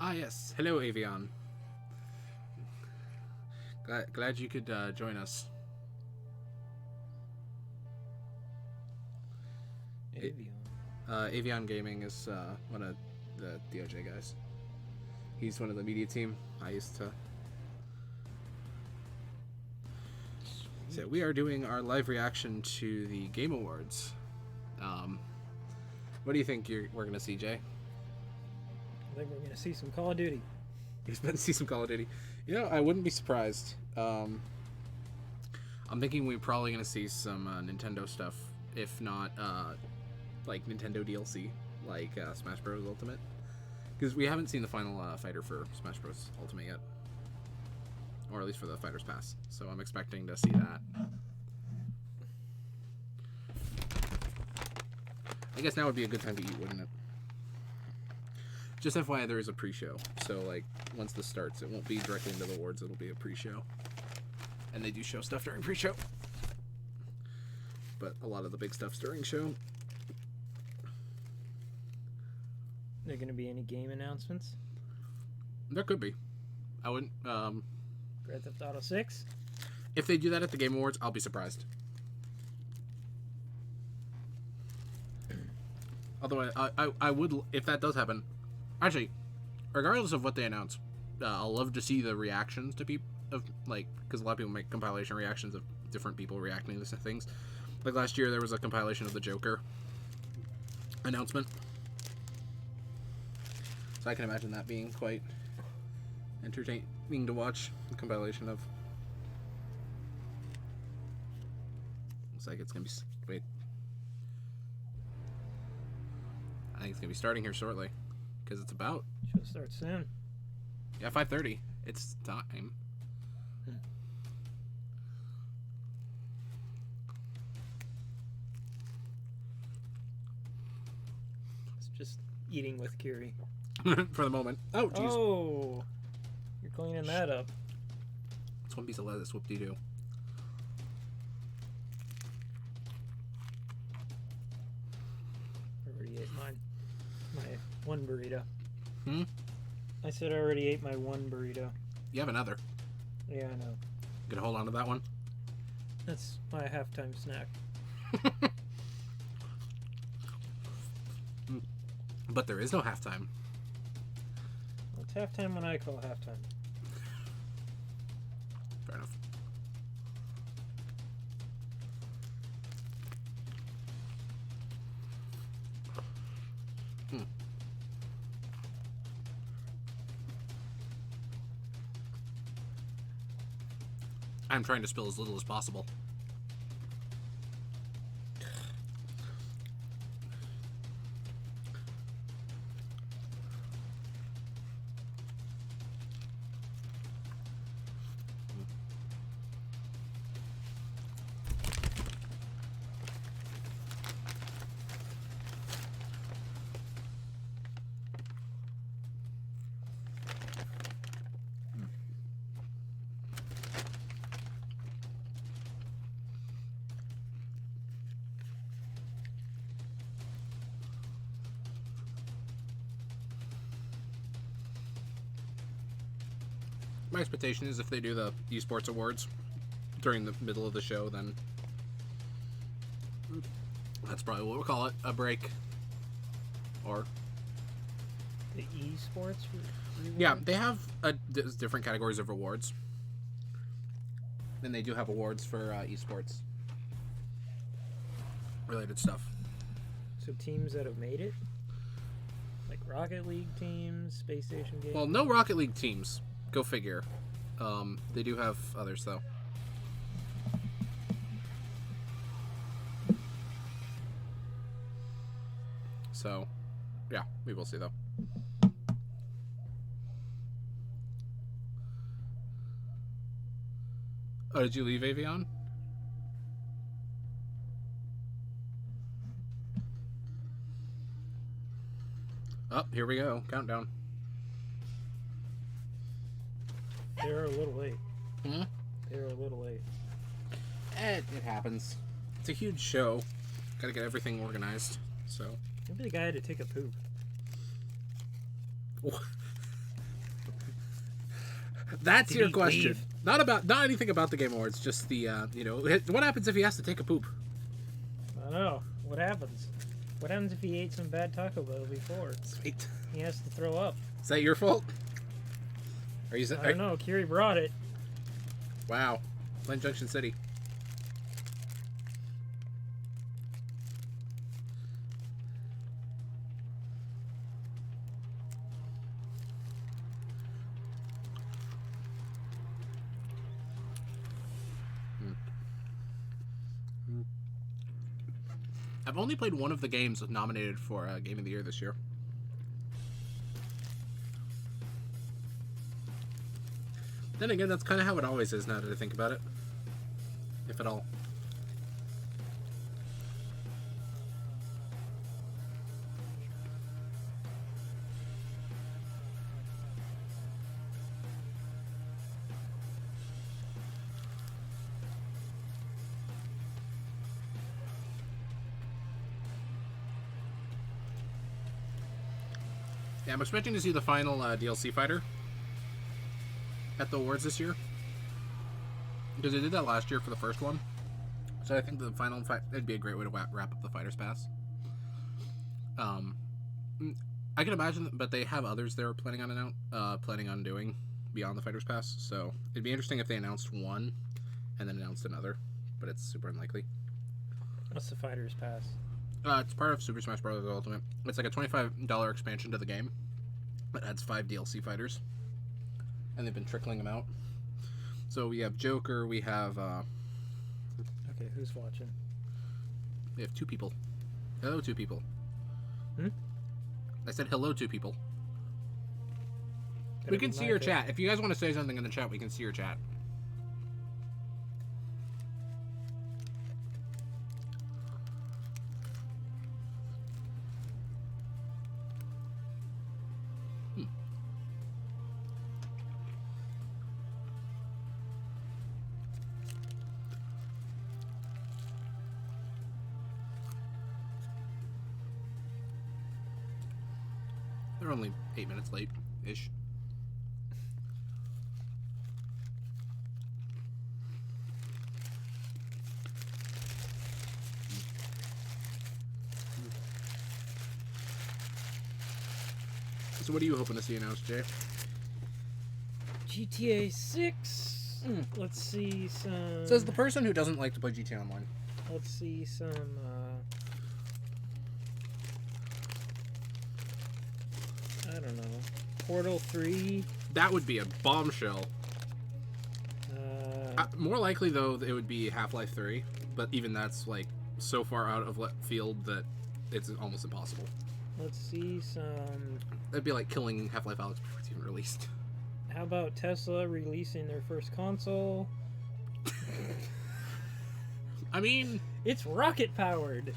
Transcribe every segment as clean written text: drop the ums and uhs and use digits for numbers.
Ah, yes. Hello, Avion. Glad you could join us. Avion. Avion Gaming is one of the DOJ guys. He's one of the media team. I used to. So we are doing our live reaction to the Game Awards. What do you think we're going to see, Jay? I think we're going to see some Call of Duty. You expect to see some Call of Duty? You know, I wouldn't be surprised. I'm thinking we're probably going to see some Nintendo stuff, if not like Nintendo DLC, like Smash Bros. Ultimate. Because we haven't seen the final fighter for Smash Bros. Ultimate yet. Or at least for the Fighter's Pass. So I'm expecting to see that. I guess now would be a good time to eat, wouldn't it? Just FYI, there is a pre-show. So, like, once this starts, it won't be directly into the awards. It'll be a pre-show. And they do show stuff during pre-show. But a lot of the big stuff's during show. Are there going to be any game announcements? There could be. I wouldn't... Grand Theft Auto 6? If they do that at the Game Awards, I'll be surprised. Although I would, if that does happen. Actually, regardless of what they announce, I'll love to see the reactions to people of, like, because a lot of people make compilation reactions of different people reacting to things. Like last year, there was a compilation of the Joker announcement. So I can imagine that being quite entertaining to watch. The compilation of. Looks like it's gonna be. Wait. I think it's gonna be starting here shortly, because it's about. Should start soon. Yeah, 5:30. It's time. It's just eating with Curie. For the moment. Oh, jeez. Oh, you're cleaning that up. It's one piece of lettuce. Whoop-de-doo. I already ate mine. My one burrito. Hmm? I said I already ate my one burrito. You have another. Yeah, I know. Gonna hold on to that one? That's my halftime snack. But there is no halftime. Well, it's halftime when I call halftime. Fair enough. I'm trying to spill as little as possible. My expectation is if they do the esports awards during the middle of the show, then that's probably what we'll call it, a break. Or The esports reward? yeah, they have different categories of awards, and they do have awards for esports related stuff. So teams that have made it? Like Rocket League teams, Space Station games? Well, no Rocket League teams. Go figure. They do have others, though. So, yeah, we will see, though. Oh, did you leave Avion? Oh, here we go. Countdown. They're a little late. Hmm? They're a little late. It happens. It's a huge show. Gotta get everything organized. So Maybe the guy had to take a poop. That's Did your he question. leave? Not anything about the Game Awards. Just the what happens if he has to take a poop? I don't know. What happens? What happens if he ate some bad Taco Bell before? Sweet. He has to throw up. Is that your fault? Are you? I don't know. Kiri brought it. Wow. Glen Junction City. I've only played one of the games nominated for Game of the Year this year. Then again, that's kind of how it always is now that I think about it. If at all. Yeah, I'm expecting to see the final DLC fighter at the awards this year, because they did that last year for the first one. So I think the final fight, it'd be a great way to wrap up the Fighters Pass. I can imagine, but they have others they're planning on doing beyond the Fighters Pass. So it'd be interesting if they announced one and then announced another, but it's super unlikely. What's the Fighters Pass? It's part of Super Smash Bros. Ultimate. It's like a $25 expansion to the game that adds 5 DLC fighters, and they've been trickling them out. So we have Joker. We have Okay, who's watching? we have 2 people. Hello, 2 people. Hmm? I said hello, 2 people. Gotta We can be see my your pick. chat. If you guys want to say something in the chat, we can see your chat. They're only 8 minutes late-ish. So what are you hoping to see announced, Jay? GTA 6. Let's see some. Says the person who doesn't like to play GTA Online. Let's see some. I don't know. Portal 3. That would be a bombshell. Uh, More likely, though, it would be Half-Life 3. But even that's, like, so far out of left field that it's almost impossible. let's see some. That'd be like killing Half-Life Alyx before it's even released. How about Tesla releasing their first console? I mean... It's rocket powered.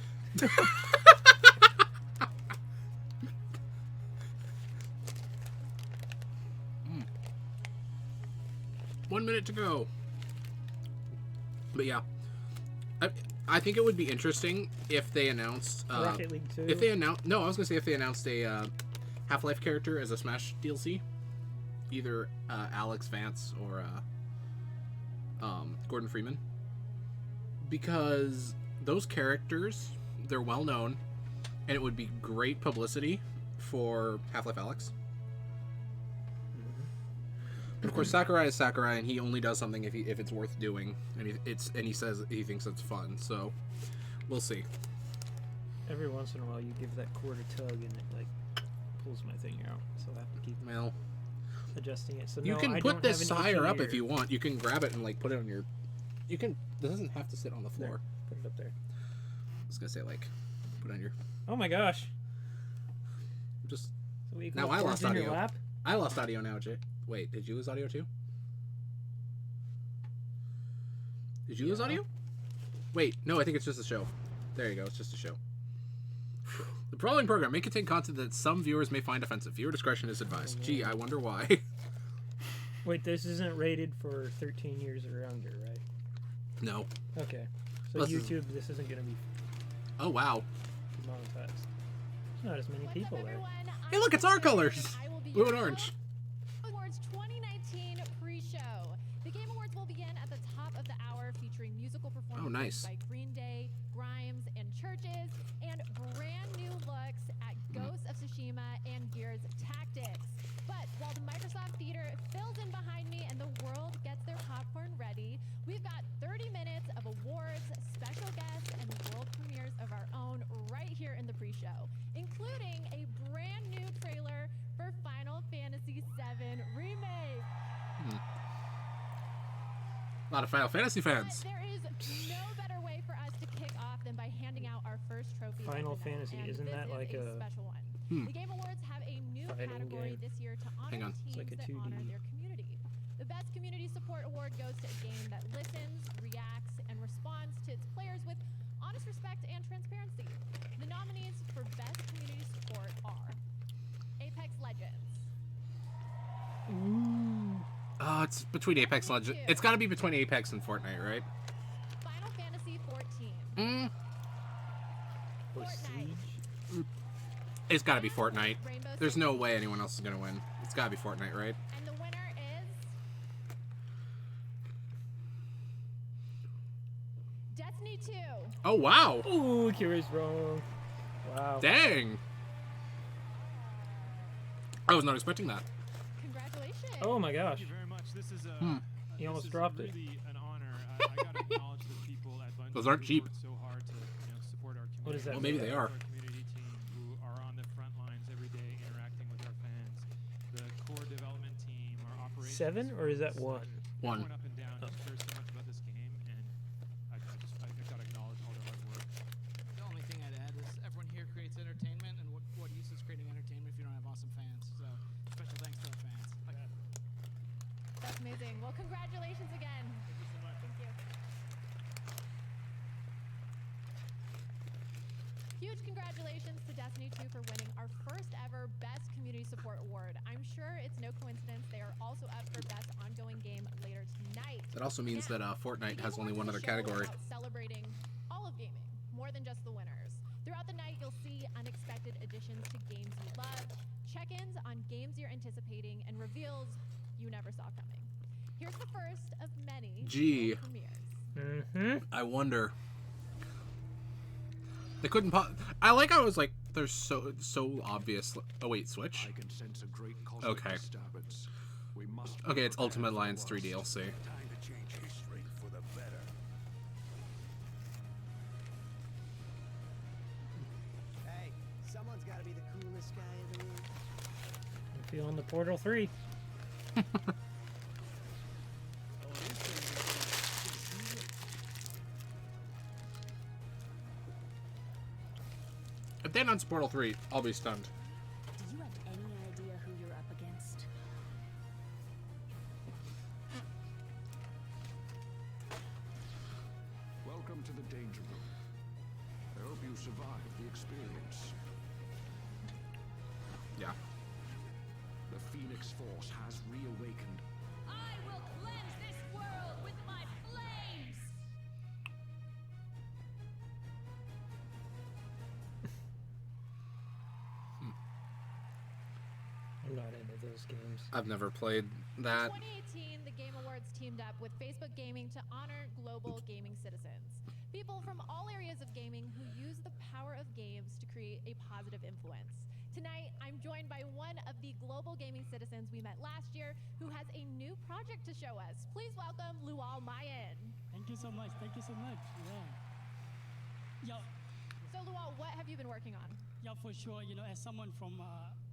1 minute to go. But yeah, I think it would be interesting if they announced Rocket League 2. if they announced I was gonna say if they announced a Half-Life character as a Smash DLC, either Alex Vance or Gordon Freeman, because those characters, they're well known, and it would be great publicity for Half-Life Alyx. Of course, Sakurai is Sakurai, and he only does something if it's worth doing, and he says he thinks it's fun. So, we'll see. Every once in a while, you give that cord a tug, and it like pulls my thing out, so I have to keep Well, adjusting it. So you no, can I put don't this have an higher issue up here. if you want. You can grab it and like put it on your. You can. This doesn't have to sit on the floor. There, put it up there. I was gonna say like, put it on your. Oh my gosh! Just. So we Now equal I cords lost in your audio. lap? I lost audio now, Jay. Wait, did you lose audio too? Did you lose Yeah. audio? Wait, no, I think it's just a show. There you go, it's just a show. The following program may contain content that some viewers may find offensive. Viewer discretion is advised. Oh, Gee, man. I wonder why. Wait, this isn't rated for 13 years or younger, right? No. Okay. So This is- YouTube, this isn't going to be Oh, wow. monetized. There's not as many people there. Hey, look, it's our colors. Blue and orange. Awards 2019 pre featuring musical performances nice. by Green Day, Grimes, and Churches, and brand new looks at Ghosts of Tsushima and Gears Tactics. But while the Microsoft Theater fills in behind me and the world gets their popcorn ready, we've got 30 minutes of awards, special guests, and world premieres of our own right here in the pre-show, including a brand new trailer for Final Fantasy VII Remake. A lot of Final Fantasy fans. But there is no better way for us to kick off than by handing out our first trophy. Final of the night, Fantasy, and isn't this that is like a special one? The Game Awards have a new fighting category game? this year to honor Hang on. the It's teams like a that 2D. honor their community. The Best Community Support Award goes to a game that listens, reacts, and responds to its players with honest respect and transparency. The nominees for Best Community Support are Apex Legends, It's between Apex Legends. It's got to be between Apex and Fortnite, right? Final Fantasy XIV, Or Fortnite. Siege? It's got to be Fortnite. Rainbow There's Six no way anyone else is gonna win. It's got to be Fortnite, right? And the winner is Destiny 2. Oh wow! Ooh, Kira's wrong. Wow. Dang! I was not expecting that. Congratulations. Oh my gosh. Thank you very much. This is He almost this dropped is it. really an honor. I gotta acknowledge the people at Bungie Those aren't who cheap. worked so hard to support our community. What is that Well, maybe they are. Our community team who are on the front lines every day interacting with our fans. The core development team, our operations. 7 or is that 1? One. Everyone up and down who cares so much about this game, and I gotta acknowledge all their hard work. The only thing I'd add is everyone here creates entertainment, and what use is creating entertainment if you don't have awesome fans? So, special thanks to our fans. That's amazing. Well, congratulations again. Thank you so much. Thank you. Huge congratulations to Destiny 2 for winning our first ever Best Community Support Award. I'm sure it's no coincidence they are also up for Best Ongoing Game later tonight. That also means that Fortnite has only one other category. Celebrating all of gaming, more than just the winners. Throughout the night, you'll see unexpected additions to games you love, check-ins on games you're anticipating, and reveals you never saw coming. Here's the first of many Gee. world premieres. Mm-hmm. I wonder. They couldn't. I like how it was like they're so obvious. Oh wait, Switch. I can sense a great cosmic Okay. disturbance. We must Okay, it's prepare Ultimate for Alliance the 3 worst. DLC. Time to change history for the better. Hey, someone's got to be the coolest guy in the room. I'm feeling the Portal 3. If they announce Portal 3, I'll be stunned. Do you have any idea who you're up against? Welcome to the Danger Room. I hope you survived the experience. Yeah. The Phoenix Force has reawakened. I will cleanse this world with my flames! I'm not into those games. I've never played that. 2018, the Game Awards teamed up with Facebook Gaming to honor global gaming citizens. People from all areas of gaming who use the power of games to create a positive influence. Tonight, I'm joined by one of the global gaming citizens we met last year who has a new project to show us. Please welcome Lual Mayen. Thank you so much. Thank you so much. Yeah. So Lual, what have you been working on? Yeah, for sure. You know, as someone from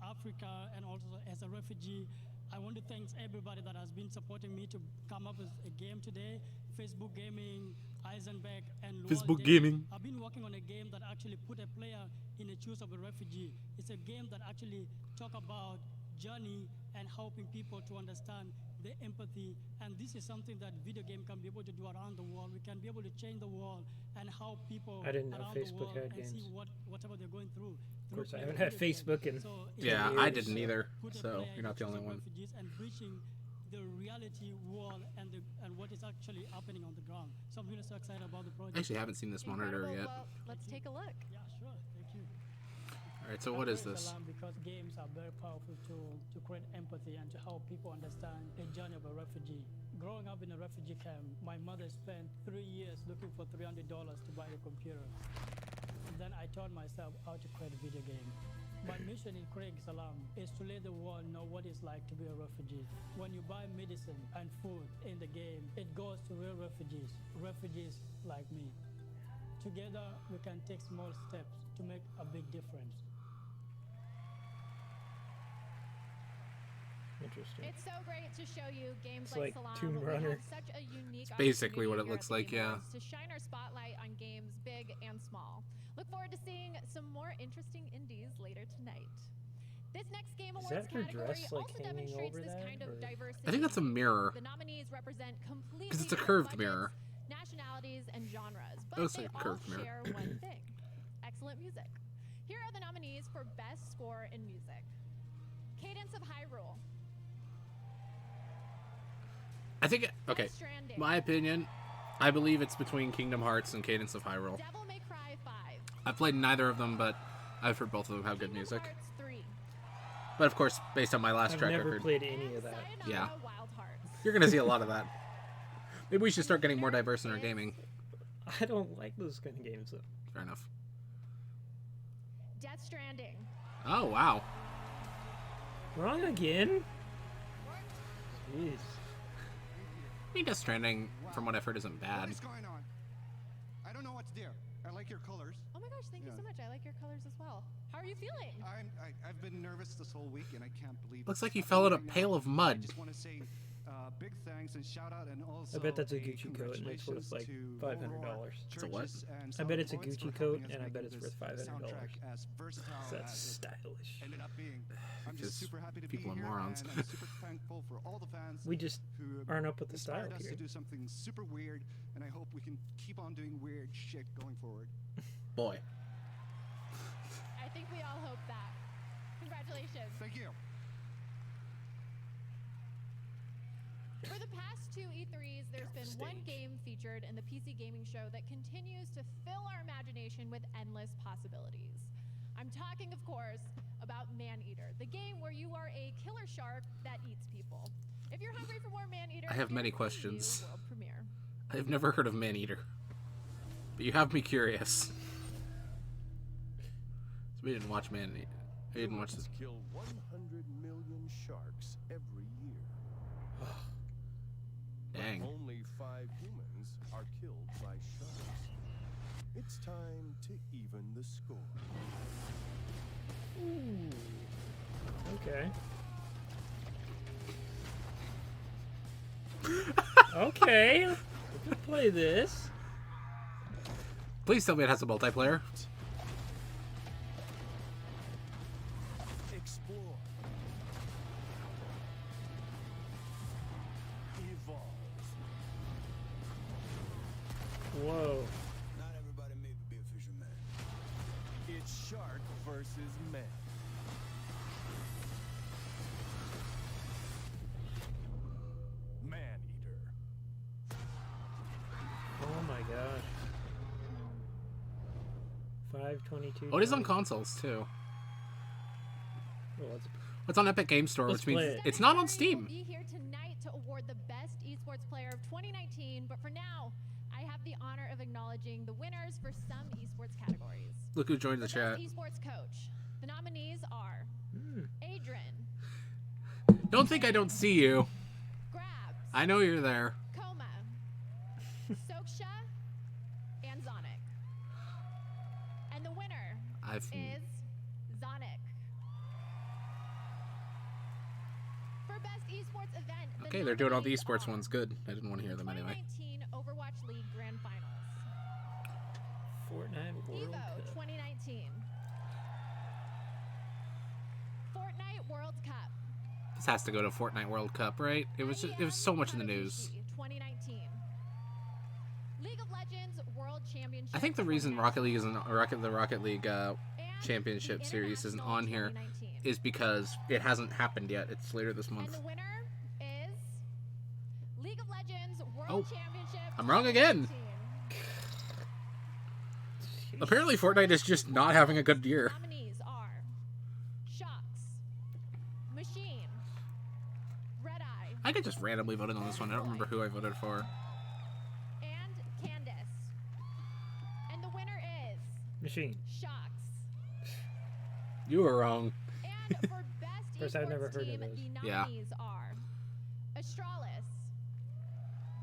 Africa and also as a refugee, I want to thank everybody that has been supporting me to come up with a game today. Facebook Gaming, Eisenberg, and Lual Facebook Day. Gaming. I've been working on a game that actually put a player in the shoes of a refugee. It's a game that actually talk about journey and helping people to understand the empathy. And this is something that video game can be able to do around the world. We can be able to change the world and help people I didn't know around the Facebook world had and see games. whatever they're going through. Of course, I playing haven't had video games. Facebook in So it's Yeah, a I way didn't to either, put a so player you're in not the shoes only of one. refugees and bridging the reality world and what is actually happening on the ground. So I'm really so excited about the project. I actually haven't seen this monitor Incredible. yet. Well, let's take a look. Yeah, sure. Thank you. All right, so what is this? Because games are very powerful tool to create empathy and to help people understand the journey of a refugee growing up in a refugee camp, my mother spent 3 years looking for $300 to buy a computer. And then I taught myself how to create a video game. My mission in Craig Salam is to let the world know what it's like to be a refugee. When you buy medicine and food in the game, it goes to real refugees like me. Together, we can take small steps to make a big difference. Interesting. It's so great to show you games It's like like Salam. Tomb We Runner. have such a unique It's basically what it opportunity looks here at like, the yeah. Awards to shine our spotlight on games big and small. Look forward to seeing some more interesting indies later tonight. This next game Is awards that her category dress, like, also hanging demonstrates over this that, kind of or- diversity. I think that's a mirror. The nominees represent completely 'Cause it's a different curved budgets, mirror. nationalities, and genres, but Looks they like a all curved mirror. share one thing: excellent music. Here are the nominees for Best Score in Music: Cadence of Hyrule, I think, okay, Death Stranding, my opinion, I believe it's between Kingdom Hearts and Cadence of Hyrule. Devil May Cry 5, I've played neither of them, but I've heard both of them have good Kingdom music. Hearts 3, But of course, based on my last I've track never record, played any of and that. Sayonara Yeah. Wild Hearts. you're going to see a lot of that. Maybe we should start getting more diverse in our gaming. I don't like those kind of games though. Fair enough. Death Stranding, Oh, wow. Wrong again? Jeez. I mean, Death Stranding, from what I've heard, isn't What bad. is going on? I don't know what to do. I like your colors. oh my gosh, thank you Yeah. so much. I like your colors as well. How are you feeling? I've been nervous this whole week, and I can't believe. Looks it's like you happening fell in a right now. pail of I mud. just want to say big thanks and shout out, and also I bet that's a Gucci coat and it's worth congratulations like to $500. Aurora It's a what? Churches and I bet it's a South Points Gucci for coat, helping us and I make bet it's this worth $500. soundtrack as versatile That's as it stylish. ended up being. I'm Because just super happy to people are be here, morons. and I'm super thankful for all the fans We just who aren't up with the inspired style us here. to do something super weird, and I hope we can keep on doing weird shit going forward. Boy. I think we all hope that. Congratulations. Thank you. For the past two E3s, there's been one game featured in the PC gaming show that continues to fill our imagination with endless possibilities. I'm talking, of course, about Maneater, the game where you are a killer shark that eats people. If you're hungry for more Maneater, I have here's many the questions. new world premiere. I've never heard of Maneater. But you have me curious. So we didn't watch Maneater. We didn't watch this. Kill 100 million sharks every year. Dang. Only 5 humans are killed by sharks. It's time to even the score. Okay. Okay. We can play this. Please tell me it has a multiplayer. Explore. Evolve. Whoa. Not everybody made to be a fisherman. It's shark versus man. Man-eater. Oh my gosh. 522. Oh, it is on consoles, too. Oh, let's- It's on Epic Game Store, Let's which means play it. it's not on Category Steam. will be here tonight to award the best esports player of 2019, but for now, I have the honor of acknowledging the winners for some esports categories. Look who joined the For chat. Best esports coach, the nominees are Adrian, Don't think I don't see you. Grabs, I know you're there. Coma, Soksha, and Zonic. And the winner I've is Zonic. For best esports event. the Okay, they're doing all the nominees esports are ones good. I didn't want to hear them anyway. 2019 Overwatch League Grand Finals. Fortnite World Evo Cup. 2019. Fortnite World Cup. This has to go to Fortnite World Cup, right? It was so much in the news. 2019. League of Legends World Championship. I think the reason Rocket League isn't the Rocket League and Championship the Series isn't International on here 2019. is because it hasn't happened yet. It's later this And month. the winner is League of Legends World Oh, Championship. I'm wrong again. 2019. Apparently, Fortnite is just not having a good year. Nominees are Shocks, Machine, Red Eye, I could just randomly vote on this one. I don't remember who I voted for. And Candace. And the winner is Machine. Shocks. You were wrong. And for best Course, I've esports never heard of team, those. the Yeah. nominees are Astralis,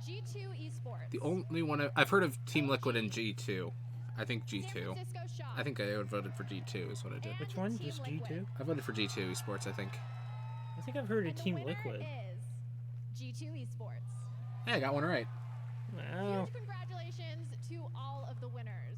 G2 Esports, The only one I've heard of Team Liquid and G2. I think San G2. Francisco Shock, I think I voted for G2 is what I did. and Which one? Team Just Liquid. G2? I voted for G2 Esports, I think. I think I've heard of And the Team winner Liquid. is G2 Esports. Hey, I got one right. Wow. Huge congratulations to all of the winners.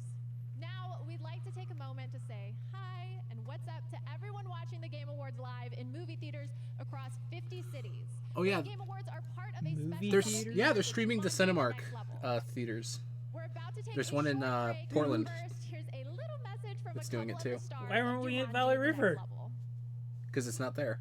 Now, we'd like to take a moment to say hi and what's up to everyone watching the Game Awards live in movie theaters across 50 cities. Oh yeah, The Game Awards are part of a Movie special there's theaters? they're streaming the to the Cinemark next level. theaters. We're about to take There's a one in, short break. Portland. First, here's a little message from That's a doing couple it of too. the stars Why of aren't we at Jumanji: Valley The Next River? Level. Because it's not there.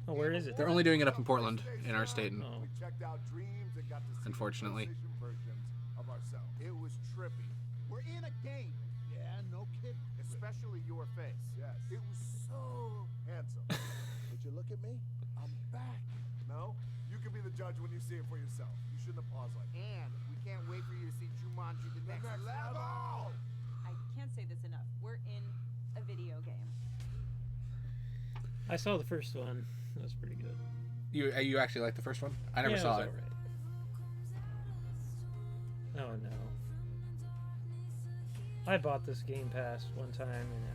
Oh, where is it? They're only doing it up in Portland, in our state. Oh. We checked out Dreams and got to see Unfortunately. PlayStation versions of ourselves. It was trippy. We're in a game. Yeah, no kidding. Especially your face. Yes. It was so handsome. Did you look at me? I'm back. No? You can be the judge when you see it for yourself. You shouldn't have paused like that. And we can't wait for you to see Jumanji the next level! I can't say this enough. We're in a video game. I saw the first one. That was pretty good. You actually liked the first one? I never Yeah, saw was it. alright. Oh no. I bought this Game Pass one time and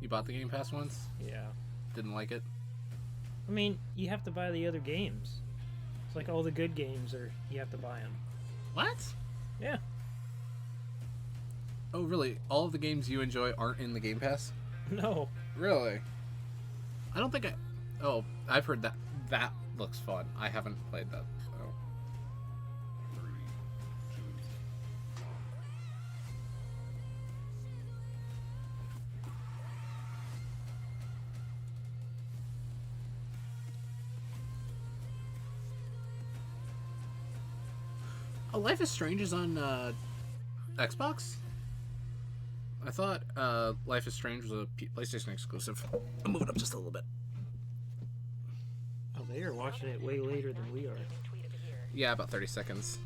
You bought the Game Pass once? yeah. Didn't like it? I mean, you have to buy the other games. It's like all the good games are you have to buy them. What? Yeah. Oh, really? All of the games you enjoy aren't in the Game Pass? No. Really? I don't think I... Oh, I've heard that. That looks fun. I haven't played that. So. Oh, Life is Strange is on Xbox? I thought Life is Strange was a PlayStation exclusive. I'm moving up just a little bit. Oh, they are watching it way later than we are. Yeah, about 30 seconds.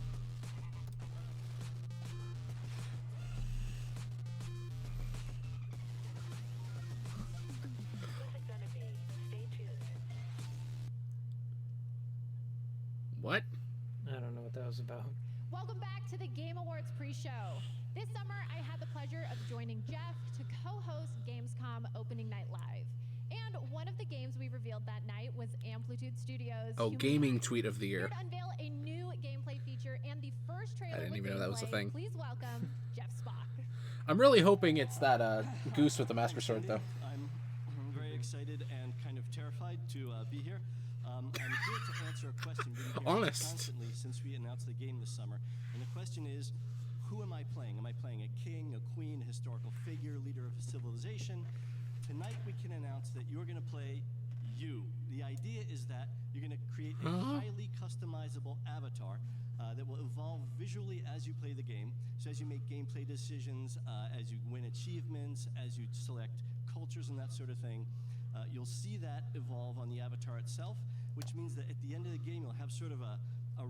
What? I don't know what that was about. Welcome back to the Game Awards pre-show. This summer, I had the pleasure of joining Jeff to co-host Gamescom Opening Night Live. And one of the games we revealed that night was Amplitude Studios' Oh, Humankind. gaming tweet of the Here year. to unveil a new gameplay feature and the first trailer didn't with even know that was a gameplay, thing. Please welcome Jeff Spock. I'm really hoping it's that goose with the master sword, though. I'm very excited and kind of terrified to be here. I'm here to answer a question we've been hearing Honest. constantly since we announced the game this summer. And the question is, who am I playing? Am I playing a king, a queen, a historical figure, leader of a civilization? Tonight we can announce that you're going to play you. The idea is that you're going to create a highly customizable avatar that will evolve visually as you play the game. So as you make gameplay decisions, as you win achievements, as you select cultures and that sort of thing, you'll see that evolve on the avatar itself, which means that at the end of the game you'll have sort of a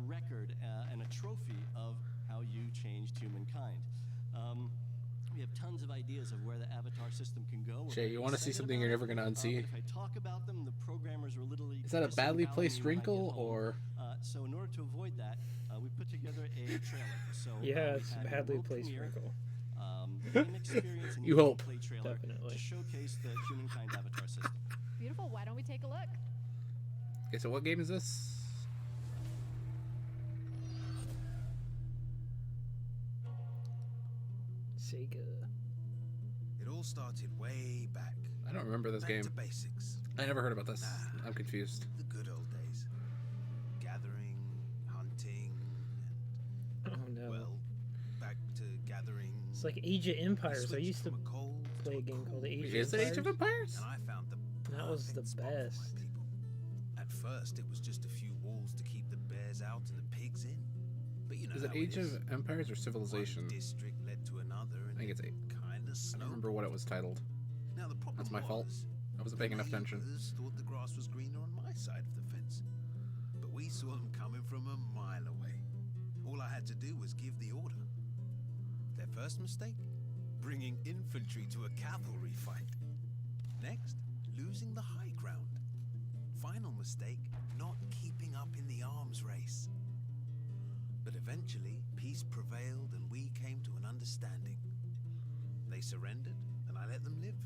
record and a trophy of how you changed humankind. We have tons of ideas of where the avatar system can go. We're Jay, very you want to see excited something about you're it. never going to unsee? If I talk about them, the programmers are literally Is that a badly disallow placed me when I get wrinkle, home. or... So in order to avoid that, we put together a trailer. So Yeah, we it's had a a badly world placed premiere, wrinkle. Game experience and You hope. gameplay trailer Definitely. to showcase the Humankind avatar system. Beautiful. Why don't we take a look? Okay, so what game is this? Sega. It all started way back. I don't remember this Back game. to basics. I never heard about this. Nah. I'm confused. The good old days. Gathering, hunting, Oh no. well, back to gathering. It's like Age of Empires. I switched used to from a cold play to a game called cool. Age of Is it Age of Empires? And I found the That was perfect the spot for my best. people. At first, it was just a few walls to keep the bears out and the pigs in. But you know Is it how Age is. of Empires or Civilization? One district led to another, and I think it's kind of I don't remember what it was titled. Now the problem That's my fault. was I wasn't the paying enough attention. neighbors thought the grass was greener on my side of the fence. But We saw them coming from a mile away. All I had to do was give the order. Their first mistake? Bringing infantry to a cavalry fight. Next, losing the high ground. Final mistake, not keeping up in the arms race. But eventually, peace prevailed and we came to an understanding. They surrendered, and I let them live.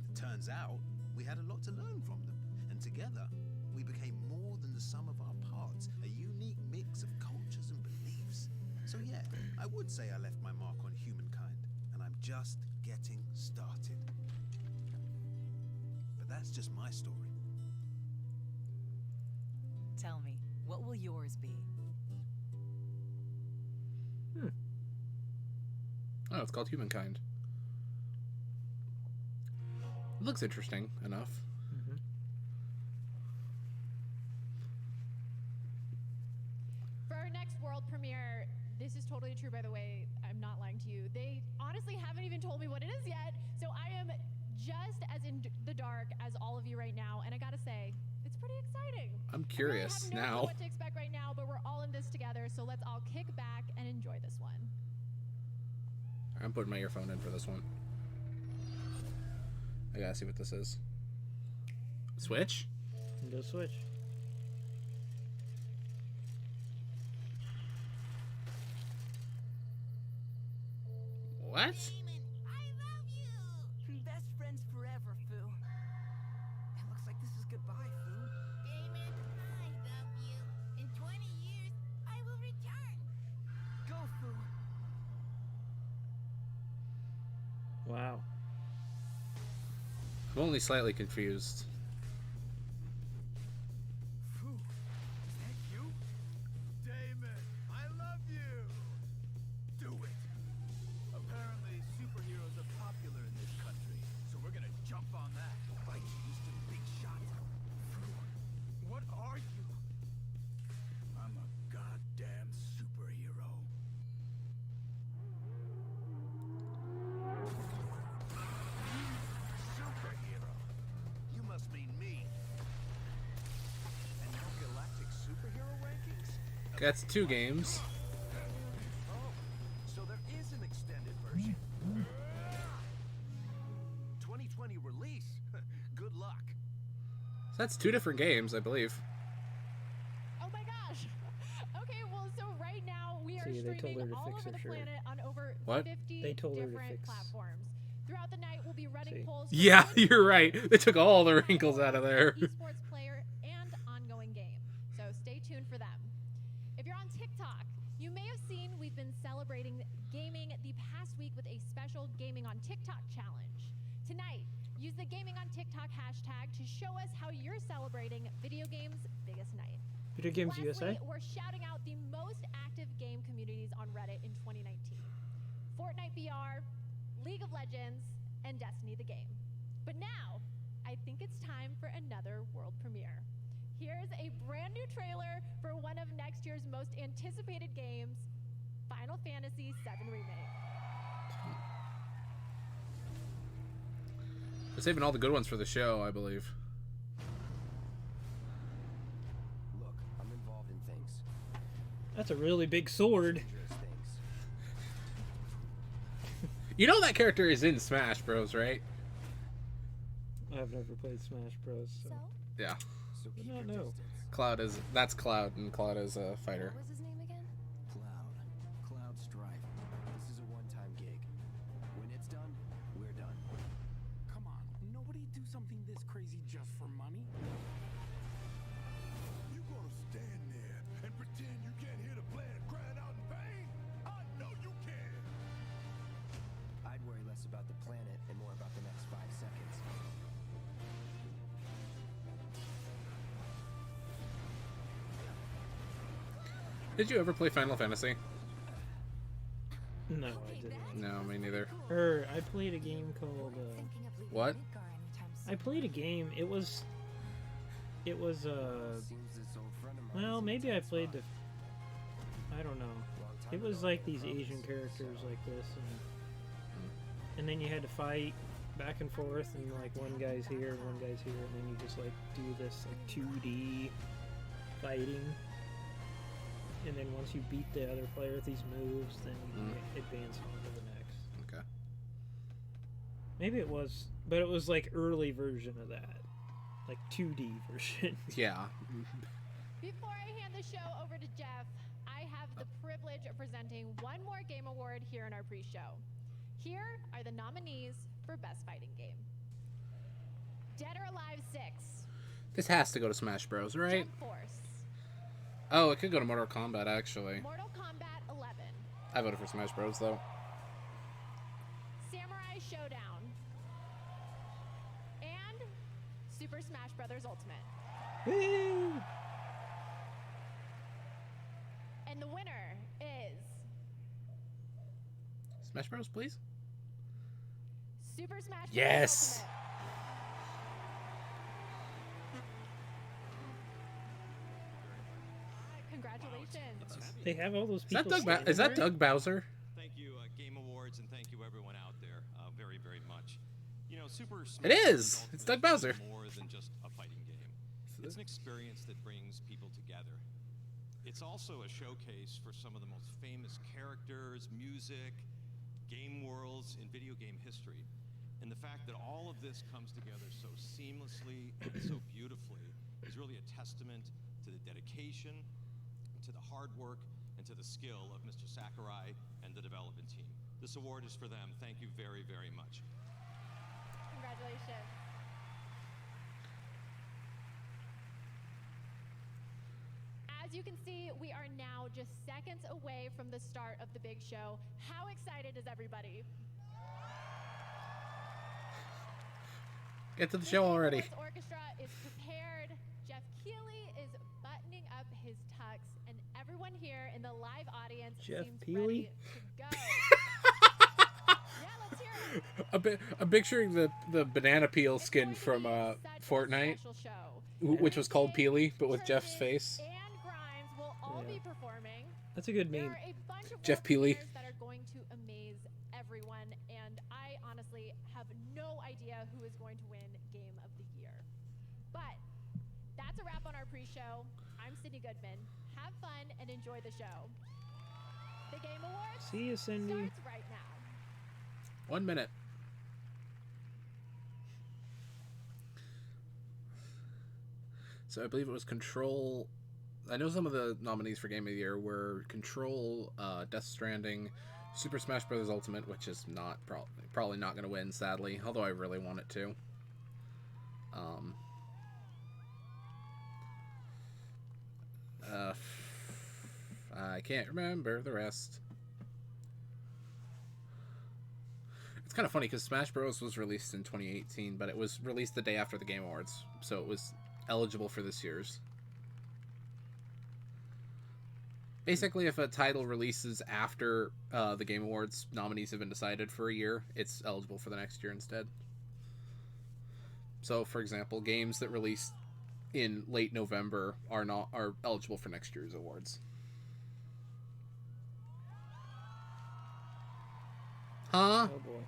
It turns out, we had a lot to learn from them, and together, we became more than the sum of our parts, a unique mix of cultures and beliefs. So yeah, I would say I left my mark on humankind, and I'm just getting started. But that's just my story. Tell me, what will yours be? Oh, it's called Humankind. It looks interesting enough. For our next world premiere, this is totally true, by the way. I'm not lying to you. They honestly haven't even told me what it is yet, so I am just as in the dark as all of you right now, and I gotta say, it's pretty exciting. I'm curious I really have no now. idea what to expect right now, but we're all in this together, so let's all kick back and enjoy this one. I'm putting my earphone in for this one. I gotta see what this is. Switch? Go Switch. What? Best friends forever, Fu. It looks like this is goodbye, Fu. Damon, I love you. In 20 years, I will return. Go, Fu. Wow. I'm only slightly confused. Fu, is that you? Damon, I love you! Do it! Apparently, superheroes are popular in this country, so we're gonna jump on that. Vikings do big shots. Fu, what are you? I'm a goddamn superhero. Superhero? You must mean me. And no galactic superhero rankings? That's 2 games. Oh, so there is an extended version. 2020 release. Good luck. So that's 2 different games, I believe. Oh my gosh! Okay, well, so right now we are See, they told streaming her to all fix over her the shirt. planet on over What? 50 They told her to different fix- platforms. Throughout the night, we'll be running See. polls. for Yeah, good you're right. They took all the wrinkles out of there. esports player and ongoing game. So stay tuned for them. If you're on TikTok, you may have seen we've been celebrating gaming the past week with a special Gaming on TikTok challenge. Tonight, use the Gaming on TikTok hashtag to show us how you're celebrating video games' biggest night. Video Games Lastly, USA? we're shouting out the most active game communities on Reddit in 2019. Fortnite VR, League of Legends, and Destiny the game. But now, I think it's time for another world premiere. Here's a brand new trailer for one of next year's most anticipated games, Final Fantasy VII Remake. They're saving all the good ones for the show, I believe. Look, I'm involved in things. That's a really big sword. Dangerous things. You know that character is in Smash Bros, right? I've never played Smash Bros. So. Yeah. So keep No, your no. distance. That's Cloud, and Cloud is a fighter. What was his name again? Cloud Strife. This is a one-time gig. When it's done, we're done. Come on, nobody do something this crazy just for money. You gonna stand there and pretend you can't hear the plan crying out in vain? I know you can! I'd worry less about the planet and more about the next 5 seconds. Did you ever play Final Fantasy? No, I didn't. No, me neither. I played a game called. What? I played a game. It was. Seems this old friend of mine Well, is in maybe a I tight played spot. I don't know. Long time It was ago, like these promises Asian to characters yourself. like this, and then you had to fight back and forth, and like one guy's here and one guy's here, and then you just like do this like 2D fighting. And then once you beat the other player with these moves, then you can advance on to the next. Okay. Maybe it was, but it was like early version of that, like 2D version. Yeah. Before I hand the show over to Jeff, I have the privilege of presenting one more game award here in our pre-show. Here are the nominees for Best Fighting Game. Dead or Alive 6. This has to go to Smash Bros, right? Jump Force. Oh, it could go to Mortal Kombat, actually. Mortal Kombat 11. I voted for Smash Bros, though. Samurai Showdown. And Super Smash Bros. Ultimate. Woo! And the winner is Smash Bros, please? Super Smash Bros. Yes! Ultimate. Congratulations. They have all those Is people. that Doug Bowser? Thank you, Game Awards, and thank you everyone out there very, very much. You know, Super Smash It is! It's Doug Bowser. is more than just a fighting game. It's an experience that brings people together. It's also a showcase for some of the most famous characters, music, game worlds in video game history. And the fact that all of this comes together so seamlessly and so beautifully is really a testament to the dedication, to the hard work, and to the skill of Mr. Sakurai and the development team. This award is for them. Thank you very, very much. Congratulations. As you can see, we are now just seconds away from the start of the big show. How excited is everybody? Get to the show already. The orchestra is prepared. Jeff Keighley is buttoning up his tux, and everyone here in the live audience Jeff seems Keighley? ready to go. Yeah, let's hear it. I'm picturing the banana peel skin from Fortnite, Special show. which was called Peely, but with Jeff's face. And Grimes will all Yeah. be performing. That's a good There meme. are a bunch of Jeff world Peely. players that are going to amaze everyone, and I honestly have no idea who is going to win Game of the Year. But that's a wrap on our pre-show. I'm Sydney Goodman. Have fun and enjoy the show. The Game Awards See you, Cindy. starts right now. 1 minute. So I believe it was Control. I know some of the nominees for Game of the Year were Control, Death Stranding, Super Smash Bros. Ultimate, which is not probably not going to win, sadly, although I really want it to. I can't remember the rest. It's kind of funny because Smash Bros. Was released in 2018, but it was released the day after the Game Awards, so it was eligible for this year's. Basically, if a title releases after the Game Awards nominees have been decided for a year, it's eligible for the next year instead. So, for example, games that released in late November are eligible for next year's awards. Huh? Oh boy.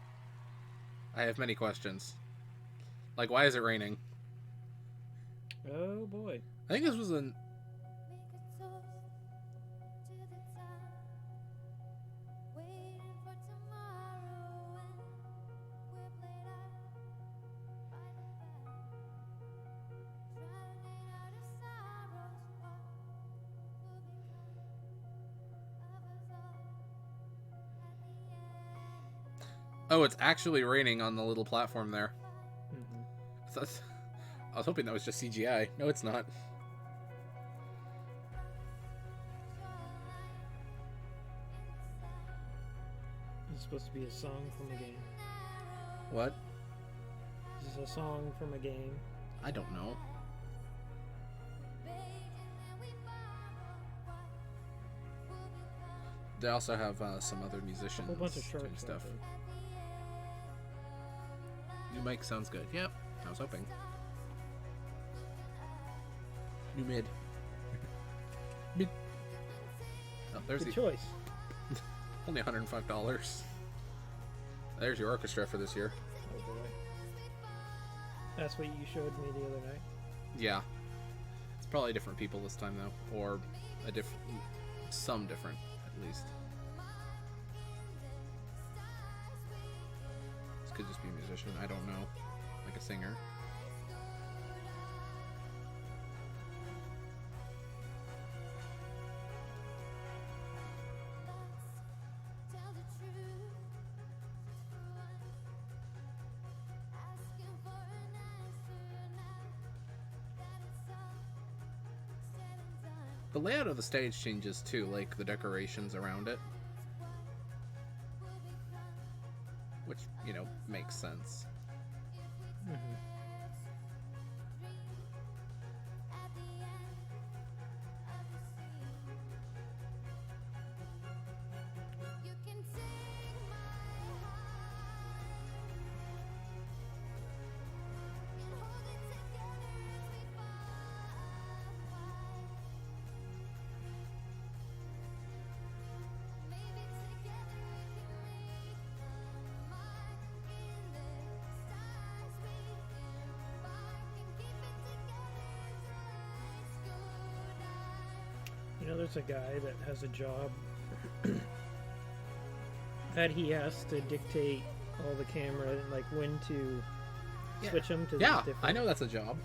I have many questions. Like, why is it raining? Oh boy. I think this was an... Oh, it's actually raining on the little platform there. Mm-hmm. I was hoping that was just CGI. No, it's not. It's supposed to be a song from a game. What? This is a song from a game. I don't know. They also have some other musicians A whole bunch of doing sharks stuff. out there. New mic sounds good. Yep, I was hoping. New mid. Mid. Oh, there's Good the choice. only $105. There's your orchestra for this year. Oh boy. That's what you showed me the other night. Yeah. It's probably different people this time though, or some different at least. This could just be a musician. I don't know, like a singer. The layout of the stage changes too, like the decorations around it. Which, you know, makes sense. You know, there's a guy that has a job that he has to dictate all the camera, like when to switch them to Yeah, different... I know that's a job.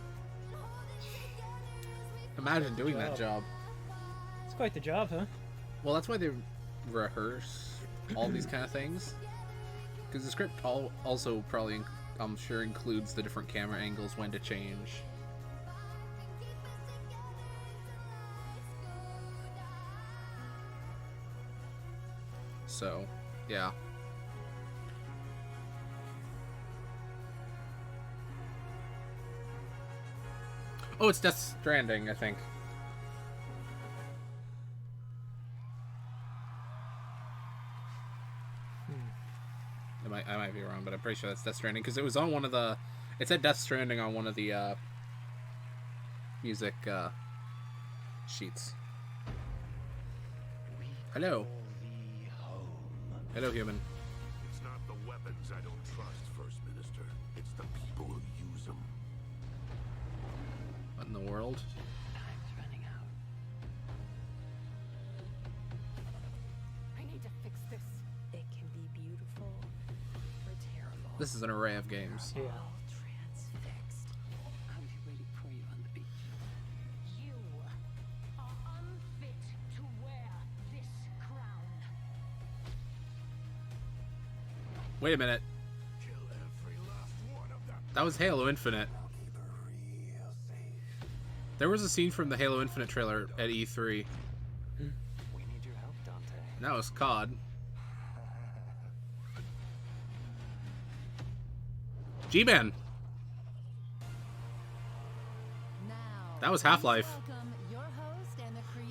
Imagine doing that job. It's quite the job, huh? Well, that's why they rehearse all these kind of things. Because the script also probably, I'm sure, includes the different camera angles, when to change. So, yeah. Oh, it's Death Stranding, I think. I might be wrong, but I'm pretty sure that's Death Stranding, because it was on one of the... It said Death Stranding on one of the music sheets. Hello. Hello, human. It's not the weapons I don't trust, First Minister. It's the people who use them. What in the world? Time's running out. I need to fix this. It can be beautiful or terrible. This is an array of games. Yeah. All transfixed. I'll be waiting for you on the beach. You are unfit to wear this crown. Wait a minute. That was Halo Infinite. There was a scene from the Halo Infinite trailer at E3. We need your help, Dante. And that was COD. G-Man. That was Half-Life.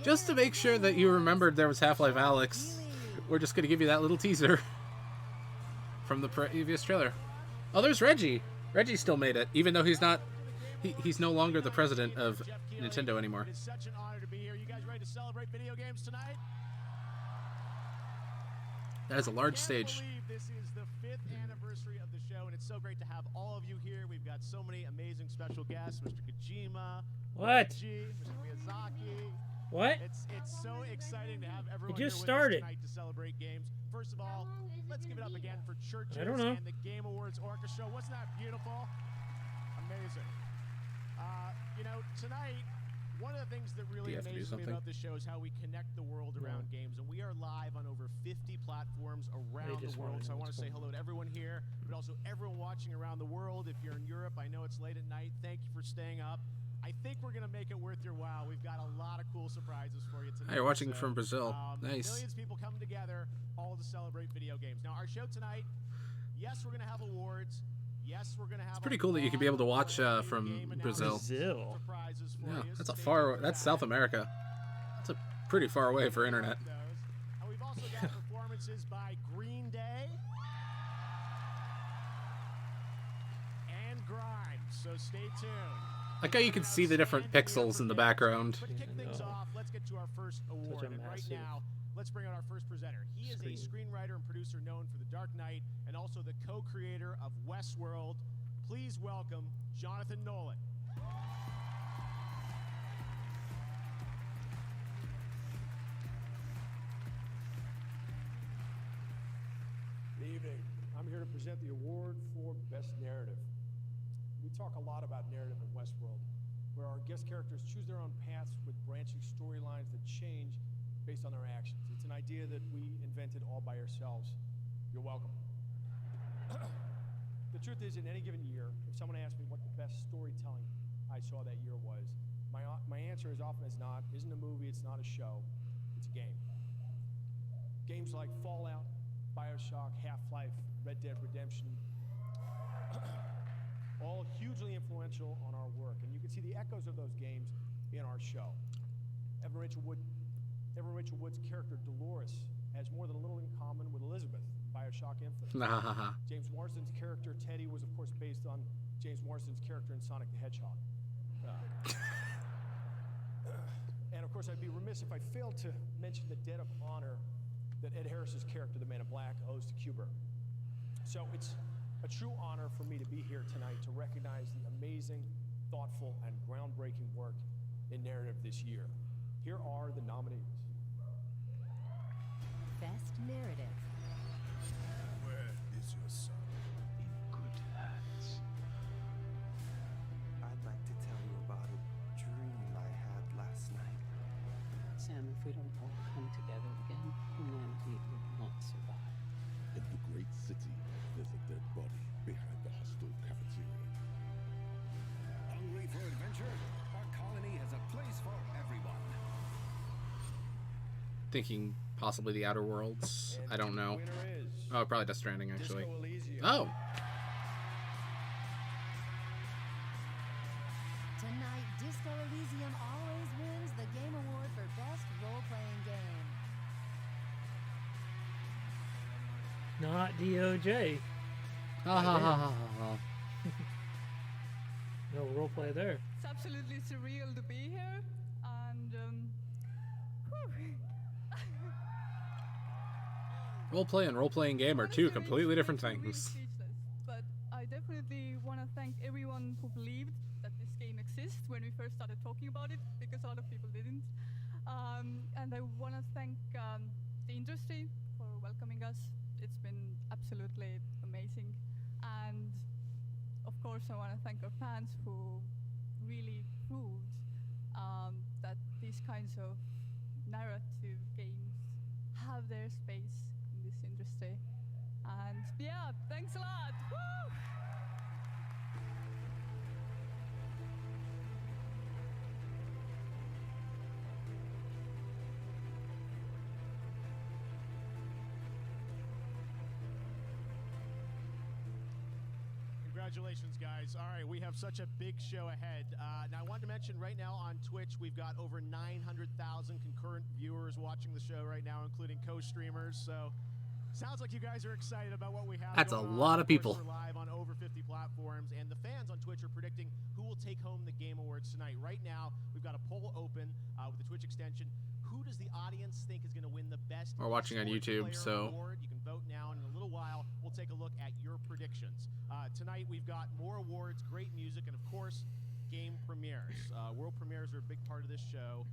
Just to make sure that you remembered there was Half-Life Alyx, we're just going to give you that little teaser from the previous trailer. Oh, there's Reggie. Reggie still made it, even though he's not... He's no longer the president of Nintendo anymore. It's such an honor to be here. You guys ready to celebrate video games tonight? That is a large stage. This is the 5th anniversary of the show, and it's so great to have all of you here. We've got so many amazing special guests, Mr. Kojima, What? Reggie, Mr. Miyazaki. What? It's so exciting to have everyone It here just with started. us tonight to celebrate games. First of all, let's give it up again for Churches I don't know. and the Game Awards Orchestra. Wasn't that beautiful? Amazing. You know, tonight, one of the things that really amazes me about this show is how we connect the world around games. And we are live on over 50 platforms around the world. So I want to say hello to everyone here, but also everyone watching around the world. If you're in Europe, I know it's late at night. Thank you for staying up. I think we're going to make it worth your while. We've got a lot of cool surprises for you tonight. Hey, you're watching from Brazil. Nice. Millions of people come together, all to celebrate video games. Now, our show tonight, yes, we're going to have awards. Yes, we're going to have. It's pretty cool that you can be able to watch from Brazil. Yeah, that's South America. That's a pretty far away for internet. And we've also got performances by Green Day and Grimes. So stay tuned. Like how you can see the different pixels in the background. But to kick things off, let's get to our first award. And right now, let's bring out our first presenter. He is a screenwriter and producer known for The Dark Knight and also the co-creator of Westworld. please welcome Jonathan Nolan. Good evening. I'm here to present the award for Best Narrative. We talk a lot about narrative in Westworld, where our guest characters choose their own paths with branching storylines that change based on their actions. It's an idea that we invented all by ourselves. You're welcome. The truth is, in any given year, if someone asked me what the best storytelling I saw that year was, my answer as often as not isn't a movie, it's not a show, it's a game. Games like Fallout, BioShock, Half-Life, Red Dead Redemption, all hugely influential on our work, and you can see the echoes of those games in our show. Evan Rachel Wood's character Dolores has more than a little in common with Elizabeth, BioShock Infinite. James Marsden's character Teddy was, of course, based on James Marsden's character in Sonic the Hedgehog. And of course, I'd be remiss if I failed to mention the debt of honor that Ed Harris's character, the Man in Black, owes to Kubrick. So it's a true honor for me to be here tonight to recognize the amazing, thoughtful, and groundbreaking work in narrative this year. Here are the nominees. Best Narrative. Where is your son? In good hands. I'd like to tell you about a dream I had last night. Sam, if we don't all come together again, humanity will not survive. In the great city, there's a dead body behind the hostel cafeteria. Hungry for adventure? Our colony has a place for everyone. Thinking possibly the Outer Worlds. I don't know. Oh, probably Death Stranding, actually. Oh! Tonight, Disco Elysium always wins the Game Award for Best Role-Playing Game. Not DOJ. Ha ha ha ha ha. No roleplay there. It's absolutely surreal to be here, and Roleplay and role-playing game are two completely different things. speechless. But I definitely want to thank everyone who believed that this game exists when we first started talking about it, because a lot of people didn't. And I want to thank the industry for welcoming us. It's been absolutely amazing. And of course, I want to thank our fans who really proved that these kinds of narrative games have their space in this industry. And yeah, thanks a lot. Woo! Congratulations, guys. All right, we have such a big show ahead. Now, I wanted to mention right now on Twitch, we've got over 900,000 concurrent viewers watching the show right now, including co-streamers. So, sounds like you guys are excited about what we have. That's a lot of people. We're live on over 50 platforms, and the fans on Twitch are predicting who will take home the Game Awards tonight. Right now, we've got a poll open with the Twitch extension. Who does the audience think is going to win the best? We're watching on Sports YouTube, Player so award? You can vote now, and in a little while, we'll take a look at your predictions. Tonight, we've got more awards, great music, and of course, game premieres. World premieres are a big part of this show,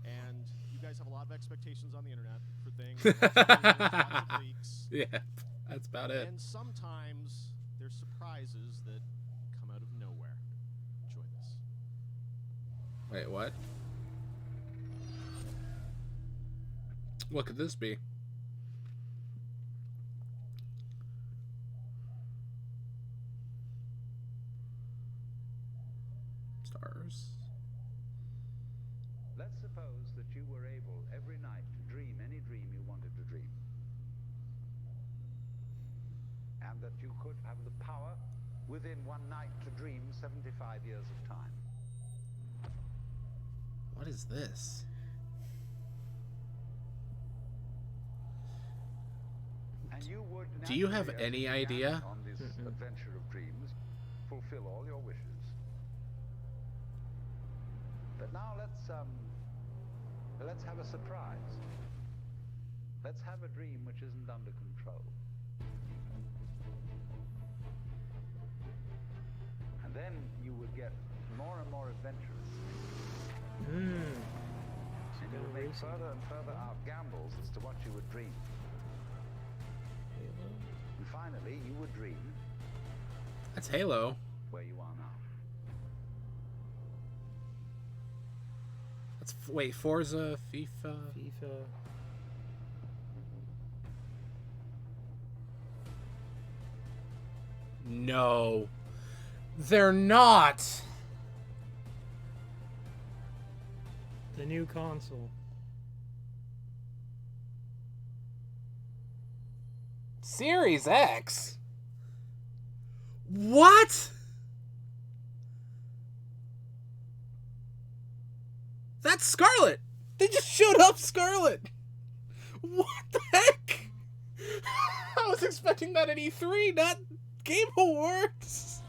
and you guys have a lot of expectations on the internet for things. Lots of leaks. Yeah, that's about it. And sometimes there's surprises that come out of nowhere. Enjoy this. Wait, what? What could this be? Stars. Let's suppose that you were able every night to dream any dream you wanted to dream. And that you could have the power within one night to dream 75 years of time. What is this? And you would Do you have naturally, as any you began idea? on this adventure of dreams, fulfill all your wishes. But now let's have a surprise. Let's have a dream which isn't under control. then you would get more and more adventurous. And you would make further and further out gambles as to what you would dream. And finally, you would dream That's Halo. where you are now. That's wait, Forza, FIFA. No, they're not. The new console. Series X. What? That's Scarlet. They just showed up Scarlet. What the heck? I was expecting that at E3, not Game Awards.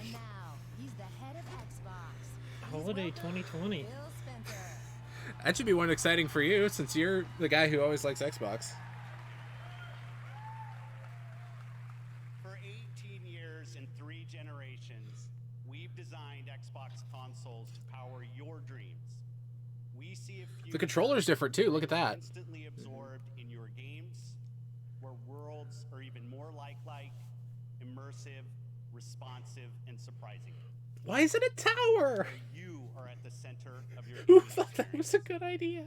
And now, he's the head of Xbox. Holiday 2020. Phil Spencer. That should be one exciting for you, since you're the guy who always likes Xbox. For 18 years and 3 generations, we've designed Xbox consoles to power your dreams. We see a future The controller's different too. Look at that. instantly absorbed in your games, where worlds are even more lifelike, immersive, responsive, and surprising. Why is it a tower? Where you are at the center of your Who gaming thought that was a good idea?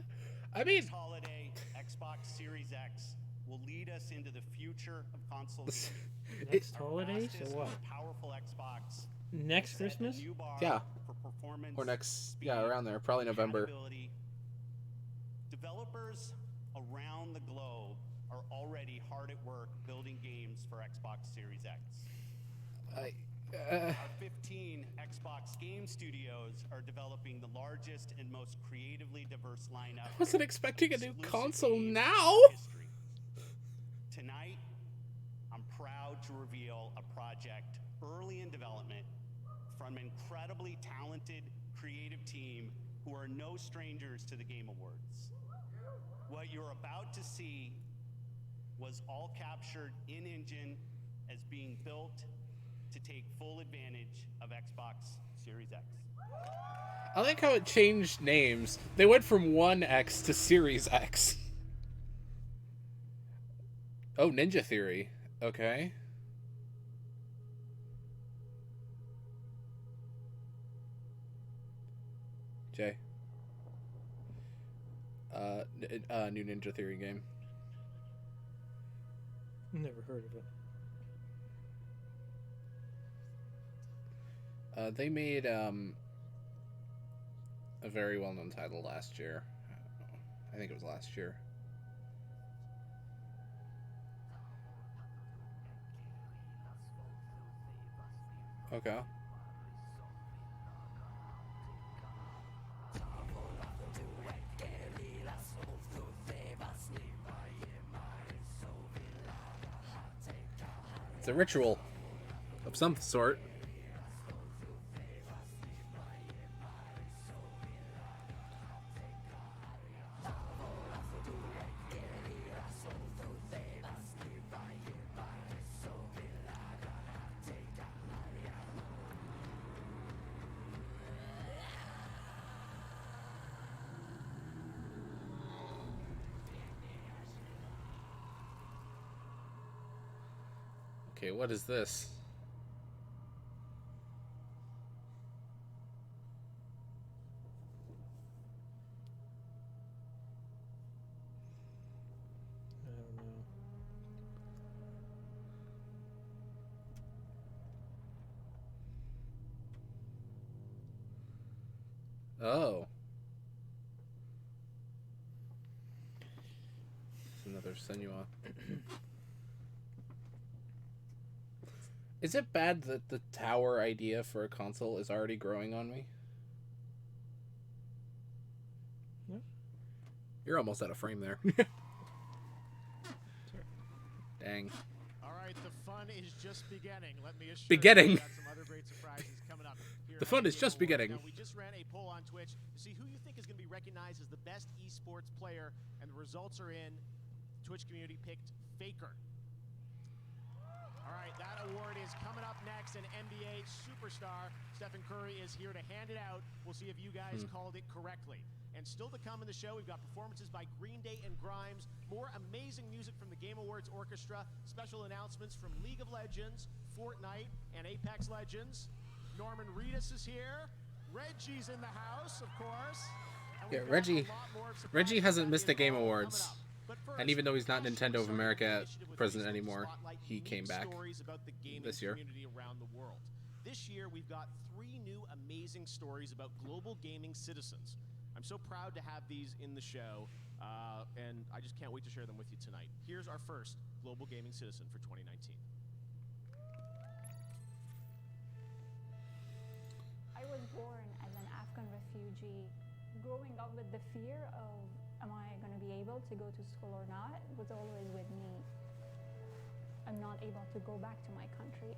I mean, This holiday, Xbox Series X will lead us into the future of console gaming. Next Our holiday? fastest, So what? most powerful Xbox Next set a Christmas? new bar Yeah. for performance, or next, speed, yeah, around there, probably November. compatibility. Developers around the globe are already hard at work building games for Xbox Series X. Our 15 Xbox game studios are developing the largest and most creatively diverse lineup. I wasn't expecting a new exclusive console games now. in history. Tonight, I'm proud to reveal a project early in development from an incredibly talented, creative team who are no strangers to the Game Awards. What you're about to see was all captured in-engine as being built to take full advantage of Xbox Series X. I like how it changed names. They went from 1X to Series X. Oh, Ninja Theory. Okay. Jay. New Ninja Theory game. Never heard of it. They made a very well-known title last year. I think it was last year. Okay. It's a ritual of some sort. Okay, what is this? I don't know. Oh. It's another Senua. Is it bad that the tower idea for a console is already growing on me? What? You're almost out of frame there. Dang. All right, the fun is just beginning. Let me assure Beginning. you, we've got some other great surprises coming up here The at fun is Game just Awards. beginning. Now, we just ran a poll on Twitch to see who you think is going to be recognized as the best esports player, and the results are in. The Twitch community picked Faker. All right, that award is coming up next. An NBA superstar, Stephen Curry, is here to hand it out. We'll see if you guys called it correctly. And still to come in the show, we've got performances by Green Day and Grimes, more amazing music from the Game Awards Orchestra, special announcements from League of Legends, Fortnite, and Apex Legends. Norman Reedus is here. Reggie's in the house, of course. Yeah, Reggie hasn't missed the Game Awards. And even though he's not Nintendo of America president anymore, he came back this year. Around the world. This year, we've got 3 new amazing stories about global gaming citizens. I'm so proud to have these in the show, and I just can't wait to share them with you tonight. Here's our first global gaming citizen for 2019. I was born as an Afghan refugee. Growing up with the fear of, am I going to be able to go to school or not, was always with me. I'm not able to go back to my country.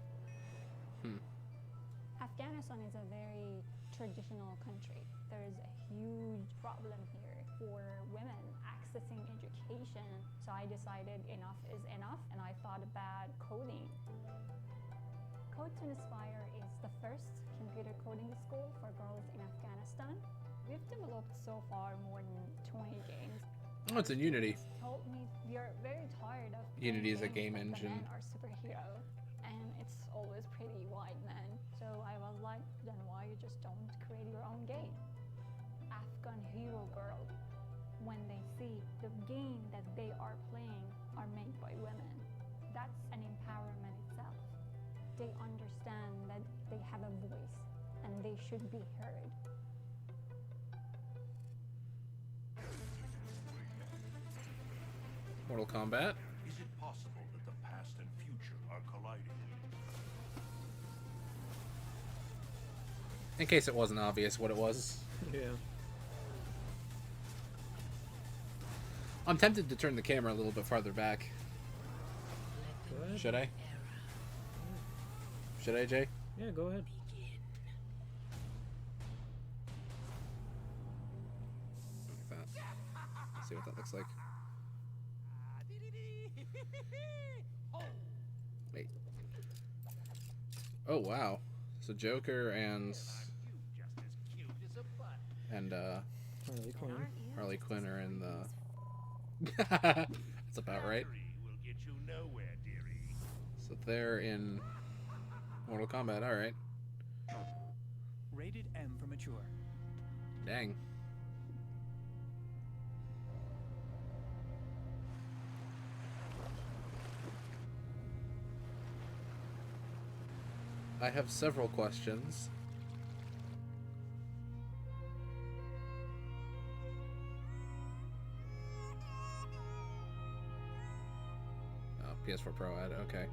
Afghanistan is a very traditional country. There is a huge problem here for women accessing education. So I decided enough is enough, and I thought about coding. Code to Inspire is the first computer coding school for girls in Afghanistan. We've developed so far more than 20 games. Oh, it's in Unity. Told me we are very tired of Unity is a game games engine. The men are superhero, and it's always pretty white men. So I was like, then why you just don't create your own game? Afghan hero girl, when they see the game that they are playing are made by women, that's an empowerment itself. They understand that they have a voice and they should be heard. Mortal Kombat. Is it possible that the past and future are colliding? In case it wasn't obvious what it was. Yeah. I'm tempted to turn the camera a little bit farther back. Go ahead. Should I? Should I, Jay? Yeah, go ahead. Like that. Let's see what that looks like. Wait. Oh wow. So Joker and Harley Quinn are in the. That's about right. Will get you nowhere, dearie. So they're in Mortal Kombat. All right. Rated M for mature. Dang. I have several questions. Oh, PS4 Pro ad, okay.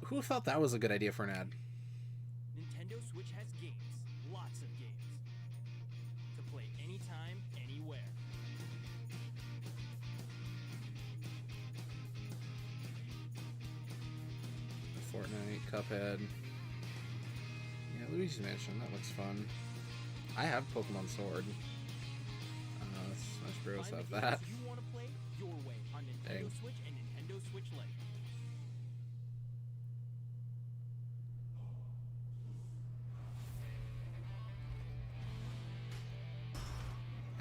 Who thought that was a good idea for an ad? Nintendo Switch has games. Lots of games. To play anytime, anywhere. Fortnite, Cuphead. Yeah, Luigi's Mansion, that looks fun. I have Pokemon Sword. Smash Bros. Have that. You want to play your way on Nintendo Dang. Switch and Nintendo Switch Lite.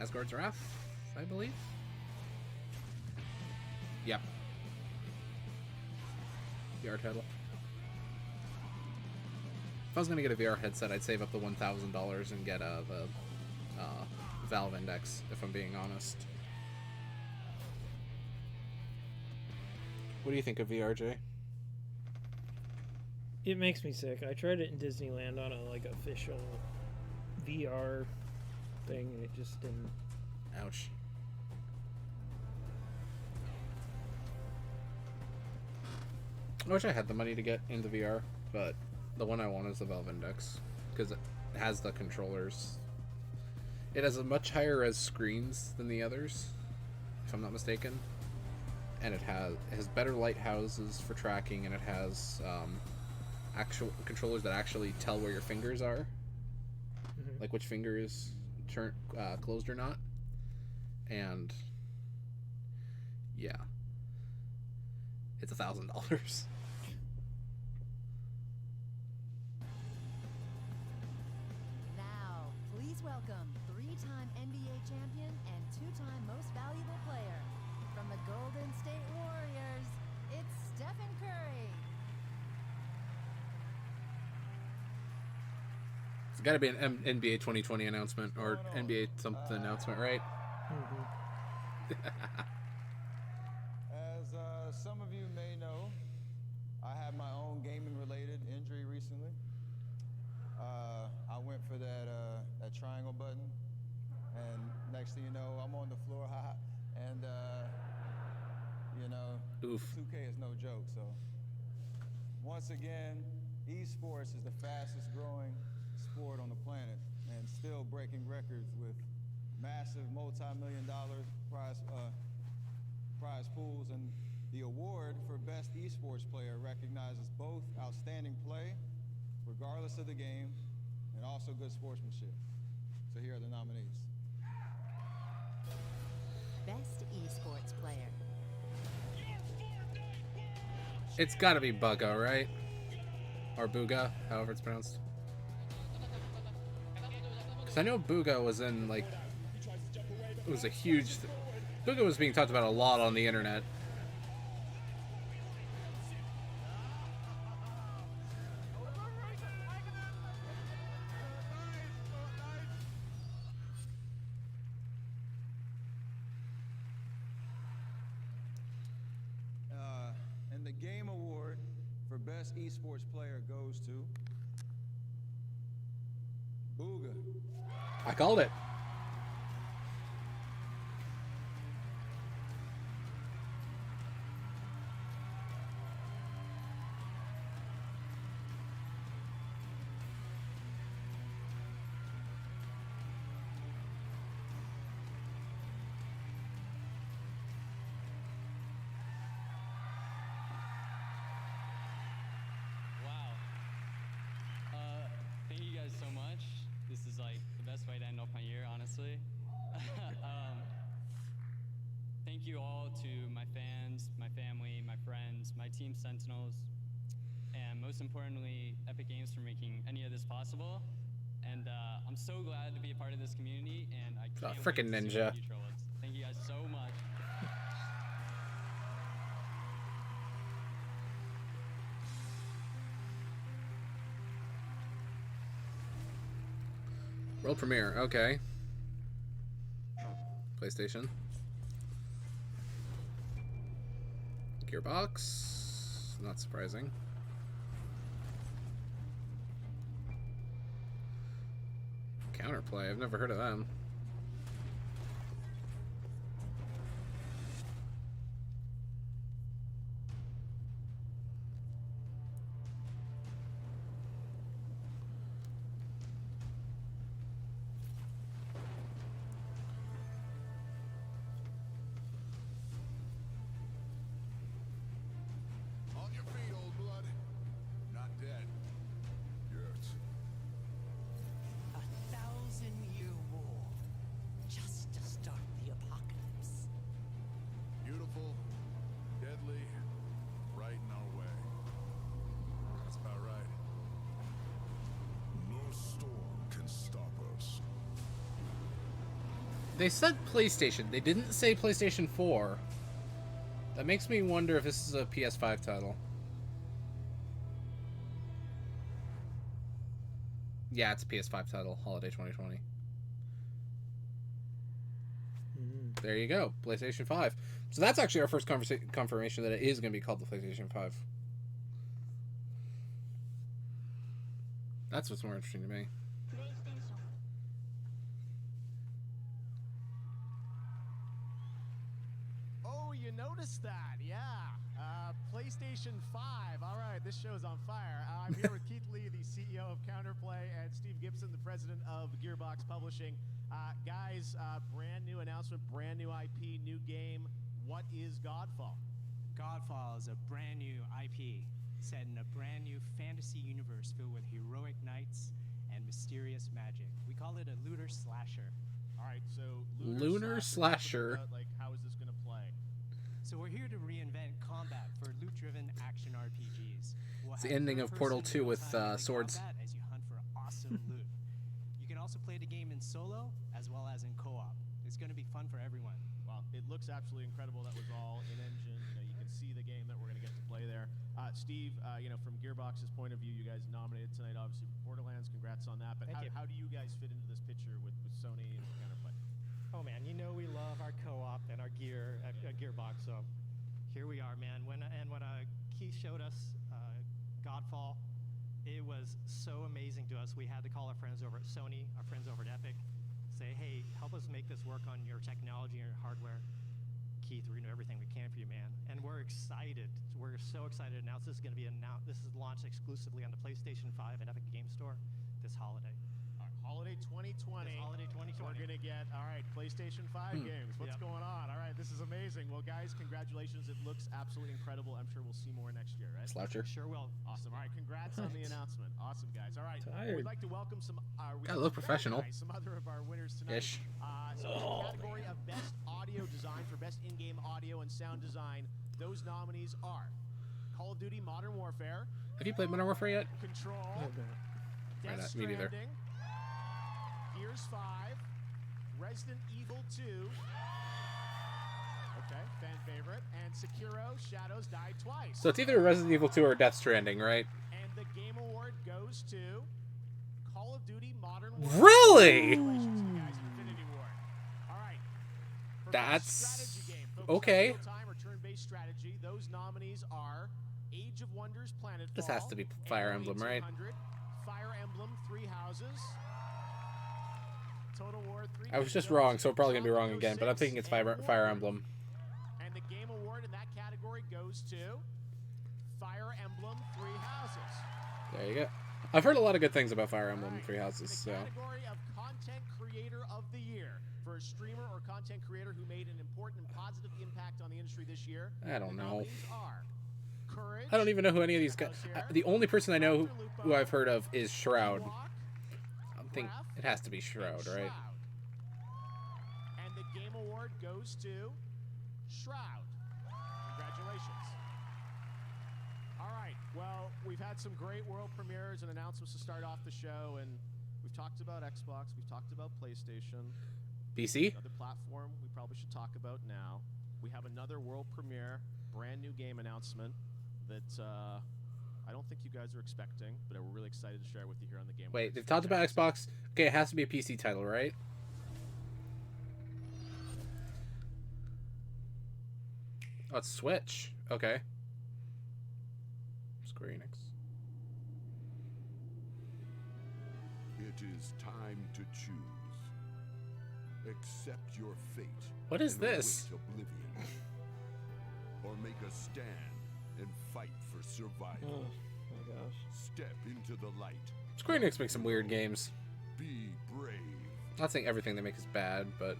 Asgard's Wrath, I believe. Yep. VR title. If I was gonna get a VR headset, I'd save up the $1,000 and get the Valve Index, if I'm being honest. What do you think of VR, Jay? It makes me sick. I tried it in Disneyland on a official VR thing, and it just didn't. Ouch. I wish I had the money to get into VR, but the one I want is the Valve Index because it has the controllers. It has a much higher res screens than the others, if I'm not mistaken, and it has better lighthouses for tracking, and it has actual controllers that actually tell where your fingers are, like which finger is closed or not, and yeah. it's $1,000. Now, please welcome three-time NBA champion and two-time most valuable player. From the Golden State Warriors, it's Stephen Curry. It's got to be an NBA 2020 announcement or NBA something announcement, right? As some of you may know, I had my own gaming-related injury recently. I went for that triangle button, and next thing you know, I'm on the floor, and you know, Oof. 2K is no joke. So once again, esports is the fastest growing sport on the planet, and still breaking records with massive multi-million-dollar prize pools. And the award for best esports player recognizes both outstanding play, regardless of the game, and also good sportsmanship. So here are the nominees. Best esports player. It's got to be Bugga, right? Or Booga, however it's pronounced. Because I know Booga was in, like, it was a huge... Booga was being talked about a lot on the internet. And the Game Award for Best Esports Player goes to Booga. I called it. Thank you guys so much. This is like the best way to end off my year, honestly. Thank you all to my fans, my family, my friends, my team Sentinels, and most importantly, Epic Games for making any of this possible. And I'm so glad to be a part of this community, and I can't Frickin' wait to see ninja. what the future holds. Thank you guys so much. World premiere, okay. PlayStation. Gearbox. Not surprising. Counterplay, I've never heard of them. On your feet, old blood. Not dead. Yet. 1,000-year war, just to start the apocalypse. Beautiful, deadly, right in our way. That's about right. No storm can stop us. They said PlayStation. They didn't say PlayStation 4. That makes me wonder if this is a PS5 title. Yeah, it's a PS5 title. Holiday 2020. There you go. PlayStation 5. So that's actually our first confirmation that it is going to be called the PlayStation 5. That's what's more interesting to me. Oh, you noticed that? Yeah. PlayStation 5. All right, this show's on fire. I'm here with Keith Lee, the CEO of Counterplay, and Steve Gibson, the president of Gearbox Publishing. Guys, brand new announcement, brand new IP, new game. What is Godfall? Godfall is a brand new IP set in a brand new fantasy universe filled with heroic knights and mysterious magic. We call it a looter slasher. All right, so Lunar slasher. Like, how is this going to play? So we're here to reinvent combat for loot-driven action RPGs. We'll It's the have ending of Portal third-person 2 with real-time swords. combat as you hunt for awesome loot. You can also play the game in solo as well as in co-op. It's going to be fun for everyone. Well, it looks absolutely incredible. That was all in-engine. You can see the game that we're going to get to play there. Steve, from Gearbox's point of view, you guys nominated tonight, obviously, for Borderlands. Congrats on that. But how do you guys fit into this picture with Sony and Counterplay? Oh man, we love our co-op and our gear at Gearbox. So here we are, man. When Keith showed us Godfall, it was so amazing to us. We had to call our friends over at Sony, our friends over at Epic, say, hey, help us make this work on your technology and your hardware. Keith, we're gonna do everything we can for you, man. And we're excited. We're so excited to announce this is gonna be this is launched exclusively on the PlayStation 5 and Epic Game Store this holiday. Holiday 2020. Holiday 2020. We're going to get, all right, PlayStation 5 games. What's going on? All right, this is amazing. Well, guys, congratulations. It looks absolutely incredible. I'm sure we'll see more next year, right? Sloucher. Sure will. Awesome. All right, congrats on the announcement. Awesome, guys. All right, we'd like to welcome some... Gotta look professional. Some other of our winners tonight. Ish. So in the category of Best Audio Design for Best In-Game Audio and Sound Design, those nominees are Call of Duty Modern Warfare. Have you played Modern Warfare yet? Control. Right, Death me neither. Stranding, Gears 5, Resident Evil 2, okay, fan favorite, and Sekiro Shadows Die Twice. So it's either Resident Evil 2 or Death Stranding, right? And the Game Award goes to Call of Duty Modern Warfare. Really? Congratulations to the guys at Infinity Ward. All right. For best That's strategy game, focused okay. on real-time or turn-based strategy, those nominees are Age of Wonders Planetfall. This has to be Fire Emblem, right? 1800, Fire Emblem Three Houses. Total War 3. I was just wrong, so I'm probably gonna be wrong again, but I'm thinking it's Fire Emblem. And the Game Award in that category goes to Fire Emblem Three Houses. There you go. I've heard a lot of good things about Fire Emblem Three Houses, so. Category of Content Creator of the Year for a streamer or content creator who made an important and positive impact on the industry this year. I don't know. Nominees are Courage, I don't even know who any of these guys. The only person I know who I've heard of is Shroud. I think it has to be Shroud, right? And the Game Award goes to Shroud. Congratulations. All right. Well, we've had some great world premieres and announcements to start off the show, and we've talked about Xbox, we've talked about PlayStation. PC? Another platform we probably should talk about now. We have another world premiere, brand new game announcement that I don't think you guys are expecting, but we're really excited to share it with you here on the Game. Wait, they've talked about Xbox. Okay, it has to be a PC title, right? Oh, it's Switch. Okay. Square Enix. It is time to choose. Accept your fate. What is and this? await oblivion. Or make a stand and fight for survival. Oh my gosh. Step into the light. Square Enix makes some weird games. Be brave. Not saying everything they make is bad, but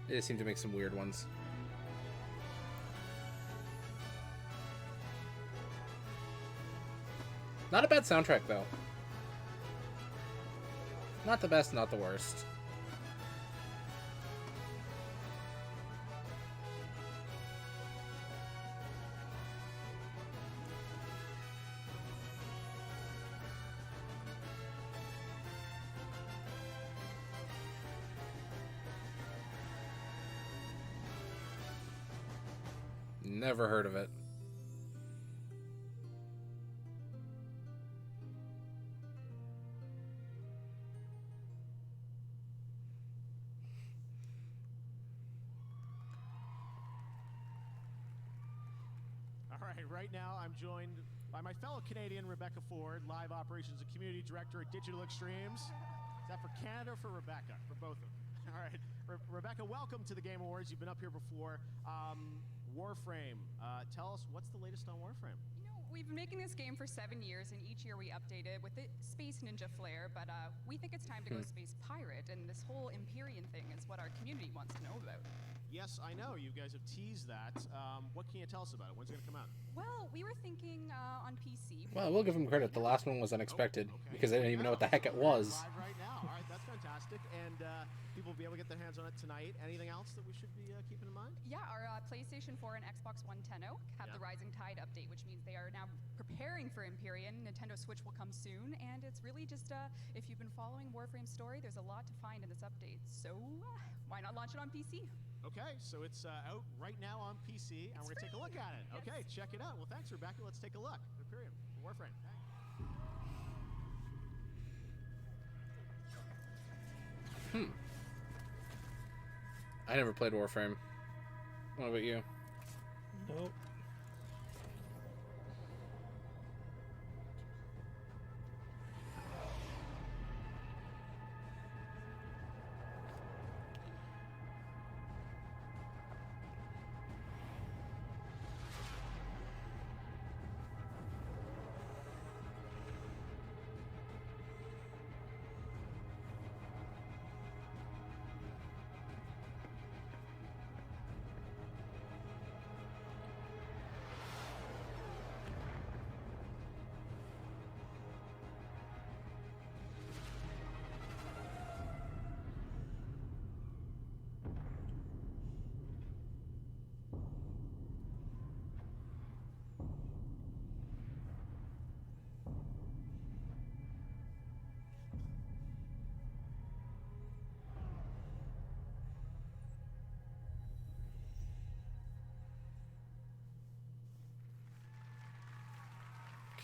they just seem to make some weird ones. Not a bad soundtrack, though. Not the best, not the worst. Never heard of it. All right, right now I'm joined by my fellow Canadian, Rebecca Ford, Live Operations and Community Director at Digital Extremes. Is that for Canada or for Rebecca? For both of them. All right, Rebecca, welcome to the Game Awards. You've been up here before. Warframe, tell us what's the latest on Warframe? We've been making this game for 7 years, and each year we update it with the Space Ninja flair, but we think it's time to go Space Pirate, and this whole Empyrean thing is what our community wants to know about. Yes, I know. You guys have teased that. What can you tell us about it? When's it going to come out? Well, we were thinking on PC. Well, we'll give them credit. The last one was unexpected because I didn't even know what the heck it was. Live right now. All right, that's fantastic. And people people will be able to get their hands on it tonight. Anything else that we should be keeping in mind? Yeah, our PlayStation 4 and Xbox One Tenno have the Rising Tide update, which means they are now preparing for Empyrean. Nintendo Switch will come soon, and it's really just, if you've been following Warframe's story, there's a lot to find in this update. So why not launch it on PC? Okay, so it's out right now on PC, and we're going to take a look at it. Yes. Okay, check it out. Well, thanks, Rebecca. Let's take a look. Empyrean, Warframe. I never played Warframe. What about you? Nope.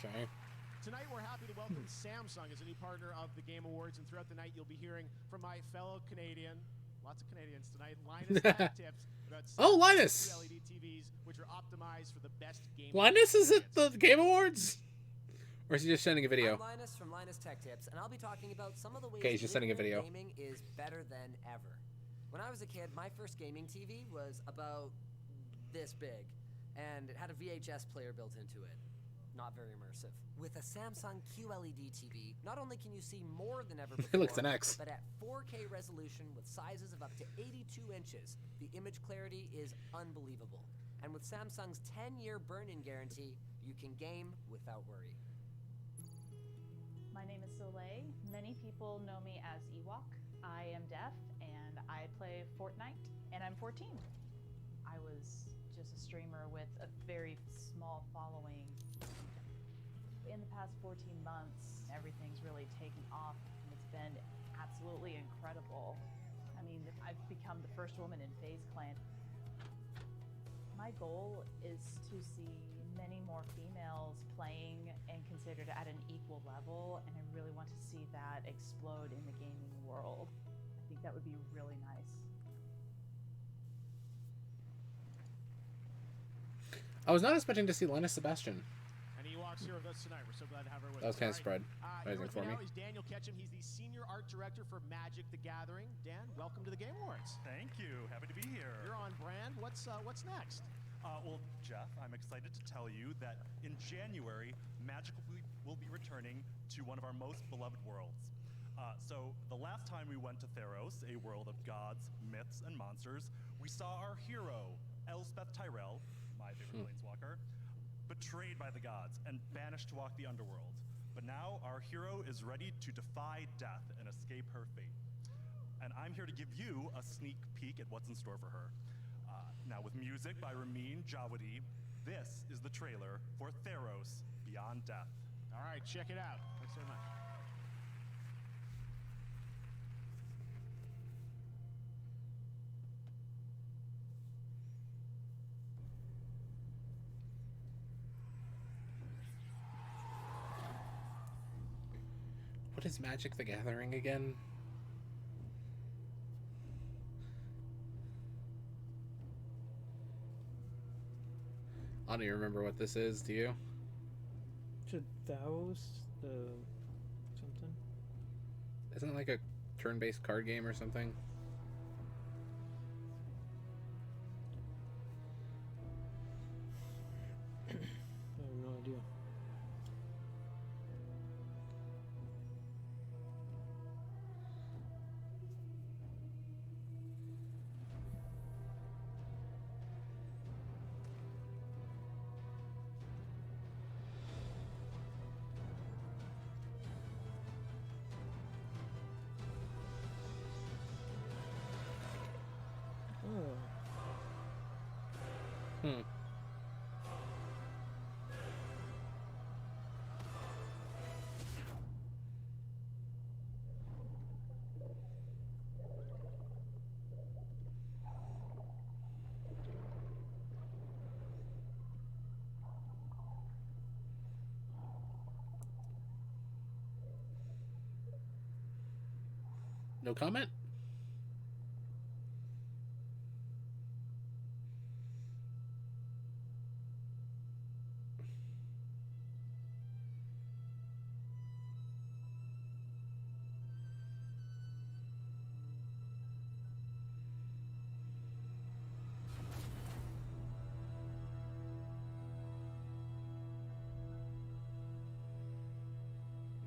Okay. Tonight, we're happy to welcome Samsung as a new partner of the Game Awards, and throughout the night, you'll be hearing from my fellow Canadian, lots of Canadians tonight, Linus Tech Tips about Oh, Linus! LED TVs, which are optimized for the best gaming. Linus is at the Game Awards? Or is he just sending a video? I'm Linus from Linus Tech Tips, and I'll be talking about some of the ways Okay, he's just sending a video. gaming is better than ever. When I was a kid, my first gaming TV was about this big, and it had a VHS player built into it. Not very immersive. With a Samsung QLED TV, not only can you see more than ever before, It looks an X. but at 4K resolution with sizes of up to 82 inches, the image clarity is unbelievable. And with Samsung's 10-year burn-in guarantee, you can game without worry. My name is Soleil. Many people know me as Ewok. I am deaf and I play Fortnite, and I'm 14. I was just a streamer with a very small following. In the past 14 months, everything's really taken off, and it's been absolutely incredible. I mean, I've become the first woman in FaZe Clan. My goal is to see many more females playing and considered at an equal level, and I really want to see that explode in the gaming world. I think that would be really nice. I was not expecting to see Linus Sebastian. And Ewok's here with us tonight. We're so glad to have her with That us. was kind of All right. surprising Here with for me. now is Daniel Ketchum. He's the Senior Art Director for Magic the Gathering. Dan, welcome to the Game Awards. Thank you. Happy to be here. You're on brand. What's next? Well, Jeff, I'm excited to tell you that in January, Magic will be returning to one of our most beloved worlds. So the last time we went to Theros, a world of gods, myths, and monsters, we saw our hero, Elspeth Tyrell, my favorite planeswalker, betrayed by the gods and banished to walk the underworld. But now our hero is ready to defy death and escape her fate. And I'm here to give you a sneak peek at what's in store for her. Now with music by Ramin Djawadi, this is the trailer for Theros Beyond Death. All right, check it out. Thanks very much. What is Magic the Gathering again? I don't even remember what this is, do you? Should thous the something? Isn't it like a turn-based card game or something? I have no idea. No comment?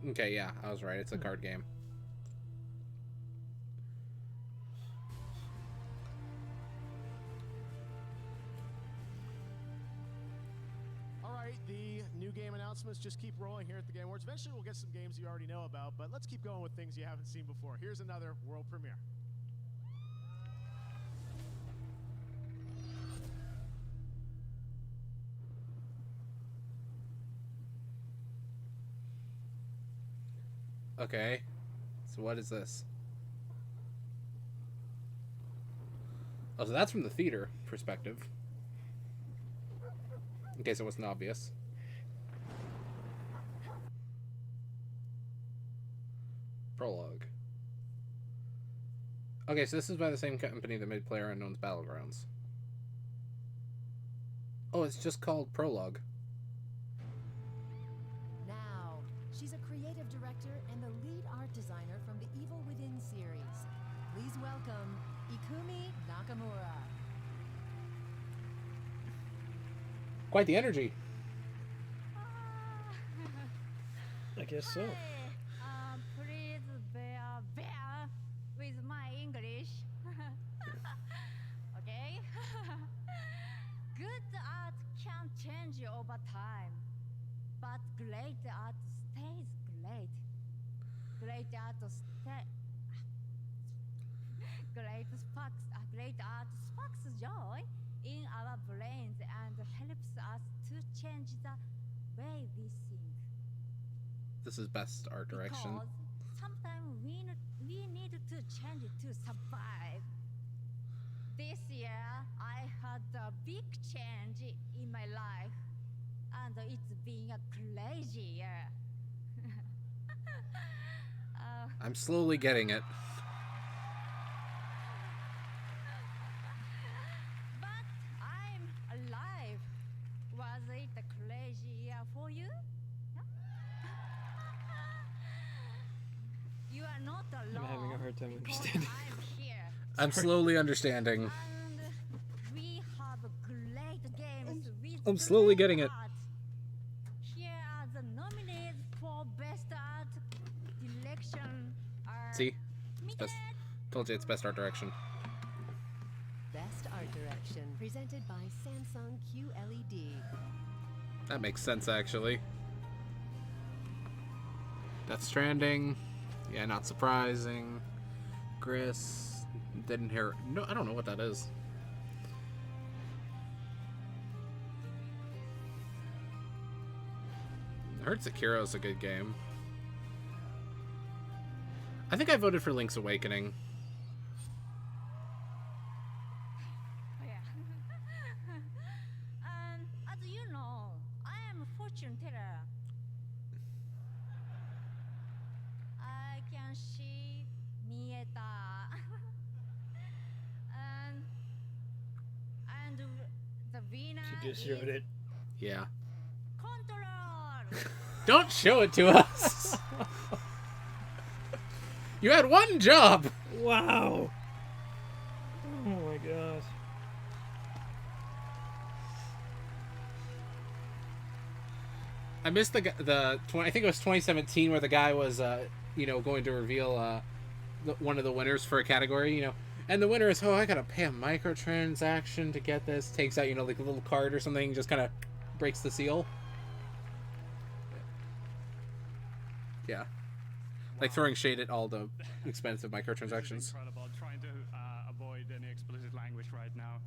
Okay, yeah, I was right. It's a card game. All right, the new game announcements just keep rolling here at the Game Awards. Eventually, we'll get some games you already know about, but let's keep going with things you haven't seen before. Here's another world premiere. Okay, so what is this? Oh, so that's from the theater perspective. In case it wasn't obvious. Prologue. Okay, so this is by the same company that made PlayerUnknown's Battlegrounds. Oh, it's just called Prologue. Now, she's a creative director and the lead art designer from the Evil Within series. Please welcome Ikumi Nakamura. Quite the energy. I guess so. Please bear with my English. Okay? Good art can change over time, but great art stays great. Great art great art sparks joy in our brains and helps us to change the way we think. This is best art direction. Because sometimes we need to change to survive. This year, I had a big change in my life, and it's been a crazy year. I'm slowly getting it. But I'm alive. Was it a crazy year for you? You are not alone. I'm having a hard time because understanding. I'm here. I'm slowly understanding. And we have great games with I'm slowly great getting it. art. Here are the nominees for best art direction. See? It's best. Told you it's best art direction. Best art direction, presented by Samsung QLED. That makes sense, actually. Death Stranding. Yeah, not surprising. Gris. Didn't hear. No, I don't know what that is. I heard Sekiro's a good game. I think I voted for Link's Awakening. Yeah. As you know, I am a fortune teller. I can see Mieta. and the winner She just is showed it. Yeah. Control. Don't show it to us! You had one job! Wow. Oh my gosh. I missed I think it was 2017 where the guy was, going to reveal one of the winners for a category, and the winner is, I gotta pay a microtransaction to get this. Takes out, like a little card or something, just kind of breaks the seal. Yeah. Like throwing shade at all the expensive microtransactions. Incredible. I'm trying to avoid any explicit language right now.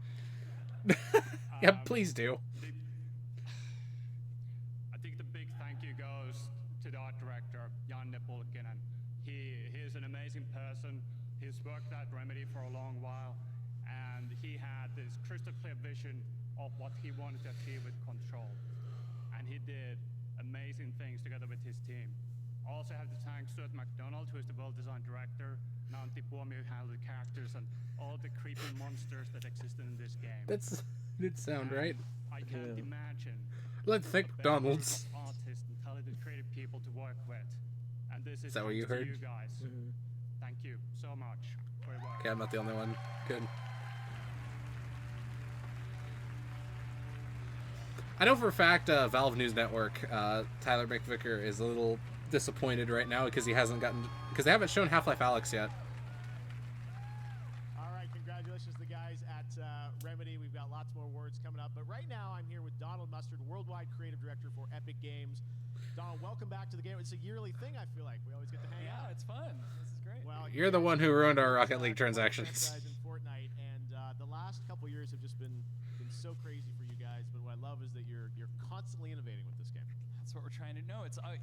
Yeah, please do. I think the big thank you goes to the art director, Jan Nepolkinen. He is an amazing person. He's worked at Remedy for a long while, and he had this crystal clear vision of what he wanted to achieve with Control. And he did amazing things together with his team. I also have to thank Stuart McDonald, who is the world design director, and Antti Puomi, who handled the characters and all the creepy monsters that existed in this game. That did sound right. I can't imagine. Let's thank a better group McDonald's. of artists and talented creative people to work with. And this is that what you thanks to heard? you guys. Thank you so much for your work. Okay, I'm not the only one. Good. I know for a fact Valve News Network, Tyler McVicker is a little disappointed right now because they haven't shown Half-Life Alyx yet. All right, congratulations to the guys at Remedy. We've got lots more awards coming up. But right now, I'm here with Donald Mustard, Worldwide Creative Director for Epic Games. Donald, welcome back to the game. It's a yearly thing, I feel like. We always get to hang out. Yeah, it's fun. This is great. Well, You're the one who ruined our Rocket League transactions. franchise in Fortnite, and the last couple years have just been so crazy for you guys. But what I love is that you're constantly innovating with this game. That's what we're trying to know. It's I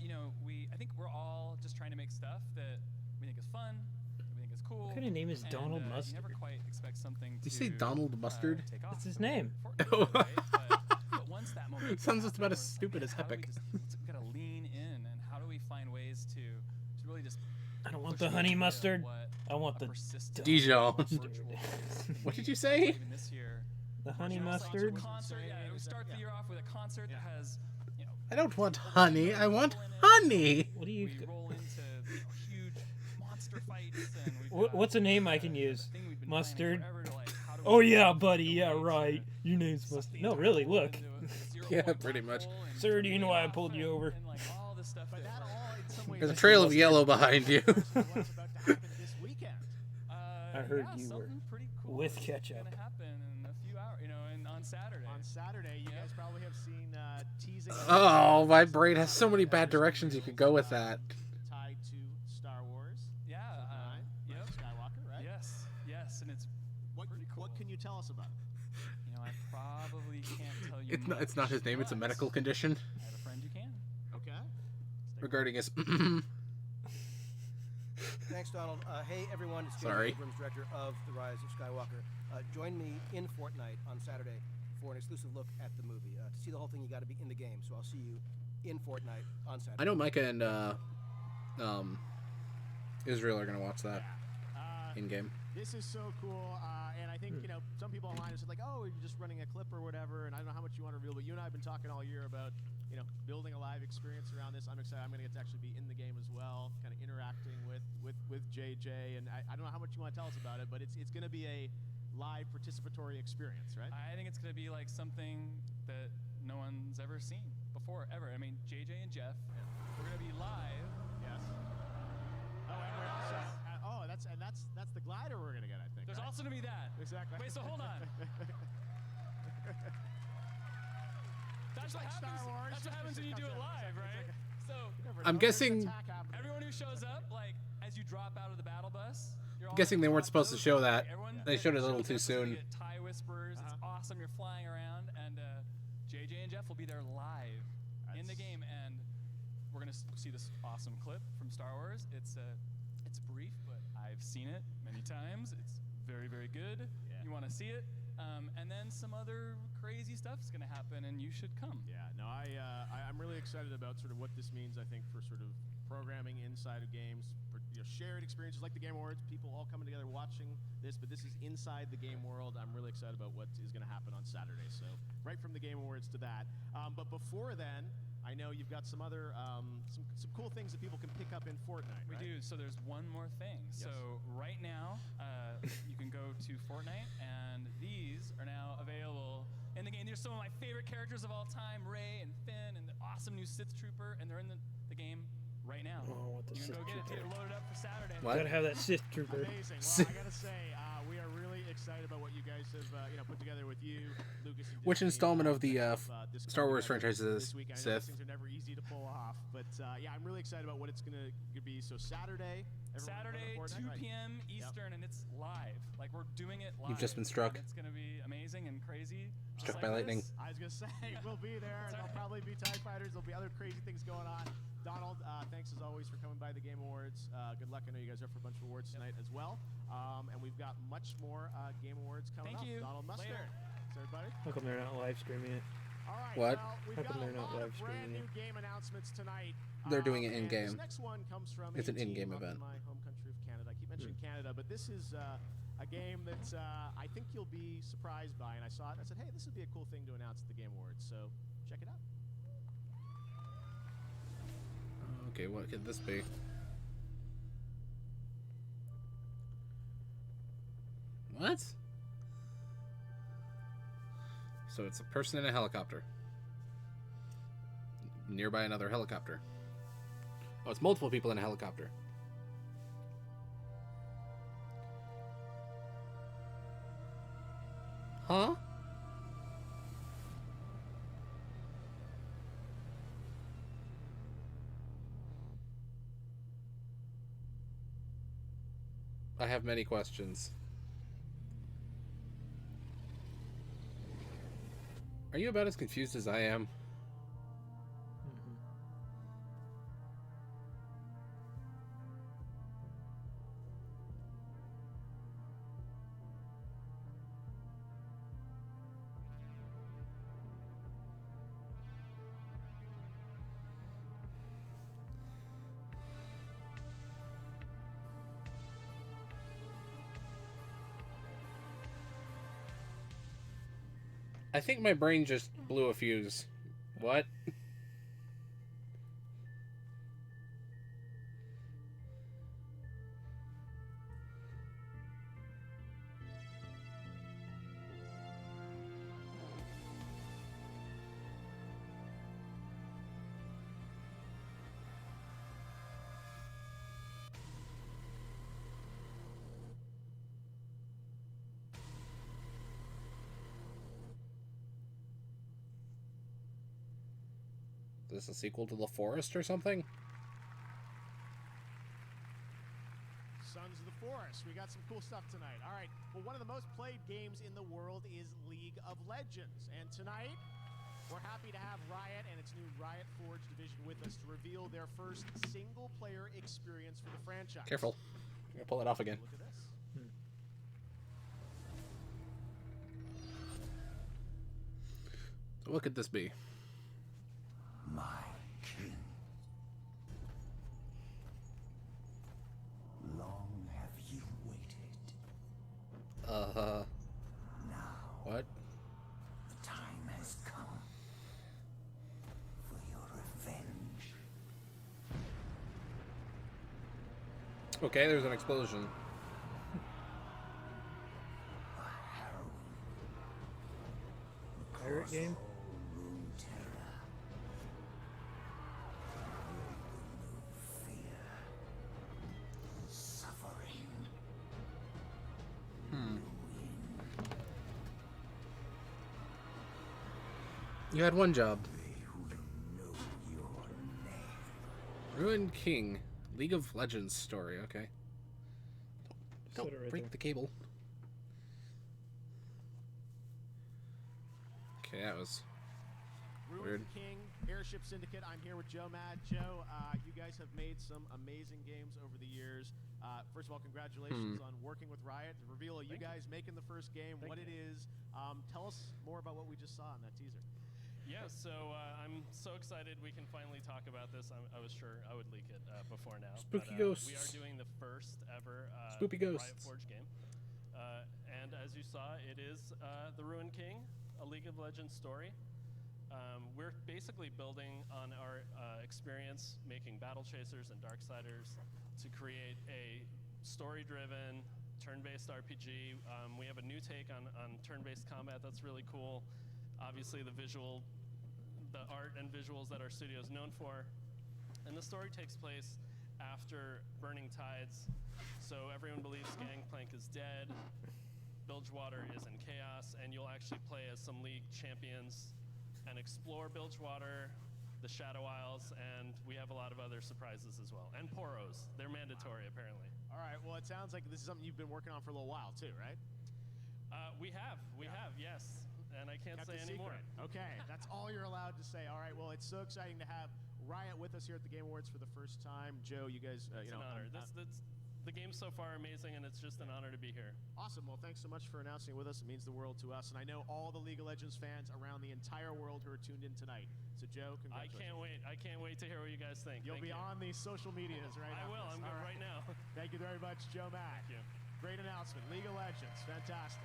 think we're all just trying to make stuff that we think is fun, that we think is cool. What kind of name is and, Donald You Mustard? never quite expect something Did you to say Donald Mustard? take off. That's his name. But once that moment Sounds just about as stupid as Epic. We gotta lean in, and how do we find ways to really just I don't want push the the honey idea of mustard. what I want a the persistent Dijon. virtual What did you say? Even this year, The honey you know, mustard. concert. Yeah, we start the year off with a concert that has, I don't want honey. I want honey. What do you? we roll into huge monster fights, and we've What's a name I can use? thing we've been Mustard. planning forever to, like, how do Oh we yeah, find buddy. a Yeah, way to right. Your name's suck Mustard. the No, entire really. pool Look. into a 0 Yeah, point pretty black much. hole and Sir, do you know why I off pulled you over? and like all this stuff But that all, in some ways, There's a is trail of Mustard. yellow behind you. what's about to happen this weekend. I heard yeah, you were something pretty cool with is ketchup. gonna happen in a few hours, and on Saturday. On Saturday, you guys probably have seen teasing. Oh, my brain has so many bad directions you could go with that. Tied to Star Wars. Yeah. Yep. Skywalker, right? Yes, and it's pretty cool. What can you tell us about it? I probably can't tell you. It's not his name. It's a medical condition I have a friend who can. Okay. regarding his. Thanks, Donald. Hey, everyone. It's Sorry. James Abrams, director of The Rise of Skywalker. Join me in Fortnite on Saturday for an exclusive look at the movie. To see the whole thing, you got to be in the game. So I'll see you in Fortnite on Saturday. I know Micah and Israel are gonna watch that in game. This is so cool, and I think some people online have said like, "Oh, you're just running a clip or whatever," and I don't know how much you want to reveal, but you and I have been talking all year about building a live experience around this. I'm excited. I'm going to get to actually be in the game as well, kind of interacting with JJ, and I don't know how much you want to tell us about it, but it's going to be a live participatory experience, right? I think it's going to be like something that no one's ever seen before, ever. I mean, JJ and Jeff, we're going to be live. Yes. Oh, and we're also that's the glider we're going to get, I think. There's right? also going to be that. Exactly. Wait, so hold on. That's what like happens. Star Wars. That's what happens when you do it live, right? So I'm guessing. everyone who shows up, like as you drop out of the battle bus, you're all Guessing they weren't supposed to show that. Everyone They showed it a little too shows up, so soon. you get tie whispers. It's awesome. You're flying around, and JJ and Jeff will be there live in the game, and we're gonna see this awesome clip from Star Wars. It's brief, but I've seen it many times. It's very, very good. Yeah. You want to see it, and then some other crazy stuff is gonna happen, and you should come. Yeah, no, I'm really excited about sort of what this means, I think, for sort of programming inside of games, for, shared experiences like the Game Awards, people all coming together watching this, but this is inside the game world. I'm really excited about what is going to happen on Saturday. So right from the Game Awards to that. But before then, I know you've got some other, some cool things that people can pick up in Fortnite, We right? do. So there's one more thing. Yes. So right now, you can go to Fortnite, and these are now available in the game. These are some of my favorite characters of all time, Rey and Finn, and the awesome new Sith Trooper, and they're in the game right now. Oh, I want the You can Sith go get it. Trooper. Get it loaded up for Saturday. What? Gotta have that Sith Trooper. Amazing. Well, I gotta say, we are really excited about what you guys have put together with you, Lucas. And Which Disney, installment of the this Star Wars together franchise is this week. I know Sith? these things are never easy to pull off, but yeah, I'm really excited about what it's gonna be. So Saturday, Saturday, 2 p.m. Eastern, and it's live. Like, we're doing it live. You've just been struck. And it's gonna be amazing and crazy. Struck just by like lightning. this. I was gonna say we'll be there. There'll probably be TIE Fighters. There'll be other crazy things going on. Donald, thanks as always for coming by the Game Awards. Good luck. I know you guys are up for a bunch of awards tonight as well. And we've got much more Game Awards coming up. Thank you. Donald Muster. Later. Thanks, everybody. How come they're not live streaming it? All right. What? Well, we've How got come they're a not lot live of brand streaming new it? game announcements tonight. They're doing it and in-game. This next one comes from It's a an team in-game up event. in my home country of Canada. I keep mentioning Canada, but this is a game that I think you'll be surprised by. And I saw it and I said, hey, this would be a cool thing to announce at the Game Awards. So check it out. Okay, what could this be? What? So it's a person in a helicopter. Nearby another helicopter. Oh, it's multiple people in a helicopter. Huh? I have many questions. Are you about as confused as I am? I think my brain just blew a fuse. What? Is this a sequel to The Forest or something? Sons of the Forest. We got some cool stuff tonight. All right. Well, one of the most played games in the world is League of Legends. And tonight, we're happy to have Riot and its new Riot Forge division with us to reveal their first single-player experience for the franchise. Careful. I'm gonna pull it off again. Look at this. So what could this be? My king. Long have you waited. Now. What? The time has come for your revenge. Okay, there's an explosion. Pirate game? You had one job. Ruined King. League of Legends story, okay. Don't Set it right break there. the cable. Okay, that was weird. Ruined King, Airship Syndicate. I'm here with Joe Mad. Joe, you guys have made some amazing games over the years. First of all, congratulations on working with Riot. The reveal of you guys making the first game, what it is. Tell us more about what we just saw in that teaser. Yeah, so I'm so excited we can finally talk about this. I was sure I would leak it before now. Spooky but, ghosts. We are doing the first ever Spoopy Riot ghosts. Forge game. And as you saw, it is The Ruined King, a League of Legends story. We're basically building on our experience making Battle Chasers and Darksiders to create a story-driven, turn-based RPG. We have a new take on turn-based combat that's really cool. Obviously the art and visuals that our studio is known for. And the story takes place after Burning Tides. So everyone believes Gangplank is dead. Bilgewater is in chaos, and you'll actually play as some league champions and explore Bilgewater, the Shadow Isles, and we have a lot of other surprises as well. And Poros. They're mandatory, apparently. All right, well, it sounds like this is something you've been working on for a little while, too, right? We have, yes. And I can't Kept say a any more. secret. Okay, that's all you're allowed to say. All right, well, it's so exciting to have Riot with us here at the Game Awards for the first time. Joe, you guys, It's an honor. The game's so far amazing, and it's just an honor to be here. Awesome. Well, thanks so much for announcing it with us. It means the world to us. And I know all the League of Legends fans around the entire world who are tuned in tonight. So, Joe, I congratulations. can't wait. I can't wait to hear what you guys think. You'll be on the social medias, right? I will. I'm good right now. Thank you very much, Joe Mack. Thank you. Great announcement. League of Legends. Fantastic.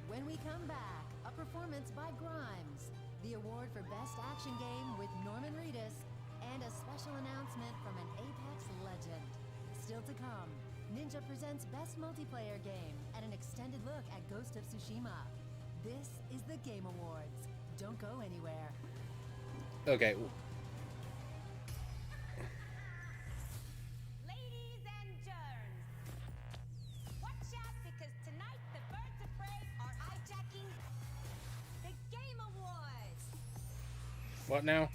When we come back, a performance by Grimes, the award for Best Action Game with Norman Reedus, and a special announcement from an Apex legend. Still to come, Ninja presents Best Multiplayer Game and an extended look at Ghost of Tsushima. This is the Game Awards. Don't go anywhere. Okay. Ladies and germs, watch out because tonight the birds of prey are hijacking the Game Awards. What now?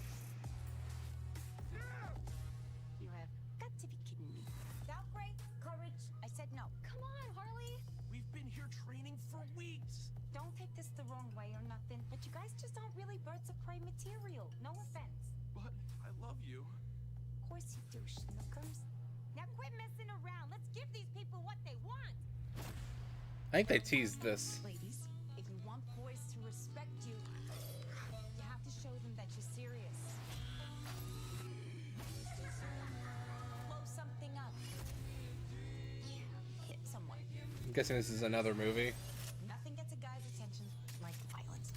You have got to be kidding me. Valkyrie, courage. I said no. Come on, Harley. We've been here training for weeks. Don't take this the wrong way or nothing, but you guys just aren't really birds of prey material. No offense. But I love you. Of course you do, Schnookers. Now quit messing around. Let's give these people what they want. I think they teased this. Ladies, if you want boys to respect you, you have to show them that you're serious. Blow something up. Hit someone. I'm guessing this is another movie. Nothing gets a guy's attention like violence.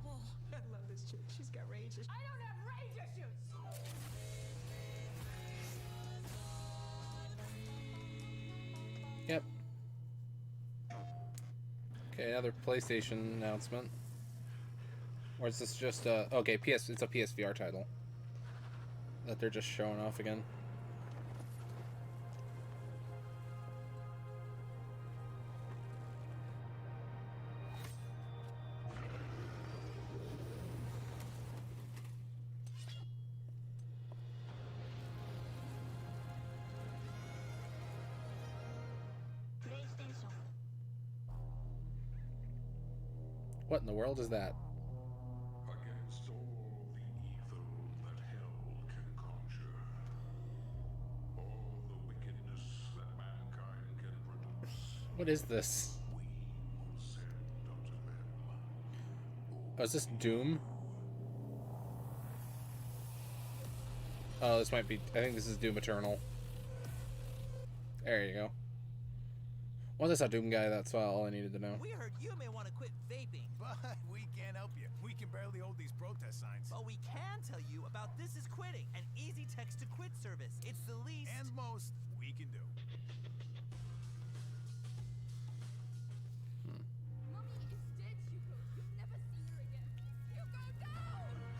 Oh, I love this chick. She's got rage issues. I don't have rage issues! Yep. Okay, another PlayStation announcement. Or is this just okay, it's a PSVR title that they're just showing off again. What in the world is that? Against all the evil that hell can conjure, all the wickedness that mankind can produce, What is this? will send unto them. Oh, is this Doom? Oh, this might be. I think this is Doom Eternal. There you go. Well, that's a Doom guy. That's all I needed to know. We heard you may want to quit vaping. But we can't help you. We can barely hold these protest signs. But we can tell you about This Is Quitting, an easy text to quit service. It's the least and most we can do. Mommy is dead, Hugo. You'll never see her again. Hugo, no!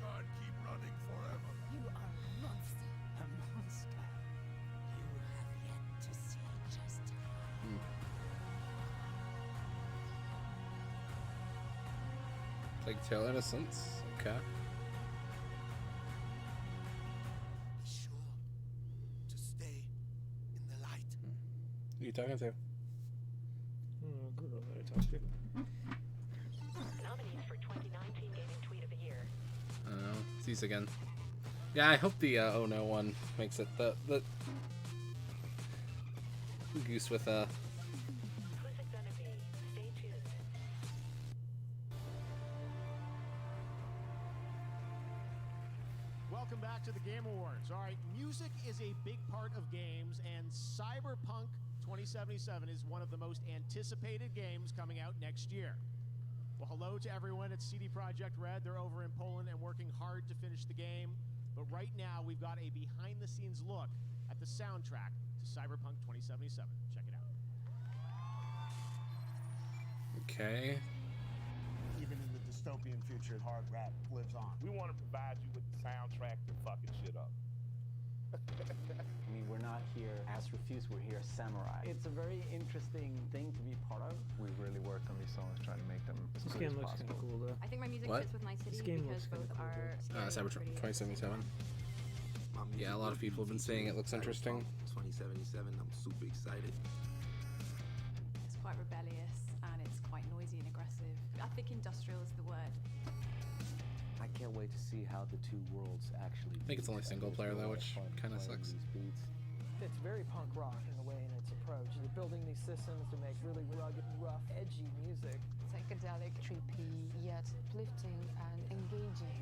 Can't keep running forever. You are a monster. A monster. You have yet to see just how. Plague Tale Innocence. Okay. Be sure to stay in the light. Who are you talking to? Girl that I talked to. Nominees for 2019 Gaming Tweet of the Year. These again. Yeah, I hope the Oh No one makes it. The goose with Who's it gonna be? Stay tuned. Welcome back to the Game Awards. All right, music is a big part of games, and Cyberpunk 2077 is one of the most anticipated games coming out next year. Well, hello to everyone at CD Projekt Red. They're over in Poland and working hard to finish the game. But right now, we've got a behind-the-scenes look at the soundtrack to Cyberpunk 2077. Check it out. Okay. Even in the dystopian future, hard rap lives on. We want to provide you with the soundtrack to fucking shit up. I mean, we're not not here as Refuse, we're here as Samurai. It's a very interesting thing to be part of. We really work on these songs, trying to make them as This good game as looks kind possible. of cool though. I think my music What? fits with my city This game because looks both kinda cool, are Cybertruck 2077. Yeah, a lot of people have been saying it looks interesting. 2077, I'm super excited. It's quite rebellious and it's quite noisy and aggressive. I think industrial is the word. I can't wait to see how the two worlds actually. I think it's only single player though, which kind of sucks. It's very punk rock in a way in its approach. You're building these systems to make really rugged, rough, edgy music. Psychedelic, trippy, yet uplifting and engaging.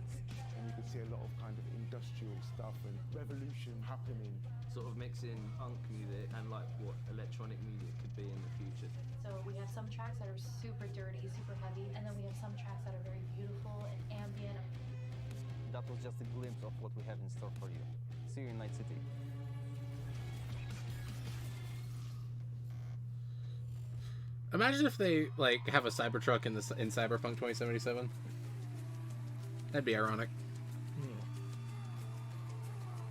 And you can see a lot of kind of industrial stuff and revolution happening. Sort of mixing punk music and like what electronic music could be in the future. So we have some tracks that are super dirty, super heavy, and then we have some tracks that are very beautiful and ambient. That was just a glimpse of what we have in store for you. See you in Night City. Imagine if they like have a Cybertruck in Cyberpunk 2077. That'd be ironic.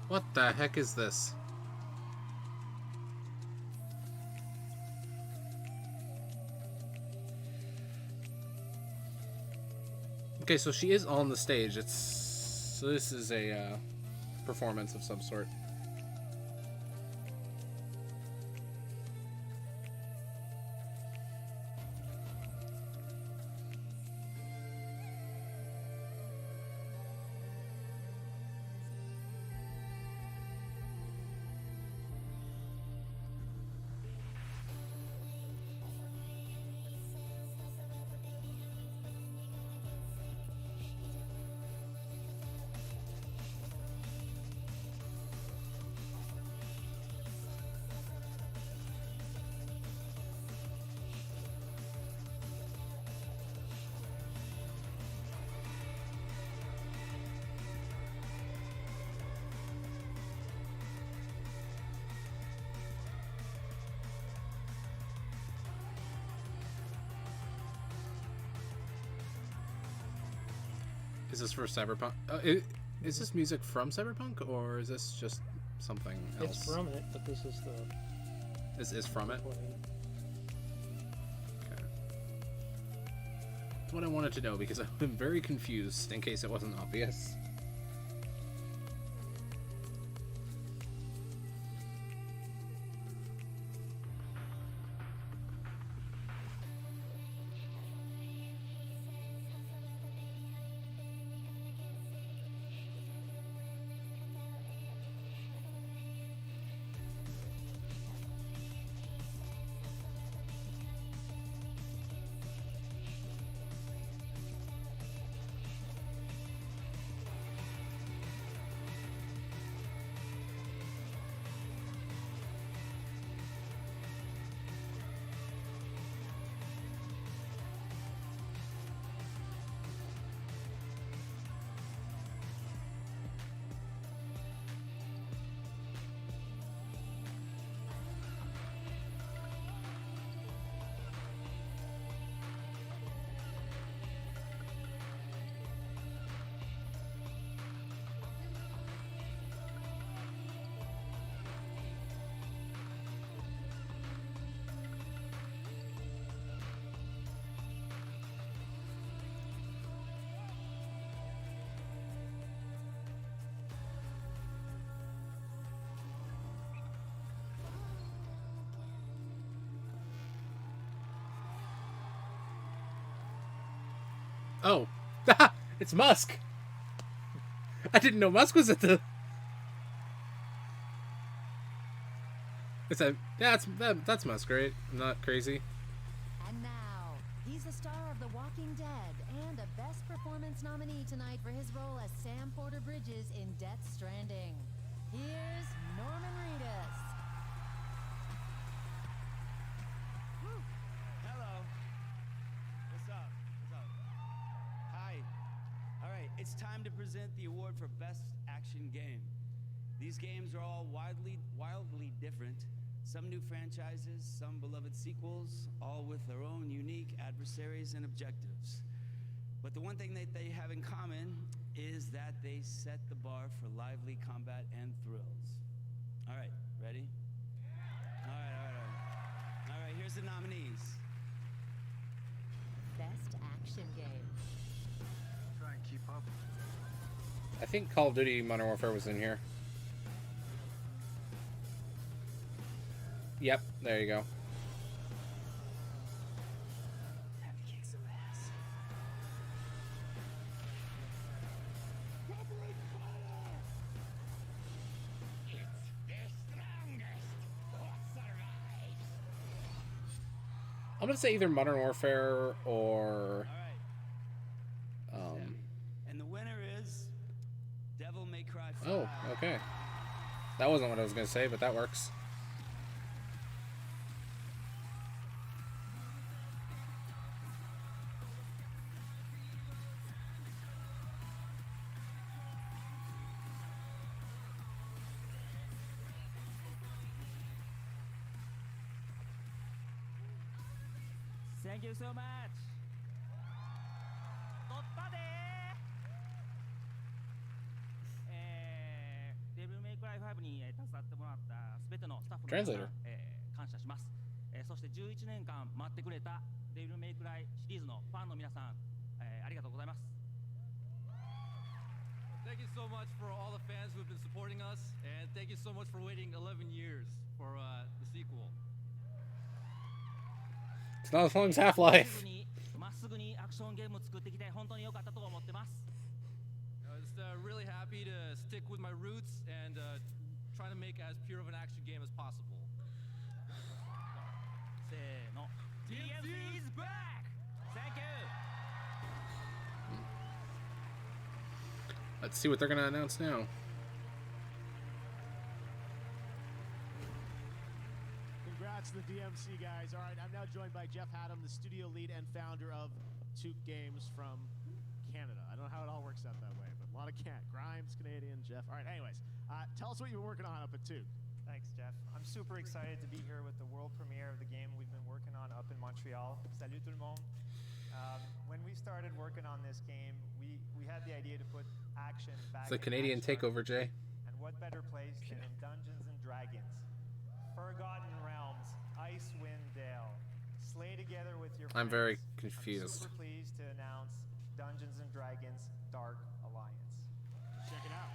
What the heck is this? Okay, so she is on the stage. So this is a performance of some sort. Is this for Cyberpunk? Is this music from Cyberpunk, or is this just something else? It's from it, but this is the... This is from it? Okay. That's what I wanted to know, because I've been very confused, in case it wasn't obvious. Oh, it's Musk. I didn't know Musk was at the. It's a that's Musk, right? I'm not crazy. And now, he's the star of The Walking Dead and a Best Performance nominee tonight for his role as Sam Porter Bridges in Death Stranding. Here's Norman Reedus. Hello. What's up? What's up? Hi. All right, it's time to present the award for Best Action Game. These games are all wildly different. Some new franchises, some beloved sequels, all with their own unique adversaries and objectives. But the one thing that they have in common is that they set the bar for lively combat and thrills. All right, ready? All right, here's the nominees. Best action game. Try and keep up. I think Call of Duty Modern Warfare was in here. Yep, there you go. Have to kick some ass. I'm gonna say either Modern Warfare or And the winner is Devil May Cry 5. oh, okay. That wasn't what I was gonna say, but that works. Thank you so much. 突破でデビルメイクライ5に携わってもらったすべてのスタッフの皆さん Translator 感謝します。そして11年間待ってくれたデビルメイクライシリーズのファンの皆さん、ありがとうございます。Thank you so much for all the fans who have been supporting us, and thank you so much for waiting 11 years for the sequel. It's not as long as Half-Life. まっすぐにアクションゲームを作ってきて本当に良かったと思ってます。I was really happy to stick with my roots and try to make as pure of an action game as possible. せーの。DMC is back! Thank you! Let's see what they're gonna announce now. Congrats to the DMC guys. All right, I'm now joined by Jeff Haddam, the studio lead and founder of Took Games from Canada. I don't know how it all works out that way, but a lot of Grimes, Canadian, Jeff. All right, anyways, tell us what you've been working on up at Took. Thanks, Jeff. I'm super excited to be here with the world premiere of the game we've been working on up in Montreal. Salut tout le monde. When we started working on this game, we had the idea to put action back It's a in Canadian action. takeover, Jay. And what better place than in Dungeons and Dragons? Forgotten Realms, Icewind Dale. Slay together with your friends. I'm very I'm confused. super pleased to announce Dungeons and Dragons Dark Alliance. Check it out.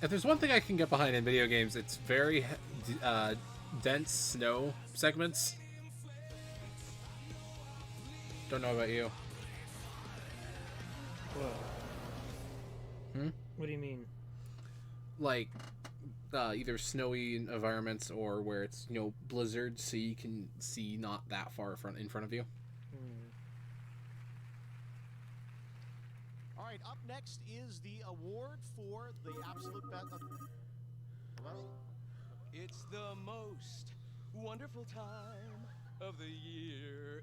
If there's one thing I can get behind in video games, it's very dense snow segments. Don't know about you. What? Hmm? What do you mean? Like either snowy environments or where it's, you know, blizzard, so you can see not that far in front of you. All right, up next is the award for the absolute best. Hello? It's the most wonderful time of the year.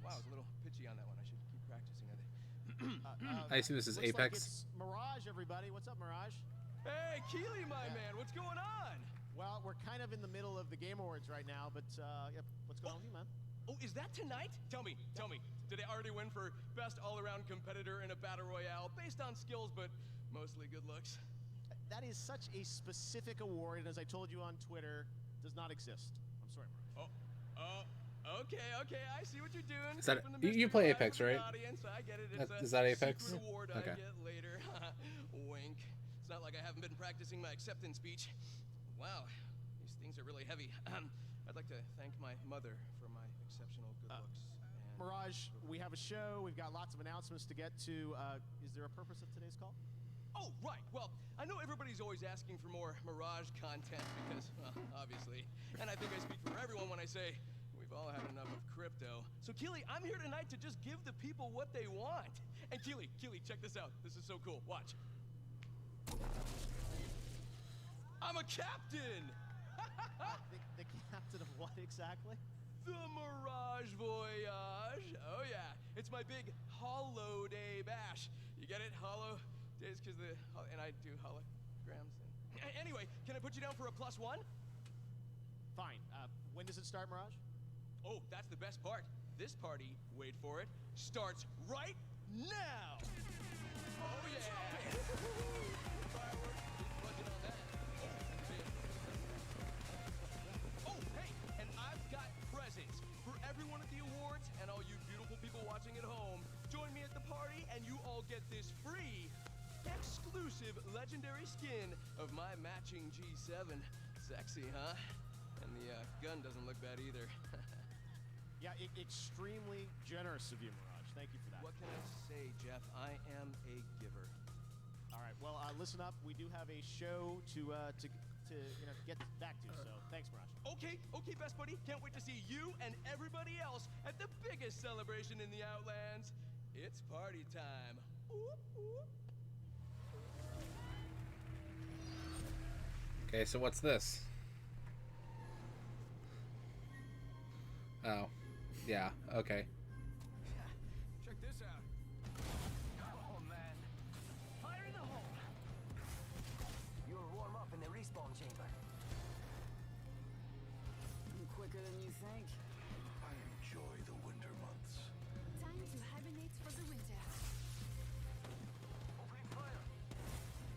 Wow, I was a little pitchy on that one. I should keep practicing, I think. I assume this is looks Apex. Like it's Mirage, everybody. What's up, Mirage? Hey, Keely, my man, what's going on? Well, we're kind of in the middle of the Game Awards right now, but yep, what's going on with you, man? Oh, is that tonight? Tell me. Did they already win for best all-around competitor in a battle royale based on skills, but mostly good looks? That is such a specific award, and as I told you on Twitter, does not exist. I'm sorry, Mirage. Okay, I see what you're doing. Is that Keeping the you mystery play alive Apex, for the right? audience. I get it. It's Is that Apex? Secret award Okay. I get later. Wink. It's not like I haven't been practicing my acceptance speech. Wow, these things are really heavy. I'd like to thank my mother for my exceptional good looks. Mirage, we have a show. We've got lots of announcements to get to. Is there a purpose of today's call? Oh, right. Well, I know everybody's always asking for more Mirage content because, well, obviously. And I think I speak for everyone when I say we've We've all had enough of crypto. So Keely, I'm here tonight to just give the people what they want. And Keely, check this out. This is so cool. Watch. I'm a captain! The captain of what exactly? The Mirage Voyage. Oh yeah, it's my big Holo Day bash. You get it? Holo days because and I do holograms. Anyway, can I put you down for a +1? Fine. When does it start, Mirage? Oh, that's the best part. This party, wait for it, starts right now. Oh yeah. Fireworks, budget on that. Oh, hey, and I've got presents for everyone at the awards and all you beautiful people watching at home. Join me at the party and you all get this free, exclusive legendary skin of my matching G7. Sexy, huh? And the gun doesn't look bad either. Yeah, extremely generous of you, Mirage. Thank you for that. What can I say, Jeff? I am a giver. All right. Well, listen up. We do have a show to get back to. So thanks, Mirage. Okay, best buddy. Can't wait to see you and everybody else at the biggest celebration in the Outlands. It's party time. Oop, oop. Okay, so what's this? Oh. Yeah, okay. Check this out. Oh man. Fire in the hole. You'll warm up in the respawn chamber. Quicker than you think. I enjoy the winter months. Time to hibernate for the winter. Opening fire.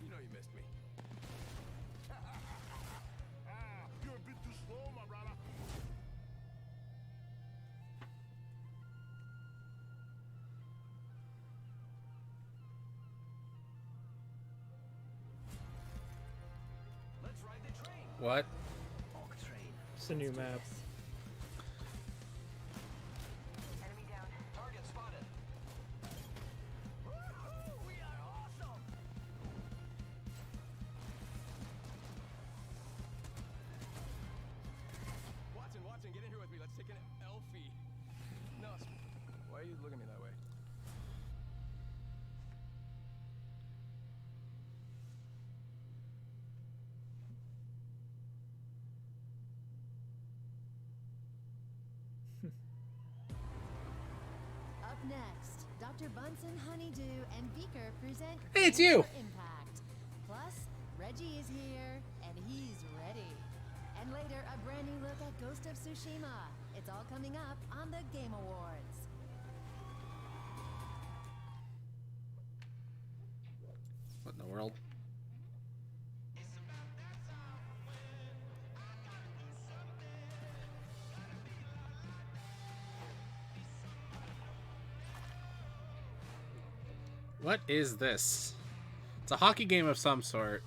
You know you missed me. You're a bit too slow, my brother. Let's ride the train. What? It's a new map. Enemy down. Target spotted. Woohoo! We are awesome. Watson, get in here with me. Let's take an Elfie. No, why are you looking at me that way? Up next, Dr. Bunsen, Honeydew, and Beaker present Hey, it's you! Impact. Plus, Reggie is here, and he's ready. And later, a brand new look at Ghost of Tsushima. It's all coming up on the Game Awards. What in the world? What is this? It's a hockey game of some sort.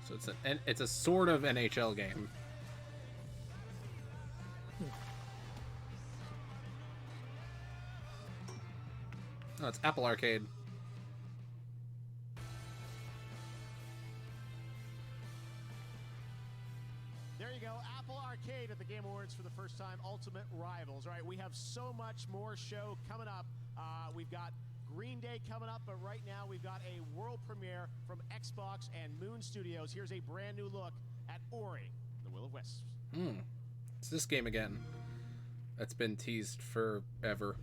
So it's a sort of NHL game. Oh, it's Apple Arcade. There you go, Apple Arcade at the Game Awards for the first time, Ultimate Rivals. All right, we have so much more show coming up. We've got Green Day coming up, but right now we've got a world premiere from Xbox and Moon Studios. Here's a brand new look at Ori, the Will of Wisps. It's this game again. That's been teased forever.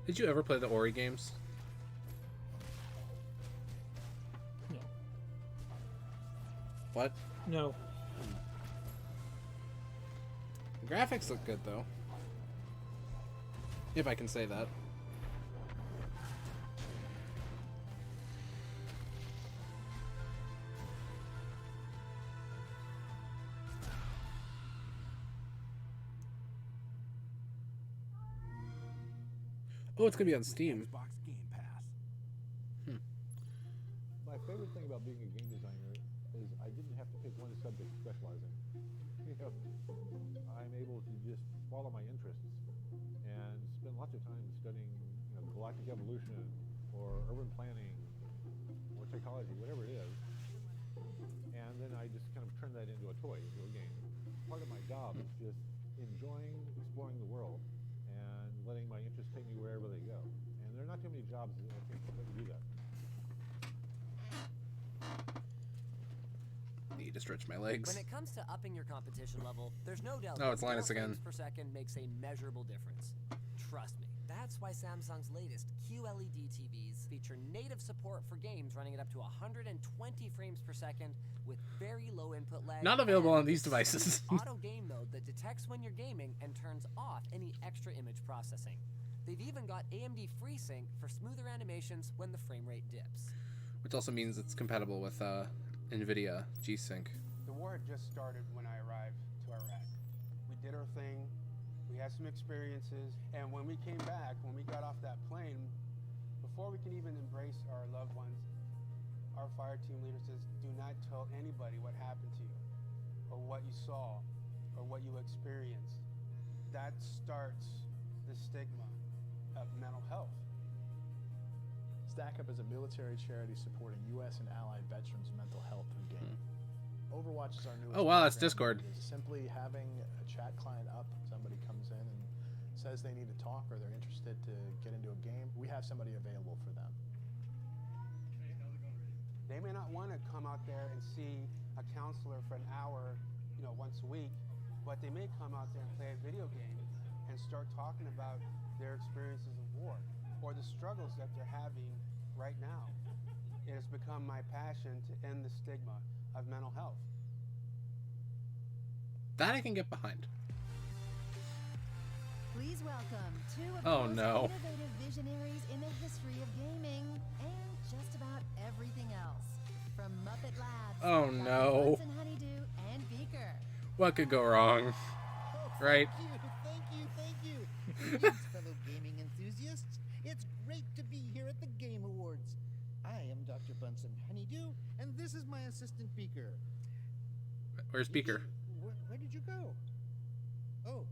Did you ever play the Ori games? No. What? No. The graphics look good, though. If I can say that. Oh, it's gonna be on Steam. Xbox Game Pass. My favorite thing about being a game designer is I didn't have to pick one subject to specialize in. You know, I'm able to just follow my interests and spend lots of time studying, you know, galactic evolution or urban planning or psychology, whatever it is. And then I just kind of turn that into a toy, into a game. Part of my job is just enjoying exploring the world and letting my interests take me wherever they go. And there are not too many jobs that I think let you do that. Need to stretch my legs. When it comes to upping your competition level, there's no doubt Oh, it's that Linus more again. frames per second makes a measurable difference. Trust me. That's why Samsung's latest QLED TVs feature native support for games running at up to 120 frames per second with very low input lag. Not available and on these devices. auto game mode that detects when you're gaming and turns off any extra image processing. They've even got AMD FreeSync for smoother animations when the frame rate dips. Which also means it's compatible with NVIDIA G-Sync. The war had just started when I arrived to Iraq. We did our thing, we had some experiences, and when we came back, when we got off that plane, before we can even embrace our loved ones, our fire team leader says, do not tell anybody what happened to you, or what you saw, or what you experienced. That starts the stigma of mental health. Stack Up is a military charity supporting U.S. and allied veterans' mental health through gaming. Overwatch is our newest. Oh, wow, that's program. Discord. It is simply having a chat client up. Somebody comes in and says they need to talk or they're interested to get into a game. We have somebody available for them. They may not want to come out there and see a counselor for an hour, you know, once a week, but they may come out there and play a video game and start talking about their experiences of war or the struggles that they're having right now. It has become my passion to end the stigma of mental health. That I can get behind. Please welcome two of Oh, the most no. innovative visionaries in the history of gaming and just about everything else. From Muppet Labs, Oh, Dr. no. Bunsen Honeydew, and Beaker. What could go wrong? Right? Thank you. Greetings, fellow gaming enthusiasts. It's great to be here at the Game Awards. I am Dr. Bunsen Honeydew, and this is my assistant Beaker. Where's Beaker? Where did you go? Oh,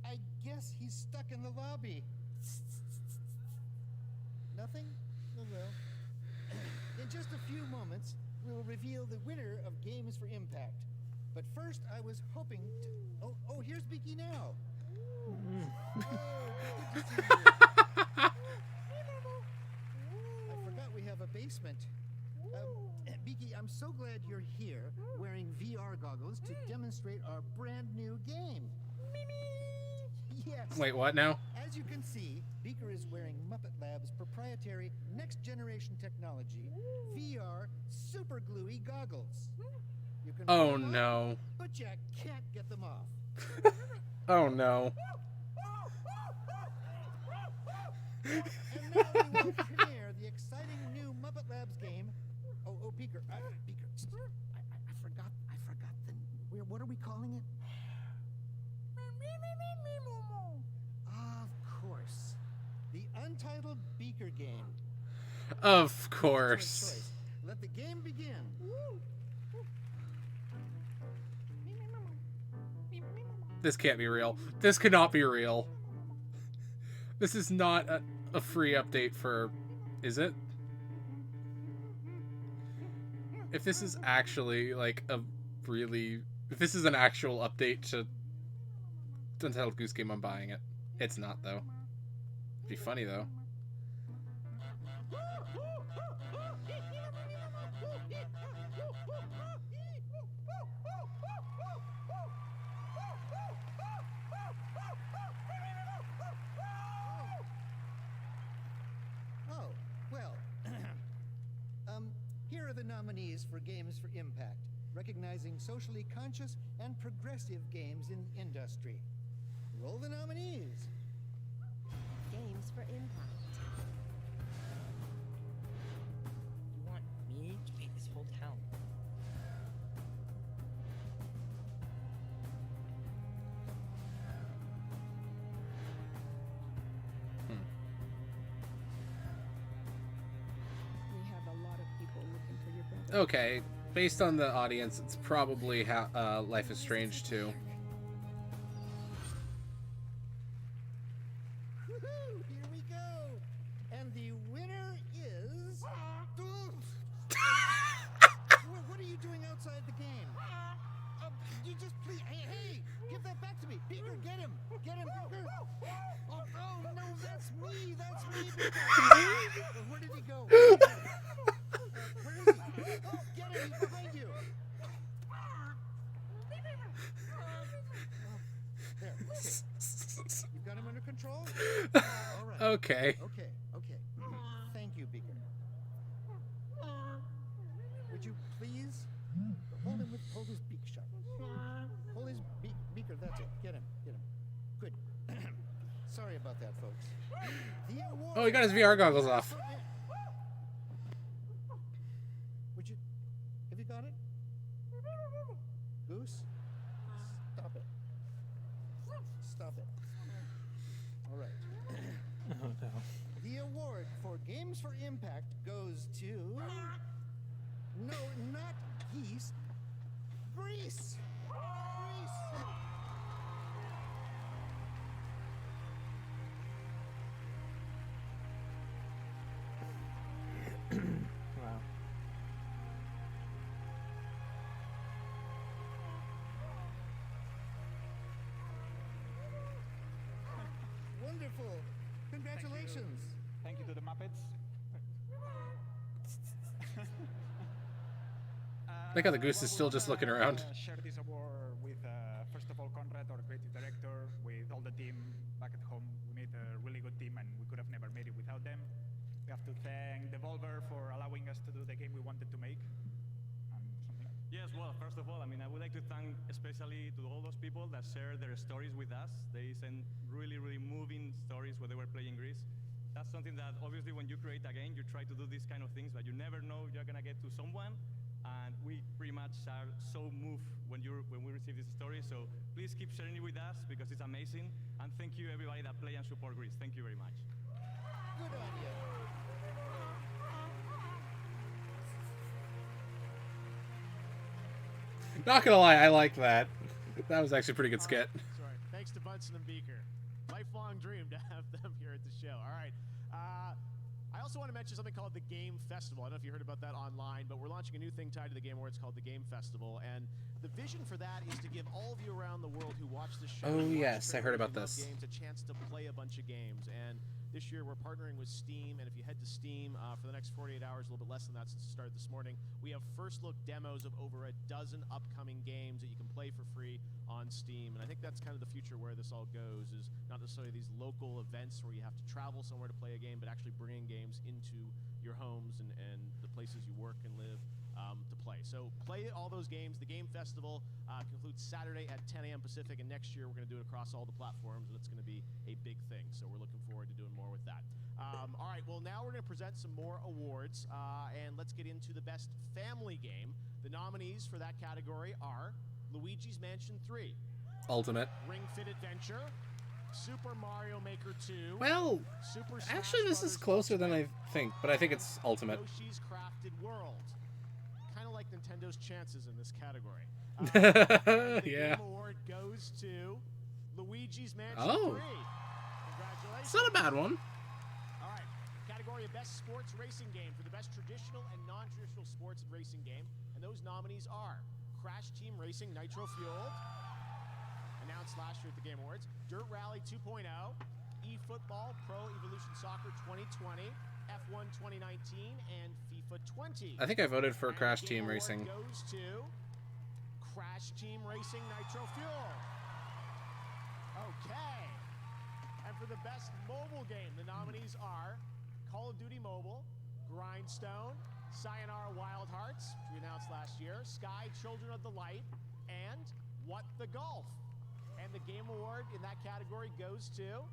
I guess he's stuck in the lobby. Nothing? Oh, well. In just a few moments, we'll reveal the winner of Games for Impact. But first, I was hoping to... Oh, here's Beaky now. Oh, good to see you. I forgot we have a basement. Beaky, I'm so glad you're here, wearing VR goggles to demonstrate our brand new game. Yes. Wait, what now? As you can see, Beaker is wearing Muppet Labs' proprietary next-generation technology, VR super gluey goggles. You can Oh, put them on, no. but you can't get them off. Oh, no. And now we will premiere the exciting new Muppet Labs game. Oh, Beaker, Beaker, I forgot the. What are we calling it? Of course, the Untitled Beaker game. Of Good course. choice. Let the game begin. This can't be real. This cannot be real. This is not a free update for... Is it? If this is actually, like, a really... If this is an actual update to Untitled Goose Game, I'm buying it. It's not, though. It'd be funny, though. Oh, well. Here are the nominees for Games for Impact, recognizing socially conscious and progressive games in industry. Roll the nominees. Games for Impact. You want me to paint this whole town? Okay, based on the audience, it's probably Life is Strange 2. Woohoo! Here we go! And the winner is... What are you doing outside the game? You just please... Hey! Give that back to me! Beaker, get him! Get him, Beaker! Oh, no, that's me! That's me, Beaker! Where did he go? Where is he? Oh, get him! He's behind you! There, okay. You've got him under control? All right. Okay. Okay. Thank you, Beaker. Would you please hold his beak shut? Hold his beaker, that's it. Get him. Good. Sorry about that, folks. The award. Oh, he got his VR goggles off. Have you got it? Goose? Stop it. All right. Oh no. The award for Games for Impact goes to... No, not geese. Greece! Wow. Wonderful. Congratulations. Thank you to the Muppets. Look how the goose is still just looking around. Share this award with, first of all, Conrad, our creative director, with all the team back at home. We made a really good team, and we could have never made it without them. We have to thank Devolver for allowing us to do the game we wanted to make. Yes, well, first of all, I would like to thank especially to all those people that share their stories with us. They send really, really moving stories when they were playing Greece. That's something that obviously when you create a game, you try to do these kind of things, but you never know you're gonna get to someone. And we pretty much are so moved when we receive this story. So please keep sharing it with us because it's amazing. And thank you everybody that play and support Greece. Thank you very much. Good on you. Not gonna lie, I like that. That was actually a pretty good skit. Sorry. Thanks to Bunsen and Beaker. Lifelong dream to have them here at the show. All right. I also want to mention something called the Game Festival. I don't know if you heard about that online, but we're launching a new thing tied to the Game Awards called the Game Festival. And the vision for that is to give all of you around the world who watch the show, Oh, who watch yes, I heard about trailers, who love this. games, a chance to play a bunch of games. And this year we're partnering with Steam, and if you head to Steam for the next 48 hours, a little bit less than that since it started this morning, we have first look demos of over a dozen upcoming games that you can play for free on Steam. And I think that's kind of the future where this all goes, is not necessarily these local events where you have to travel somewhere to play a game, but actually bringing games into your homes and the places you work and live to play. So play all those games. The Game Festival concludes Saturday at 10 a.m. Pacific, and next year we're going to do it across all the platforms, and it's going to be a big thing. So we're looking forward to doing more with that. All right, well, now we're going to present some more awards, and let's get into the best family game. The nominees for that category are Luigi's Mansion 3, Ultimate. Ring Fit Adventure, Super Mario Maker 2. Well, Super Smash actually, this is Brothers closer than I think, but I think it's Ultimate. Yoshi's Crafted World. Kind of like Nintendo's chances in this category. The Yeah. Game Award goes to Luigi's Mansion Oh. 3. Congratulations. It's not a bad one. All right. Category of Best Sports Racing Game for the best traditional and non-traditional sports and racing game. And those nominees are Crash Team Racing Nitro Fueled, announced last year at the Game Awards, Dirt Rally 2.0, eFootball Pro Evolution Soccer 2020, F1 2019, and FIFA 20. I think I voted for And Crash the Team Game Award Racing. goes to Crash Team Racing Nitro Fuel. Okay. And for the best mobile game, the nominees are Call of Duty Mobile, Grindstone, Sayonara Wild Hearts, which we announced last year, Sky Children of the Light, and What the Golf. And the Game Award in that category goes to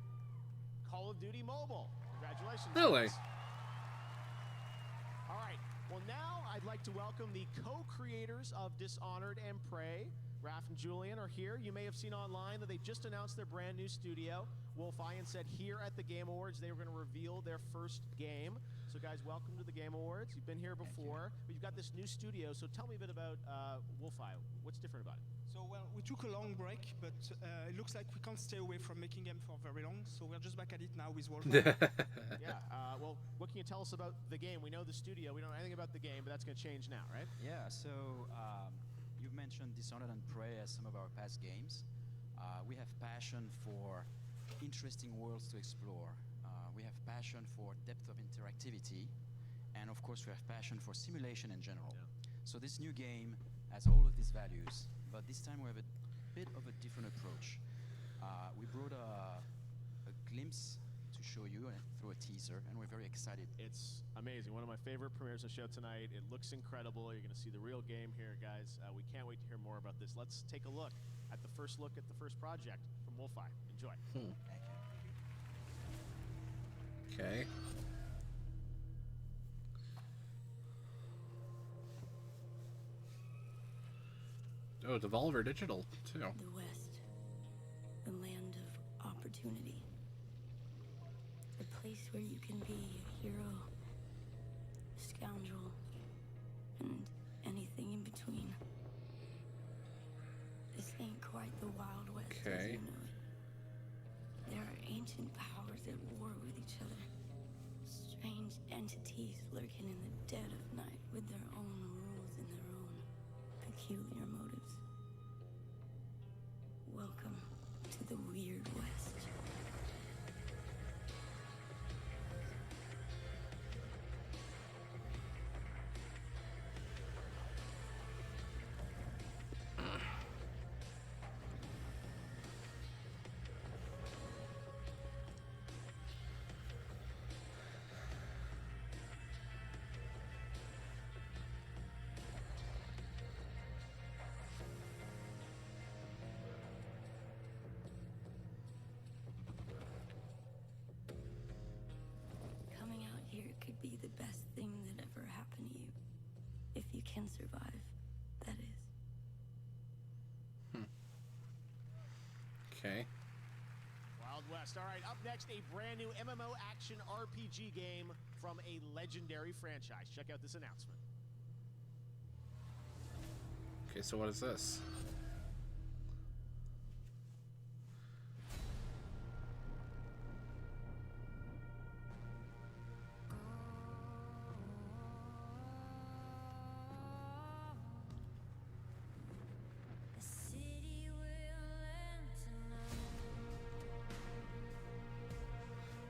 Call of Duty Mobile. Congratulations. Really? folks. All right. Well, now I'd like to welcome the co-creators of Dishonored and Prey. Raph and Julian are here. You may have seen online that they just announced their brand new studio. Wolf Ian said here at the Game Awards they were going to reveal their first game. So, guys, welcome to the Game Awards. You've been here before, but you've got this new studio. So, tell me a bit about Wolfeye. What's different about it? So, well, we took a long break, but it looks like we can't stay away from making game for very long. So, we're just back at it now with Wolfeye. Yeah. Well, what can you tell us about the game? We know the studio. We don't know anything about the game, but that's going to change now, right? Yeah. So, you've mentioned Dishonored and Prey as some of our past games. We have passion for interesting worlds to explore. We have passion for depth of interactivity, and of course we have passion for simulation in general. So this new game has all of these values, but this time we have a bit of a different approach. We brought a glimpse to show you through a teaser, and we're very excited. It's amazing. One of my favorite premieres of the show tonight. It looks incredible. You're going to see the real game here, guys. We can't wait to hear more about this. Let's take a look at the first project from Wolfeye. Enjoy. Okay. Oh, Devolver Digital, too. The West. The land of opportunity. A place where you can be a hero, a scoundrel, and anything in between. This ain't quite the Wild West as you know it. There are ancient powers at war with each other. Strange entities lurking in the dead of night with their own rules and their own peculiar motives. Welcome to the Weird West. Could be the best thing that ever happened to you. If you can survive, that is. Okay. Wild West. All right, up next, a brand new MMO action RPG game from a legendary franchise. Check out this announcement. Okay, so what is this?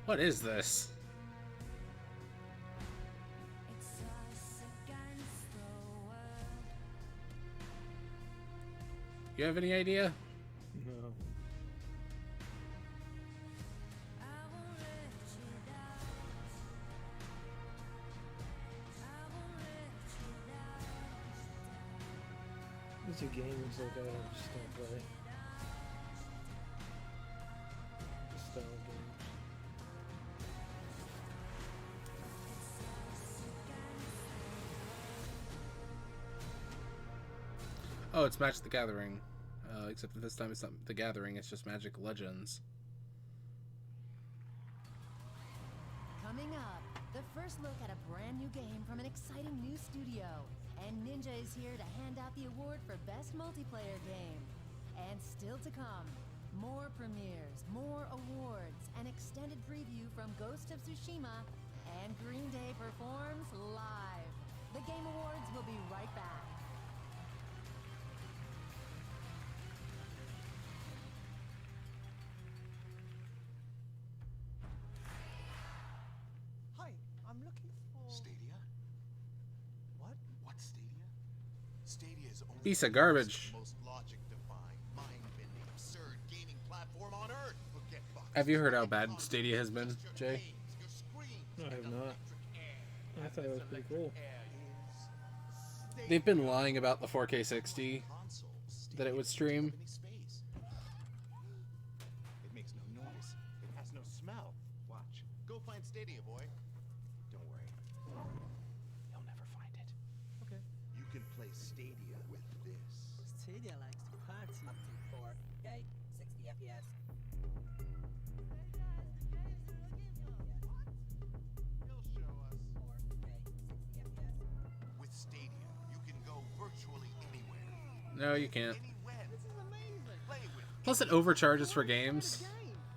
What is this? You have any idea? No. These are games that I just don't play. The style games. Oh, it's Magic the Gathering. Except that this time it's not the Gathering, it's just Magic Legends. Coming up, the first look at a brand new game from an exciting new studio. And Ninja is here to hand out the award for Best Multiplayer Game. And still to come, more premieres, more awards, an extended preview from Ghost of Tsushima, and Green Day performs live. The Game Awards will be right back. Hi, I'm looking for Stadia. What? What Stadia? Stadia is only Piece of garbage. the most logic-defying, mind-bending, absurd gaming platform on earth. Forget Fox. Have you heard how bad Stadia has been, Jay? No, I have not. I thought it was pretty cool. They've been lying about the 4K 60 that it would stream. It makes no noise. It has no smell. Watch. Go find Stadia, boy. Don't worry. You'll never find it. Okay. You can play Stadia with this. Stadia likes to party. Up to 4K, 60 FPS. He'll show us. No, you can't. Plus, it overcharges for games.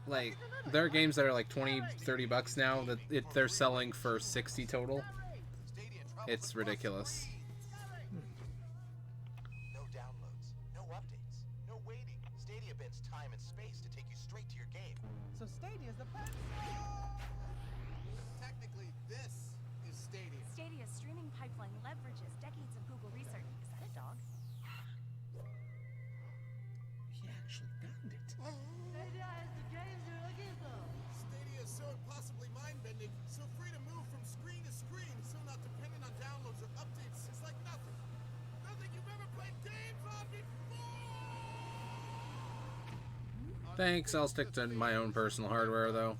Like, there are games that are like 20, 30 bucks now that they're selling for 60 total. It's ridiculous. No downloads, no updates, no waiting. Stadia bends time and space to take you straight to your game. So Stadia's the best. Technically, this is Stadia. Stadia's streaming pipeline leverages decades of Google research. Is that a dog? He actually found it. Stadia has the games you're looking for. Stadia is so impossibly mind-bending, so free to move from screen to screen, so not dependent on downloads or updates. It's like nothing. Nothing you've ever played games on before! Thanks, I'll stick to my own personal hardware, though.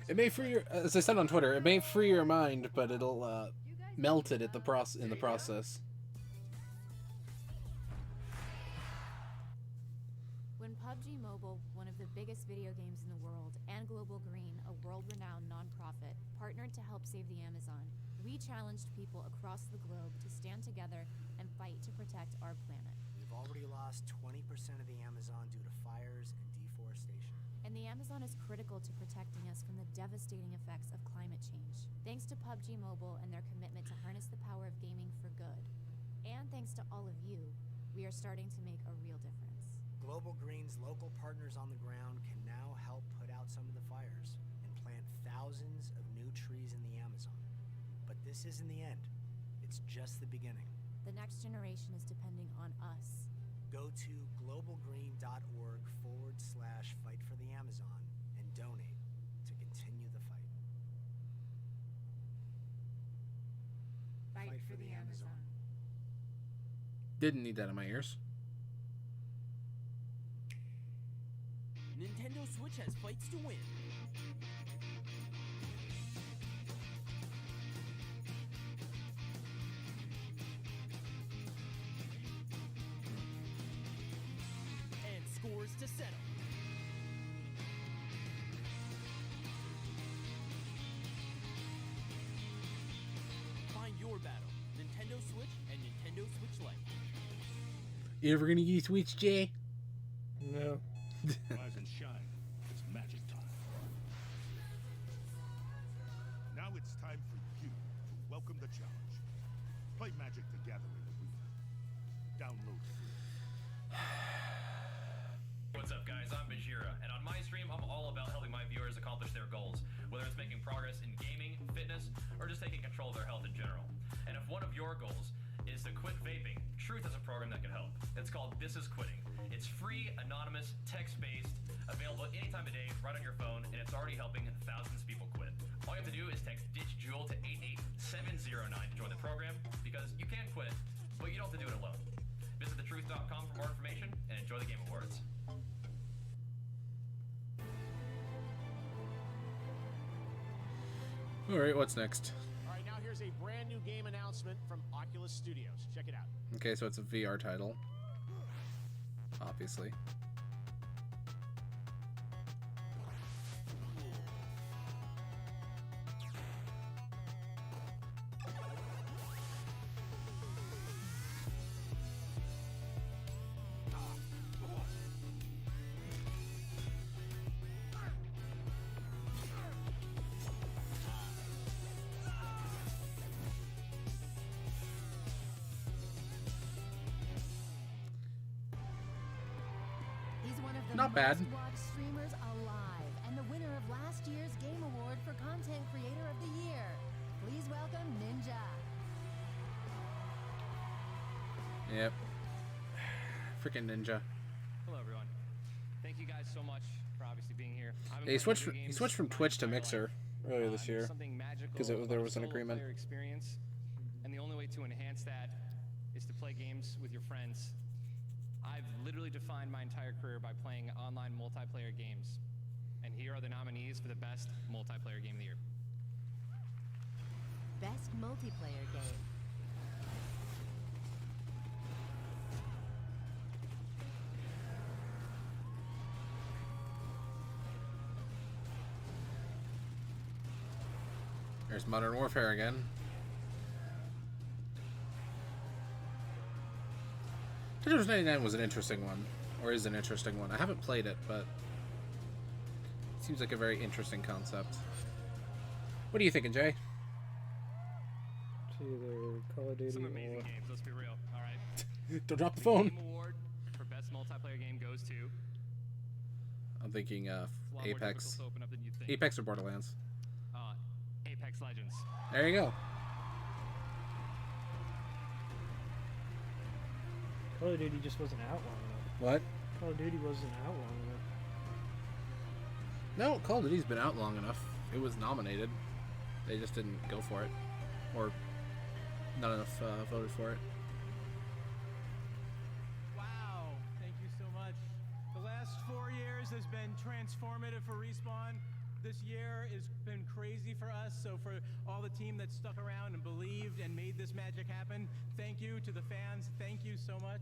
It may free your, as I said on Twitter, it may free your mind, but it'll melt it at the in the process. When PUBG Mobile, one of the biggest video games in the world, and Global Green, a world-renowned nonprofit, partnered to help save the Amazon, we challenged people across the globe to stand together and fight to protect our planet. We've already lost 20% of the Amazon due to fires and deforestation. And the Amazon is critical to protecting us from the devastating effects of climate change. Thanks to PUBG Mobile and their commitment to harness the power of gaming for good. And thanks to all of you, we are starting to make a real difference. Global Green's local partners on the ground can now help put out some of the fires and plant thousands of new trees in the Amazon. But this isn't the end. It's just the beginning. The next generation is depending on us. Go to globalgreen.org/fight for the Amazon and donate to continue the fight. Fight for the Amazon. Didn't need that in my ears. Nintendo Switch has fights to win. And scores to settle. Find your battle. Nintendo Switch and Nintendo Switch Lite. You ever gonna use Switch, Jay? No. Rise and shine. It's magic time. Now it's time for you to welcome the challenge. Play Magic the Gathering Arena. Download free. What's up, guys? I'm Bajira, and on my stream, I'm all about helping my viewers accomplish their goals, whether it's making progress in gaming, fitness, or just taking control of their health in general. And if one of your goals is to quit vaping, Truth has a program that can help. It's called This Is Quitting. It's free, anonymous, text-based, available anytime of day, right on your phone, and it's already helping thousands of people quit. All you have to do is text Ditch Jewel to 88709 to join the program, because you can quit, but you don't have to do it alone. Visit thetruth.com for more information, and enjoy the Game Awards. Alright, what's next? All right, now here's a brand new game announcement from Oculus Studios. Check it out. Okay, so it's a VR title. Obviously. Not bad. Watch streamers alive and the winner of last year's Game Award for Content Creator of the Year. Please welcome Ninja. Yep. Freaking Ninja. Hello, everyone. Thank you guys so much for obviously being here. Yeah, he switched from Twitch to Mixer earlier this year because there was an agreement. Experience, and the only way to enhance that is to play games with your friends. I've literally defined my entire career by playing online multiplayer games, and here are the nominees for the best multiplayer game of the year. Best multiplayer game. There's Modern Warfare again. Tetris 99 was an interesting one, or is an interesting one. I haven't played it, but it seems like a very interesting concept. What are you thinking, Jay? It's either Call of Duty Some amazing or... games, let's be real. All right. Don't drop the phone. Game award for best multiplayer game goes to. I'm thinking It's a lot more Apex. difficult to open up than you think. Apex or Borderlands? Apex Legends. There you go. Call of Duty just wasn't out long enough. What? Call of Duty wasn't out long enough. No, Call of Duty's been out long enough. It was nominated. They just didn't go for it. Or not enough voted for it. Wow, thank you so much. The last 4 years has been transformative for Respawn. This year has been crazy for us, so for all the team that stuck around and believed and made this magic happen, thank you. To the fans, thank you so much.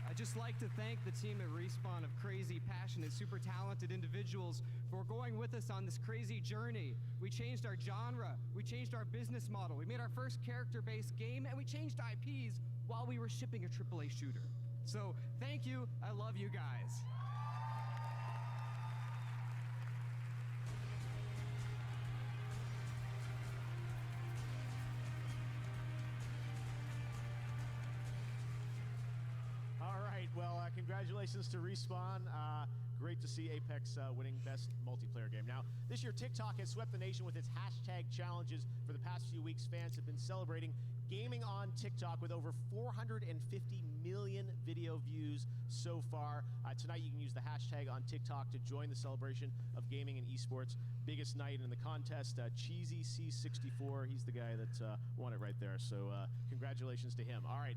I'd just like to thank the team at Respawn of crazy, passionate, super talented individuals for going with us on this crazy journey. We changed our genre, we changed our business model, we made our first character-based game, and we changed IPs while we were shipping a AAA shooter. So, thank you, I love you guys. Well, congratulations to Respawn. Great to see Apex winning Best Multiplayer Game. Now, this year TikTok has swept the nation with its hashtag challenges. For the past few weeks, fans have been celebrating gaming on TikTok with over 450 million video views so far. Tonight, you can use the hashtag on TikTok to join the celebration of gaming and esports. Biggest night in the contest, Cheesy C64. He's the guy that won it right there. So congratulations to him. All right,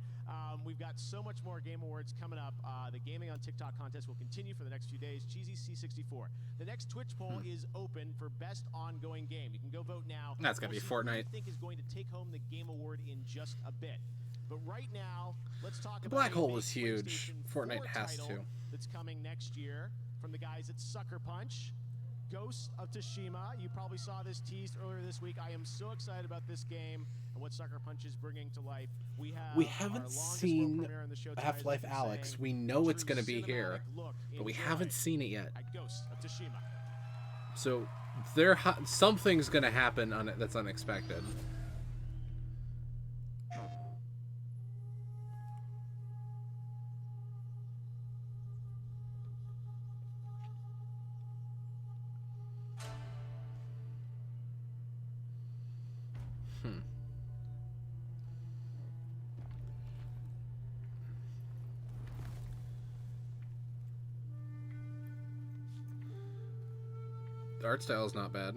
we've got so much more Game Awards coming up. The Gaming on TikTok contest will continue for the next few days. Cheesy C64. The next Twitch poll is open for best ongoing game. You can go vote now. That's gotta be Fortnite. Who you think is going to take home the Game Award in just a bit. But right now, let's talk The about Black a Hole big was huge. PlayStation Fortnite 4 has title to. That's coming next year from the guys at Sucker Punch. Ghost of Tsushima. You probably saw this teased earlier this week. I am so excited about this game and what Sucker Punch is bringing to life. We haven't seen Half-Life Alyx. We know it's going to be here, but we haven't seen it yet. Ghost of Tsushima. So something's going to happen on it that's unexpected. The art style is not bad.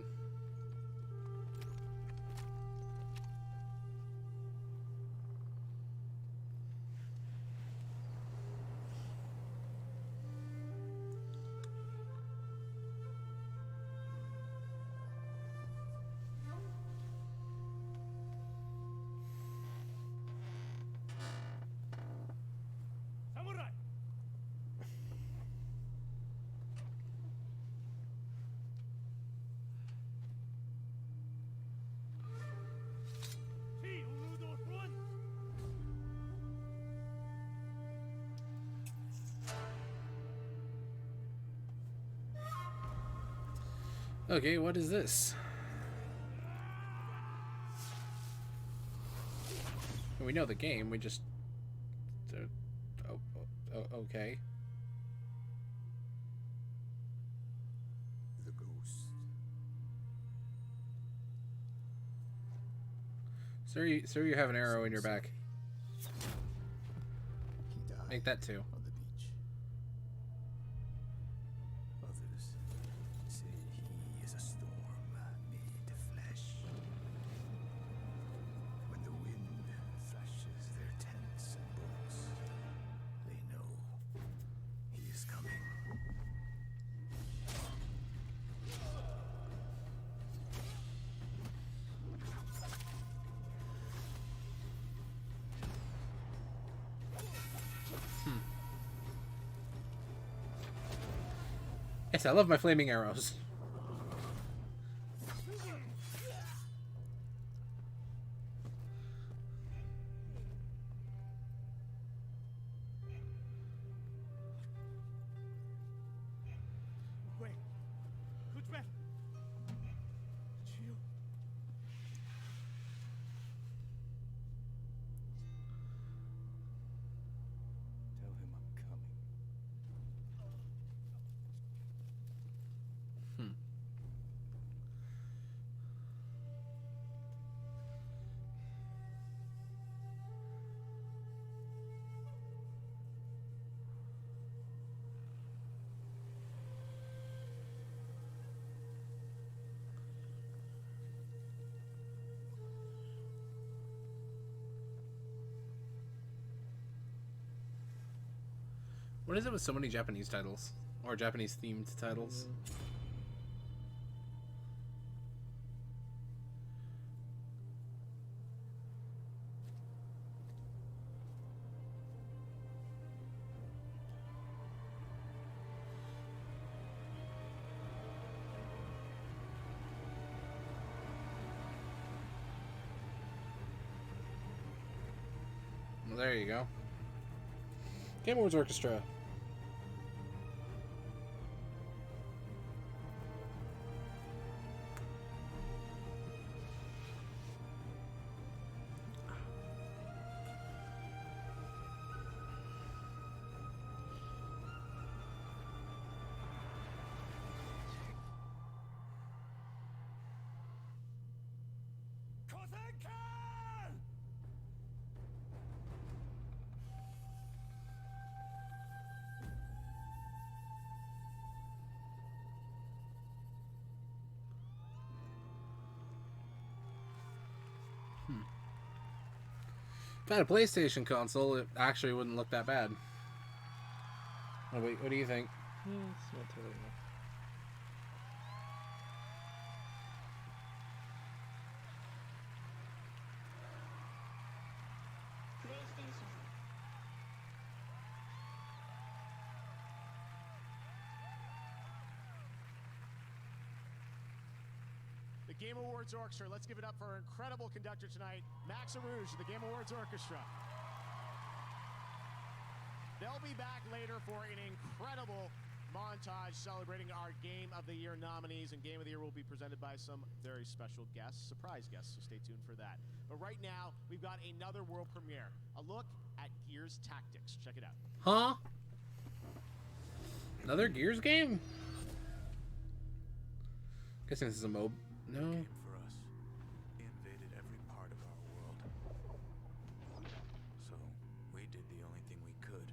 Samurai! Okay, what is this? We know the game, we just... okay. The ghost. Sir, you have an arrow in your back. He died Make that two. on the beach. Others say he is a storm made of flesh. When the wind thrashes their tents and boats, they know he is coming. Yes, I love my flaming arrows. Smith! It's you. Tell him I'm coming. What is it with so many Japanese titles? Or Japanese themed titles? Well, there you go. Game Awards Orchestra. If I had a PlayStation console, it actually wouldn't look that bad. Oh, wait, what do you think? Yeah, it's not totally enough. The Game Awards Orchestra. Let's give it up for our incredible conductor tonight, Max Arouge, the Game Awards Orchestra. They'll be back later for an incredible montage celebrating our Game of the Year nominees, and Game of the Year will be presented by some very special guests, surprise guests, so stay tuned for that. But right now, we've got another world premiere, a look at Gears Tactics. Check it out. Huh? Another Gears game? Guessing this is a MOB. No. Came for us. He invaded every part of our world. So, we did the only thing we could.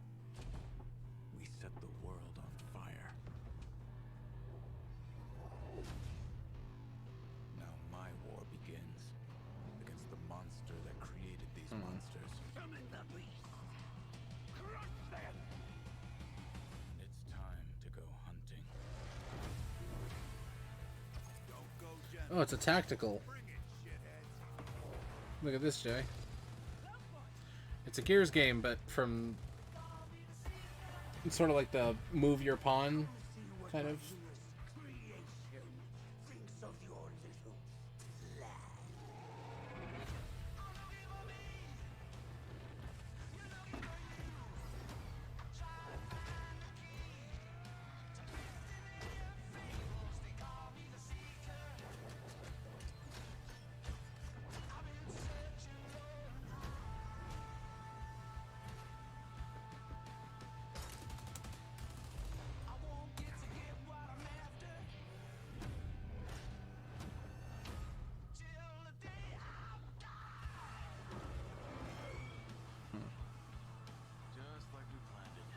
We set the world on fire. Now my war begins against the monster that created these monsters. Summon the beast! Crush them! And it's time to go hunting. Don't go, Jen. Oh, it's a tactical. Bring it, shitheads. Look at this, Jay. It's a Gears game, but from... It's sort of like the move your pawn kind of. Just like we planned it.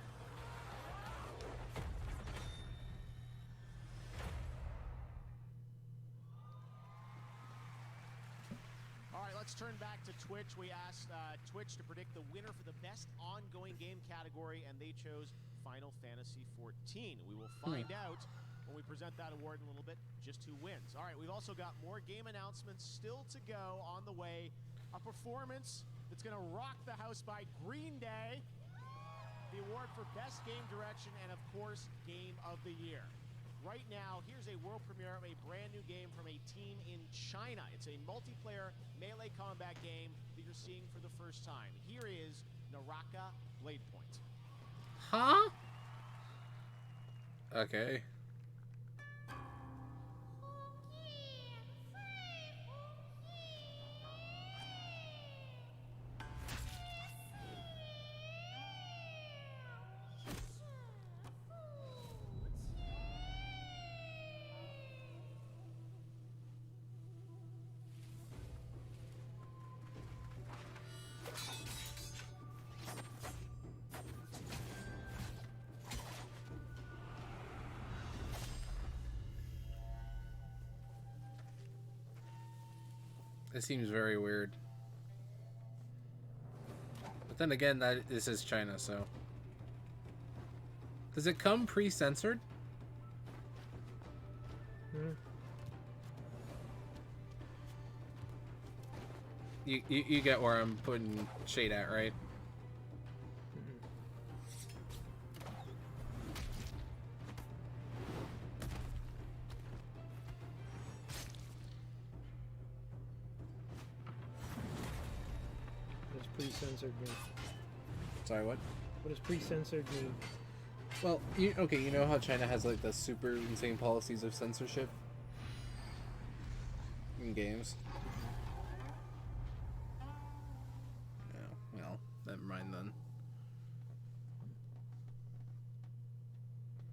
All right, let's turn back to Twitch. We asked Twitch to predict the winner for the best ongoing game category, and they chose Final Fantasy XIV. We will find out when we present that award in a little bit just who wins. All right, we've also got more game announcements still to go on the way. A performance that's going to rock the house by Green Day, the award for Best Game Direction, and of course, Game of the Year. Right now, here's a world premiere of a brand new game from a team in China. It's a multiplayer melee combat game that you're seeing for the first time. Here is Naraka Blade Point. Huh? Okay. It seems very weird. But then again, this is China, so... Does it come pre-censored? You get where I'm putting shade at, right? What does pre-censored mean? Sorry, what? What does pre-censored mean? Well, okay, you know how China has like the super insane policies of censorship in games? Yeah, well, never mind then.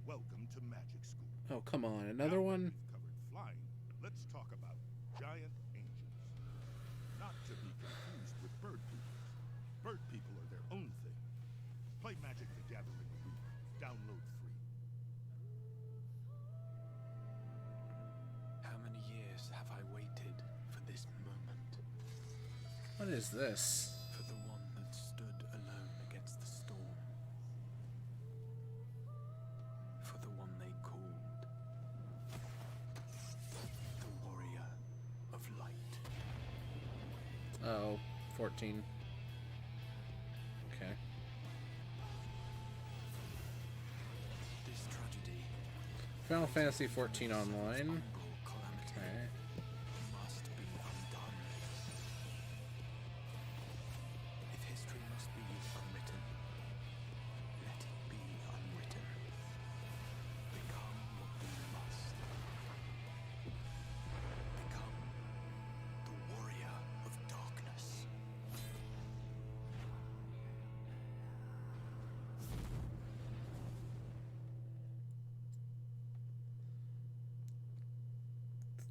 Welcome to Magic School. Oh, come on, another one? We've covered flying. Let's talk about giant angels. Not to be confused with bird people. Bird people are their own thing. Play Magic the Gathering Arena. Download free. How many years have I waited for this moment? What is this? For the one that stood alone against the storm. For the one they called the Warrior of Light. Oh, 14. Okay. This tragedy Final Fantasy 14 online. Okay. must be undone. If history must be unwritten, let it be unwritten. Become what we must. Become the warrior of darkness.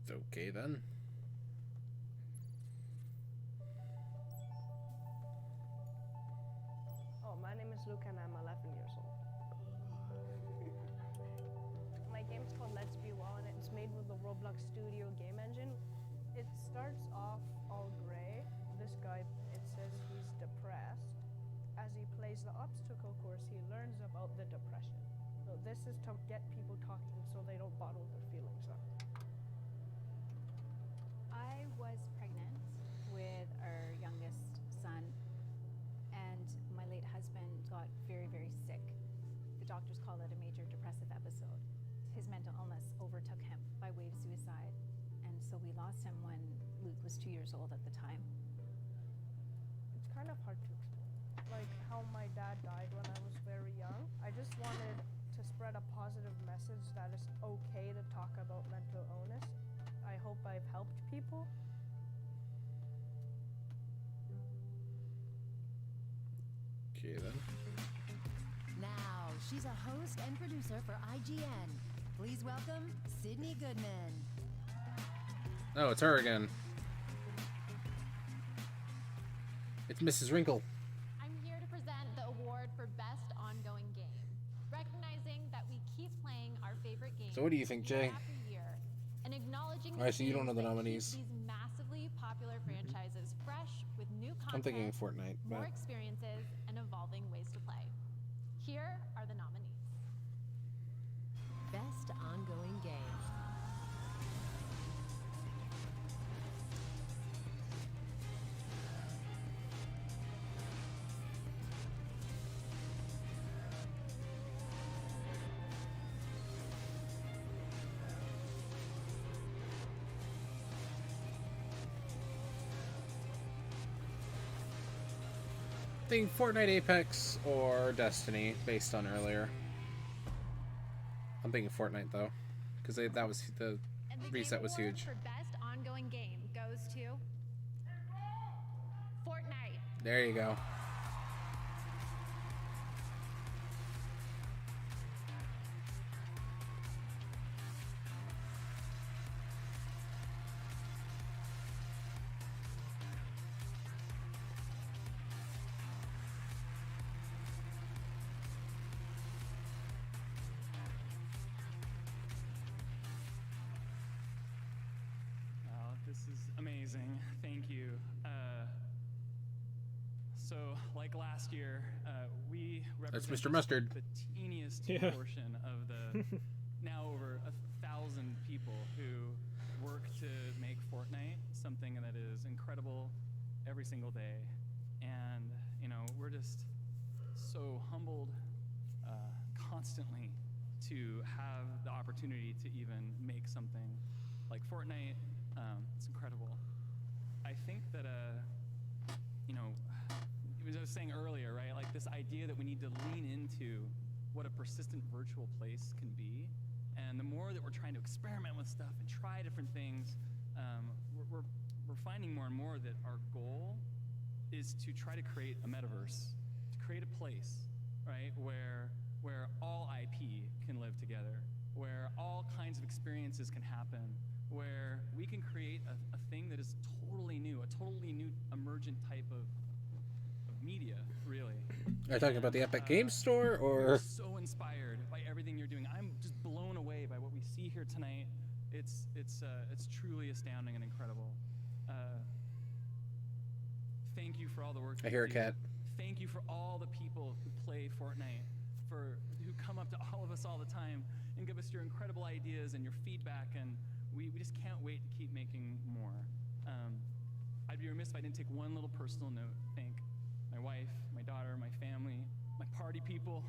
Okay then. Oh, my name is Luke and I'm 11 years old. My game's called Let's Be Well and it's made with the Roblox Studio game engine. It starts off all gray. This guy, it says he's depressed. As he plays the obstacle course, he learns about the depression. So this is to get people talking so they don't bottle their feelings up. I was pregnant with our youngest son, and my late husband got very, very sick. The doctors call it a major depressive episode. His mental illness overtook him by way of suicide, and so we lost him when Luke was 2 years old at the time. It's kind of hard to explain. Like how my dad died when I was very young. I just wanted to spread a positive message that it's okay to talk about mental illness. I hope I've helped people. Okay then. Now, she's a host and producer for IGN. Please welcome Sydney Goodman. Oh, it's her again. It's Mrs. Wrinkle. I'm here to present the award for Best Ongoing Game, recognizing that we keep playing our favorite games. So what do you think, Jay? Year after year, and acknowledging Alright, so you don't know the that keep nominees. these massively popular franchises fresh with new content, I'm thinking Fortnite, more but experiences, and evolving ways to play. Here are the nominees. Best ongoing game. think Fortnite, Apex, or Destiny, based on earlier. I'm thinking Fortnite though, because that was the reset was huge. For Best Ongoing Game goes to Fortnite. There you go. This is amazing. Thank thank you. So, like last year, we That's represent Mr. Mustard. the teeniest Yeah. portion of the now over 1,000 people who work to make Fortnite something that is incredible every single day. And, you know, we're just so humbled constantly to have the opportunity to even make something like Fortnite. It's incredible. I think that, you know, as I was saying earlier, right? Like this idea that we need to lean into what a persistent virtual place can be. And the more that we're trying to experiment with stuff and try different things, we're finding more and more that our goal is to try to create a metaverse, to create a place, right, where all IP can live together, where all kinds of experiences can happen, where we can create a thing that is totally new, a totally new emergent type of media, really. Are you talking about the Epic Games Store, or? We're so inspired by everything you're doing. I'm just blown away by what we see here tonight. It's truly astounding and incredible. Thank you for all the work. I hear a cat. Thank you for all the people who play Fortnite, who come up to all of us all the time and give us your incredible ideas and your feedback, and we just can't wait to keep making more. I'd be remiss if I didn't take one little personal note. Thank my wife, my daughter, my family, my party people.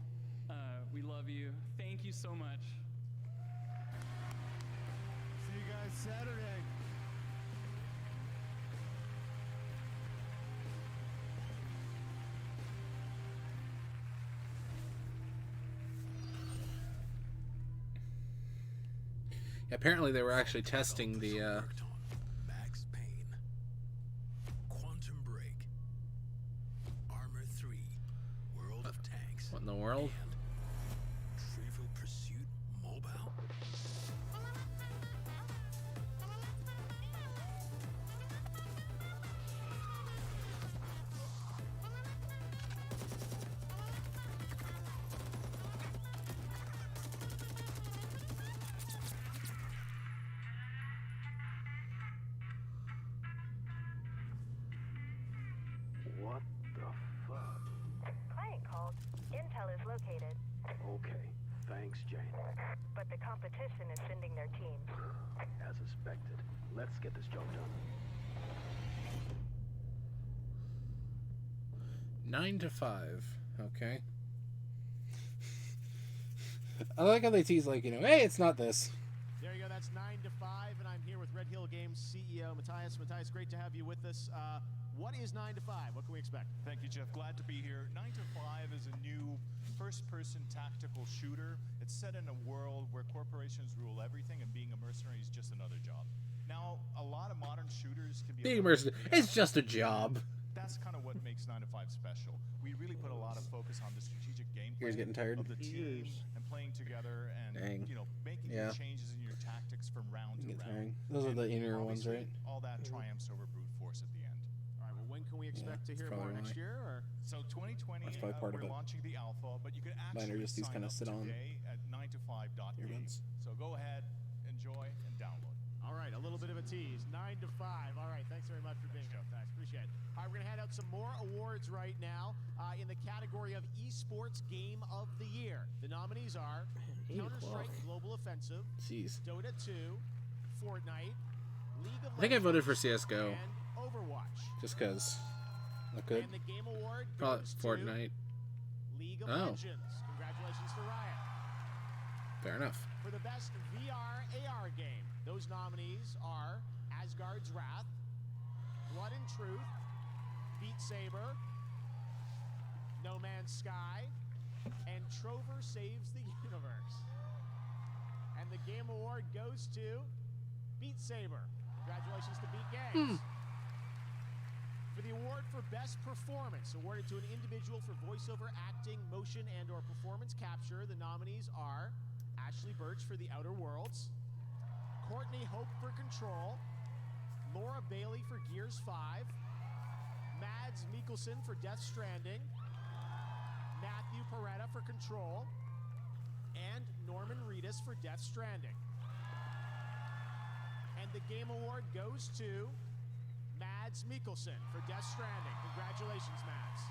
We love you. Thank you so much. See you guys Saturday. Apparently, they were actually testing the. Max Payne, Quantum Break, Armor 3, World of Tanks. What in the world? And Trivial Pursuit Mobile. What the fuck? Client called. Intel is located. Okay, thanks, Jane. But the competition is sending their teams. As expected. Let's get this job done. 9 to 5. Okay. I like how they tease, like, you know, hey, it's not this. There you go. That's 9 to 5, and I'm here with Red Hill Games CEO Matthias. Matthias, great to have you with us. What is 9 to 5? What can we expect? Thank you, Jeff. Glad to be here. 9 to 5 is a new first-person tactical shooter. It's set in a world where corporations rule everything, and being a mercenary is just another job. Now, a lot of modern shooters can be Being a mercenary, it's just a job. That's kind of what makes 9 to 5 special. We really put a lot of focus on the strategic gameplay Here's getting tired. of the team and playing together and Dang. making Yeah. changes in your tactics from round to Get round. tiring. Those are the And inner ones, obviously, right? All that triumphs over brute force at the end. All right, well, when can we expect to hear more probably next why. year? Or? So 2020, That's probably part of we're it. launching the alpha, but you can Mine actually are just these sign kinda up sit on today at 9to5.game. earbuds. So go ahead, enjoy, and download. All right, a little bit of a tease. 9 to 5. All right, thanks very much for being here, Matthias. Appreciate it. All right, we're going to hand out some more awards right now in the category of Esports Game of the Year. The nominees are 8 Counter-Strike o'clock. Global Offensive, Jeez. Dota 2, Fortnite, League of I think I voted for CSGO. and Overwatch. Just because. I could. And the Game Award Probably goes to Fortnite. League of Oh. Legends. Congratulations to Riot. Fair enough. For the best VR AR game, those nominees are Asgard's Wrath, Blood and Truth, Beat Saber, No Man's Sky, and Trover Saves the Universe. And the Game Award goes to Beat Saber. Congratulations to Beat Games. For the award for Best Performance, awarded to an individual for voiceover acting, motion, and or performance capture, the nominees are Ashley Birch for The Outer Worlds, Courtney Hope for Control, Laura Bailey for Gears 5, Mads Mikkelsen for Death Stranding, Matthew Peretta for Control, and Norman Reedus for Death Stranding. And the Game Award goes to Mads Mikkelsen for Death Stranding. Congratulations, Mads.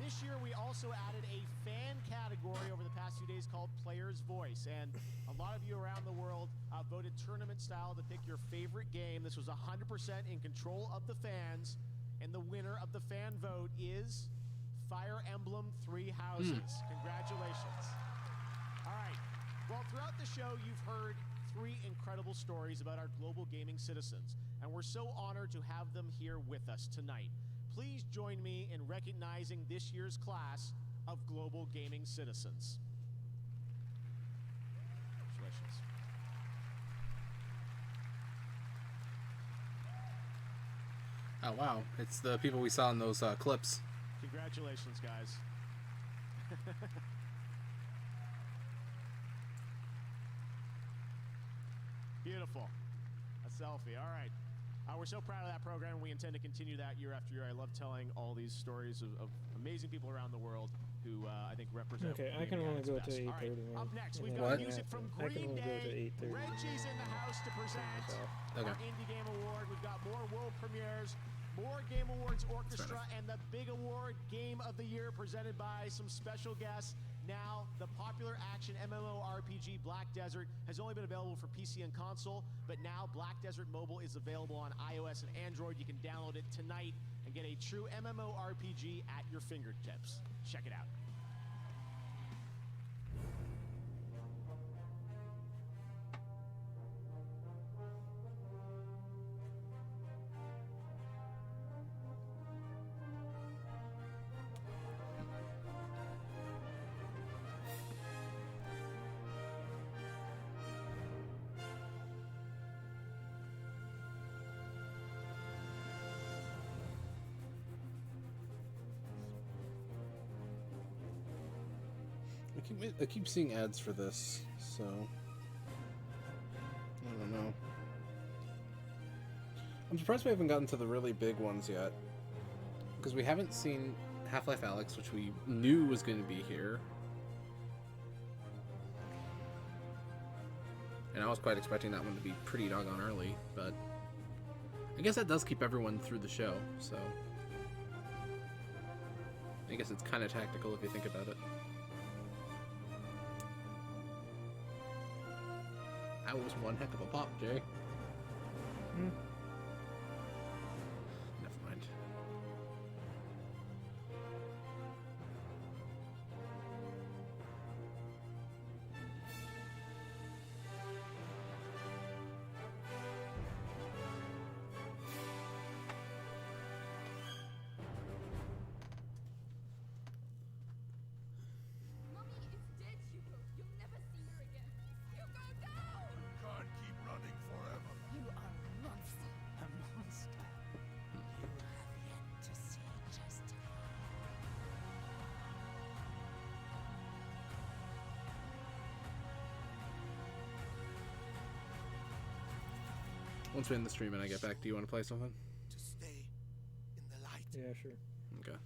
This year, we also added a fan category over the past few days called Player's Voice. And a lot of you around the world voted tournament style to pick your favorite game. This was 100% in control of the fans. And the winner of the fan vote is Fire Emblem Three Houses. Congratulations. All right. Well, throughout the show, you've heard 3 incredible stories about our global gaming citizens. And we're so honored to have them here with us tonight. Please join me in recognizing this year's class of global gaming citizens. Congratulations. Oh wow, it's the people we saw in those clips. Congratulations, guys. Beautiful. A selfie. All right. We're so proud of that program. We intend to continue that year after year. I love telling all these stories of amazing people around the world who I think represent. Okay, I can only go to 8:30. Right, up next, we've What? got music from Green Day. Reggie's in the house to present our Indie Game Award. We've got more world premieres, more Game Awards Orchestra, and the big award, Game of the Year, presented by some special guests. Now, the popular action MMORPG Black Desert has only been available for PC and console, but now Black Desert Mobile is available on iOS and Android. You can download it tonight and get a true MMORPG at your fingertips. Check it out. I keep seeing ads for this, so I don't know. I'm surprised we haven't gotten to the really big ones yet, because we haven't seen Half-Life Alyx, which we knew was going to be here, and I was quite expecting that one to be pretty doggone early, but I guess that does keep everyone through the show, so I guess it's kind of tactical if you think about it. That was one heck of a pop, Jay. Never mind. Once we end the stream and I get back, do you want to play something? To stay in the light. Yeah, sure. Okay.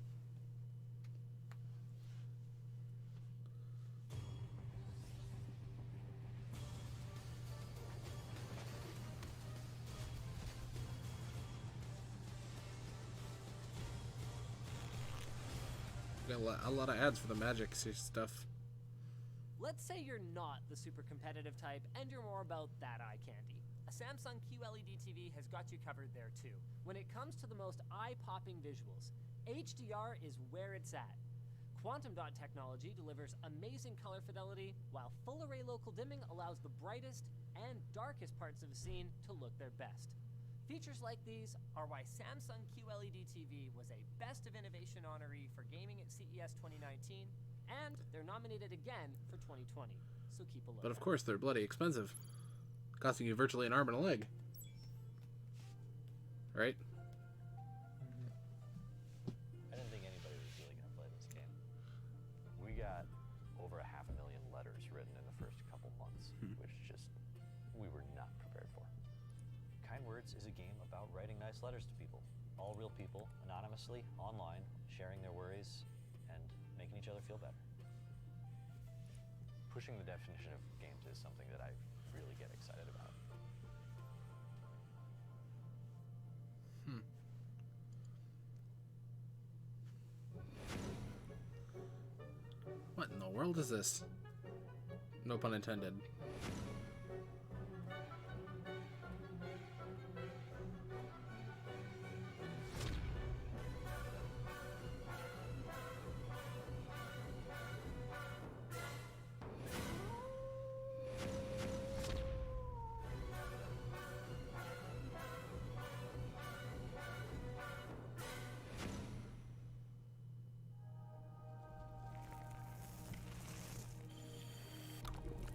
Got a lot of ads for the Magic stuff. Let's say you're not the super competitive type and you're more about that eye candy. A Samsung QLED TV has got you covered there too. When it comes to the most eye-popping visuals, HDR is where it's at. Quantum dot technology delivers amazing color fidelity, while full array local dimming allows the brightest and darkest parts of a scene to look their best. Features like these are why Samsung QLED TV was a Best of Innovation honoree for gaming at CES 2019, and they're nominated again for 2020, so keep a look. But of course, they're bloody expensive. Costing you virtually an arm and a leg. Right? I didn't think anybody was really going to play this game. We got over 500,000 letters written in the first couple months, which just, we were not prepared for. Kind Words is a game about writing nice letters to people. All real people, anonymously, online, sharing their worries and making each other feel better. Pushing the definition of games is something that I really get excited about. world is this? No pun intended.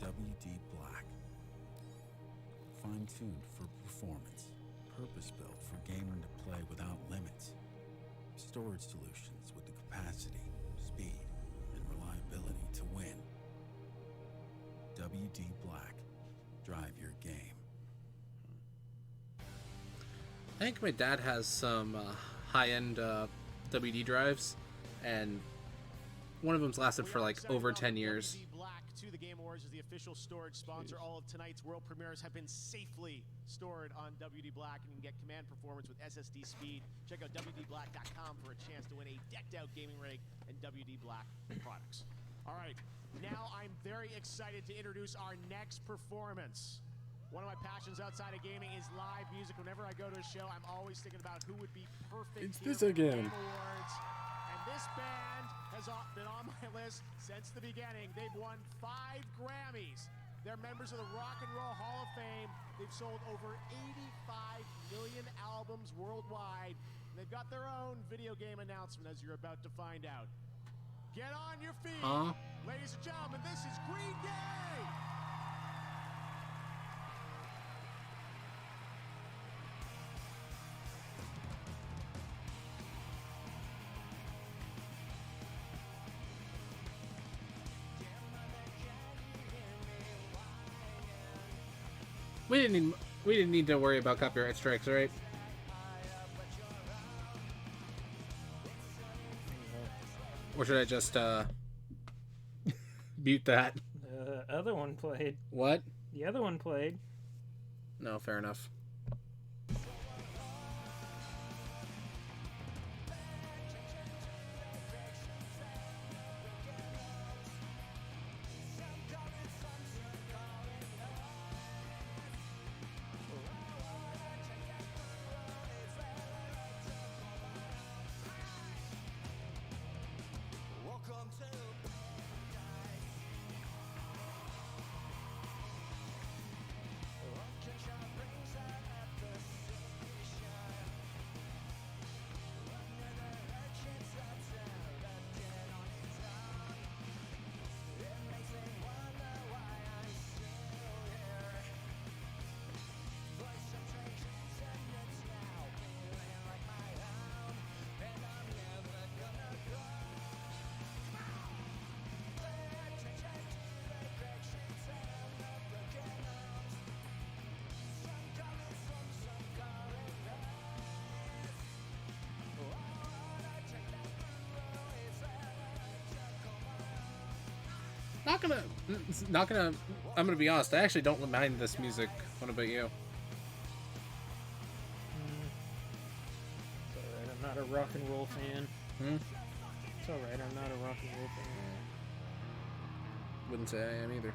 WD Black. Fine-tuned for performance. Purpose-built for gaming to play without limits. Storage solutions with the capacity, speed, and reliability to win. WD Black. Drive your game. I think my dad has some high-end WD drives, and one of them's lasted for like over 10 years. WD Black to the Game Awards is the official storage sponsor. All of tonight's world premieres have been safely stored on WD Black, and you can get command performance with SSD speed. Check out WDBlack.com for a chance to win a decked-out gaming rig and WD Black products. All right, now I'm very excited to introduce our next performance. One of my passions outside of gaming is live music. Whenever I go to a show, I'm always thinking about who would be perfect. It's here this for the again. Game Awards. And this band has been on my list since the beginning. They've won 5 Grammys. They're members of the Rock and Roll Hall of Fame. They've sold over 85 million albums worldwide. And they've got their own video game announcement, as you're about to find out. Get on your feet. Ladies and gentlemen, this is Green Day. We didn't need to worry about copyright strikes, right? Or should I just mute that? The other one played. What? The other one played. No, fair enough. I'm gonna be honest, I actually don't mind this music. What about you? It's alright, I'm not a rock and roll fan. It's alright, I'm not a rock and roll fan. Wouldn't say I am either.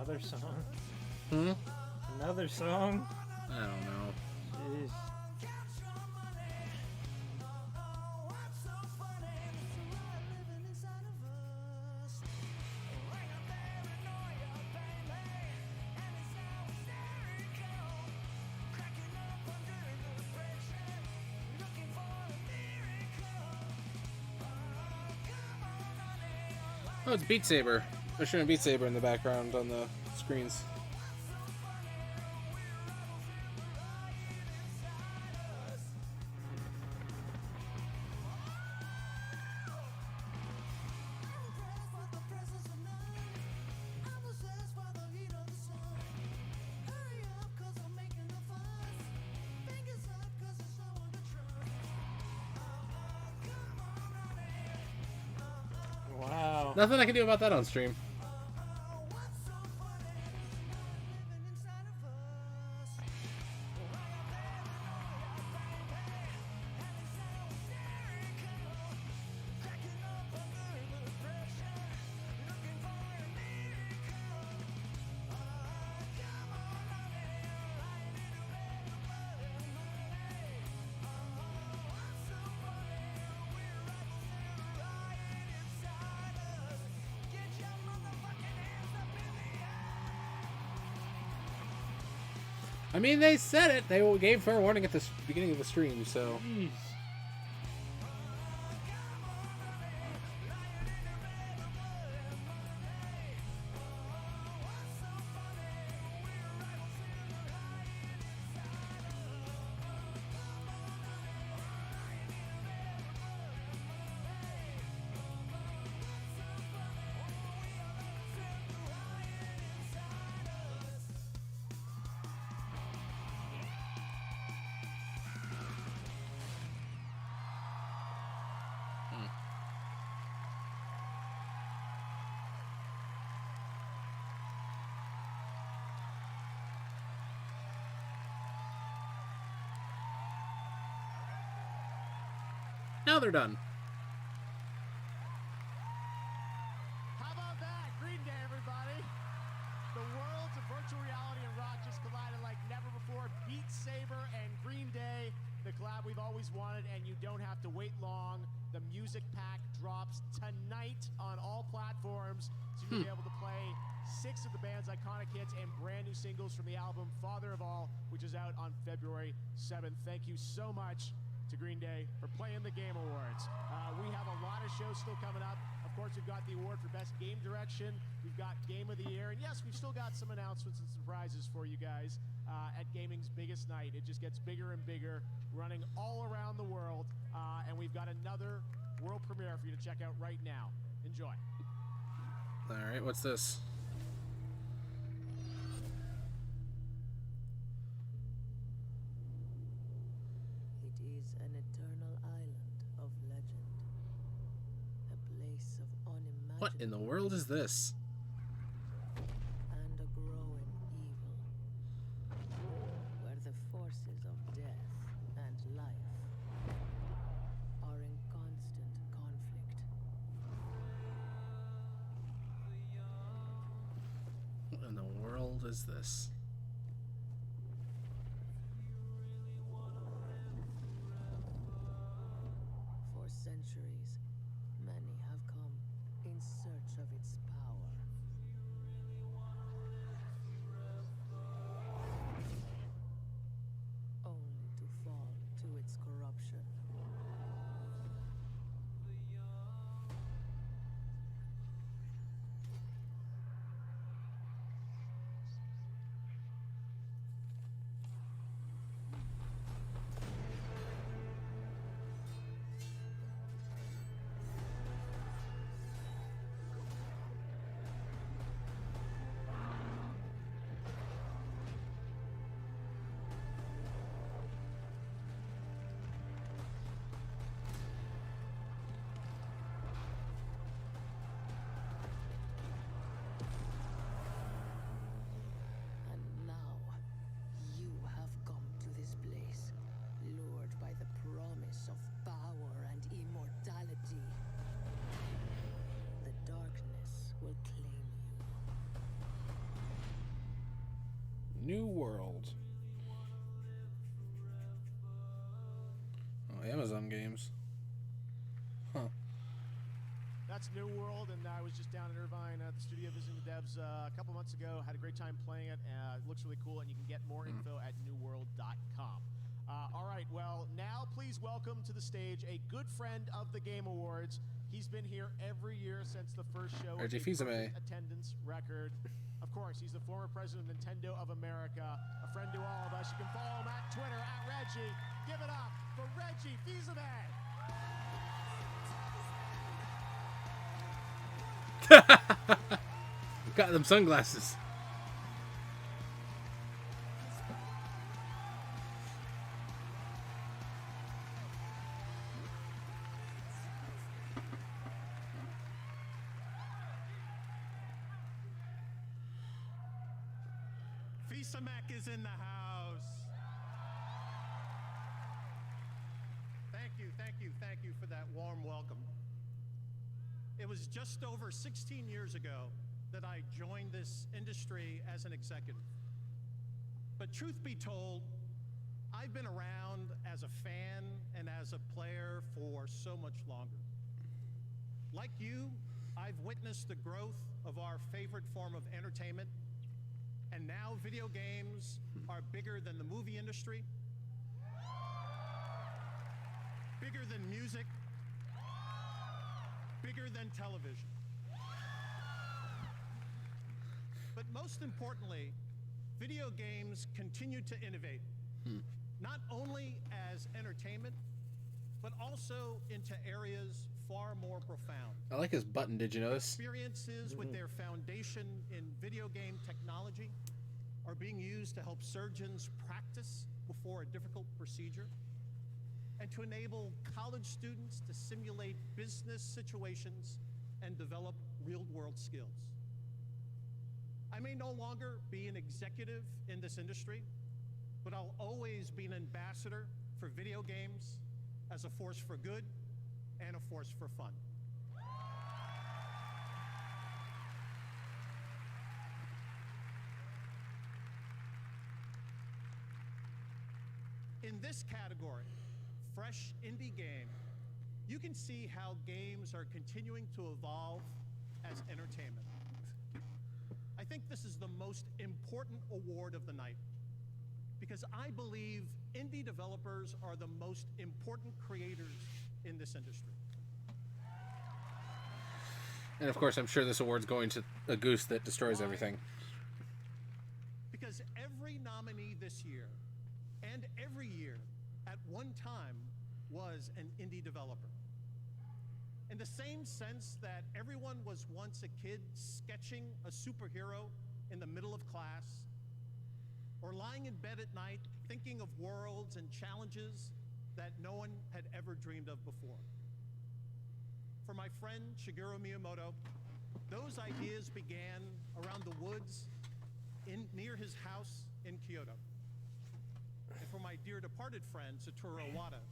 Another song. Hmm? Another song. I don't know. Jeez. Oh, it's Beat Saber. They're showing Beat Saber in the background on the screens. Wow. Nothing I can do about that on stream. I mean, they said it. They gave fair warning at the beginning of the stream, so. Jeez. Now they're done. How about that? Green Day, everybody. The worlds of virtual reality and rock just collided like never before. Beat Saber and Green Day, the collab we've always wanted, and you don't have to wait long. The music pack drops tonight on all platforms, so you'll be able to play 6 of the band's iconic hits and brand new singles from the album Father of All, which is out on February 7th. Thank you so much to Green Day for playing the Game Awards. We have a lot of shows still coming up. Of course, we've got the award for Best Game Direction. We've got Game of the Year. And yes, we've still got some announcements and surprises for you guys at gaming's biggest night. It just gets bigger and bigger, running all around the world. And we've got another world premiere for you to check out right now. Enjoy. All right, what's this? It is an eternal island of legend. A place of unimaginable What in the world is this? and a growing evil. Where the forces of death and life are in constant conflict. What in the world is this? For centuries, many have come in search of its power. Only to fall to its corruption. New World. Oh, Amazon games. Huh. That's New World, and I was just down in Irvine at the studio visiting the devs a couple months ago. Had a great time playing it. It looks really cool, and you can get more info at newworld.com. All right, well, now please welcome to the stage a good friend of the Game Awards. He's been here every year since the first show. RJ Fils-Aimé. Attendance record. Of course, he's the former president of Nintendo of America, a friend to all of us. You can follow him at Twitter, at Reggie. Give it up for Reggie Fils-Aimé. Got them sunglasses. Fils-Aimé is in the house. Thank you for that warm welcome. It was just over 16 years ago that I joined this industry as an executive. But truth be told, I've been around as a fan and as a player for so much longer. Like you, I've witnessed the growth of our favorite form of entertainment, and now video games are bigger than the movie industry, bigger than music, bigger than television. But most importantly, video games continue to innovate, not only as entertainment, but also into areas far more profound. I like his button, did you notice? Experiences with their foundation in video game technology are being used to help surgeons practice before a difficult procedure, and to enable college students to simulate business situations and develop real-world skills. I may no longer be an executive in this industry, but I'll always be an ambassador for video games as a force for good and a force for fun. In this category, Fresh Indie Game, you can see how games are continuing to evolve as entertainment. I think this is the most important award of the night because I believe indie developers are the most important creators in this industry. And of course, I'm sure this award's going to a goose that destroys everything. Because every nominee this year and every year at one time was an indie developer. In the same sense that everyone was once a kid sketching a superhero in the middle of class, or lying in bed at night thinking of worlds and challenges that no one had ever dreamed of before. For my friend Shigeru Miyamoto, those ideas began around the woods near his house in Kyoto. And for my dear departed friend Satoru Iwata,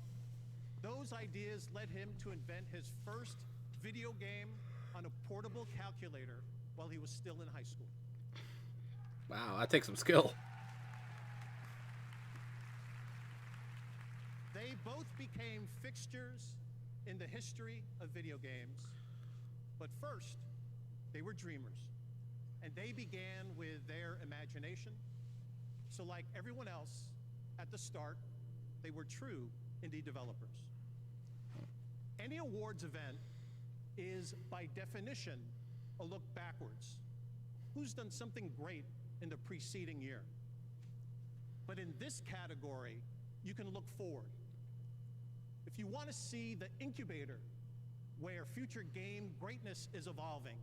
those ideas led him to invent his first video game on a portable calculator while he was still in high school. Wow, that takes some skill. They both became fixtures in the history of video games. But first, they were dreamers. And they began with their imagination. So like everyone else, at the start, they were true indie developers. Any awards event is, by definition, a look backwards. Who's done something great in the preceding year? But in this category, you can look forward. If you want to see the incubator where future game greatness is evolving,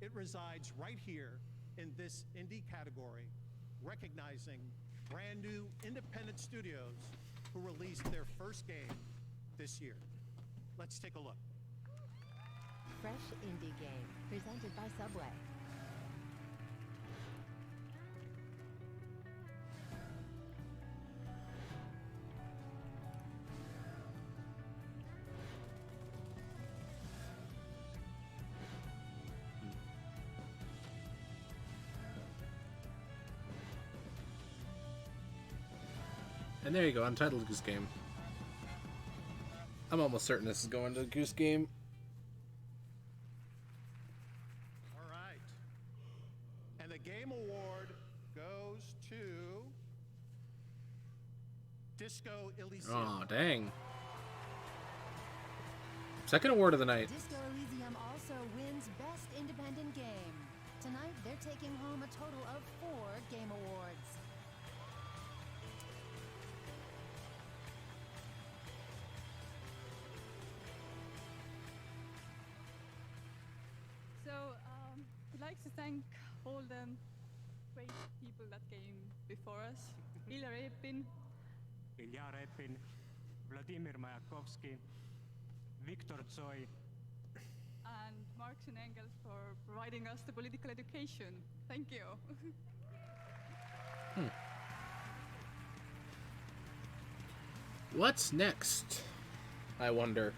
it resides right here in this indie category, recognizing brand new independent studios who released their first game this year. Let's take a look. Fresh Indie Game, presented by Subway. And there you go, Untitled Goose Game. I'm almost certain this is going to Goose Game. All right. And the game award goes to Disco Elysium. Oh, dang. Second award of the night. Disco Elysium also wins Best Independent Game. Tonight, they're taking home a total of 4 Game Awards. So, we'd like to thank all the great people that came before us. Ilya Repin, Ilya Repin, Vladimir Mayakovsky, Viktor Tsoi, and Marx and Engels for providing us the political education. Thank you. What's next? I wonder.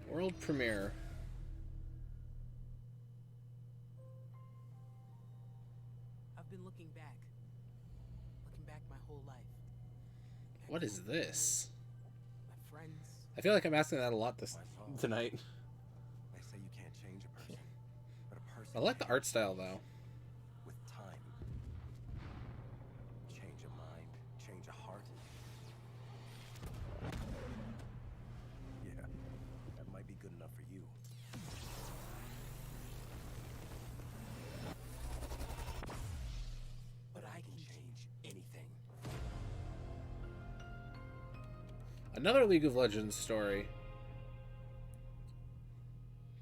World premiere. I've been looking back my whole life. What is this? My friends. I feel like I'm asking that a lot tonight. They say you can't change a person, but a person I like the art style though. with time. Change a mind, change a heart. Yeah, that might be good enough for you. But I can change anything. Another League of Legends story.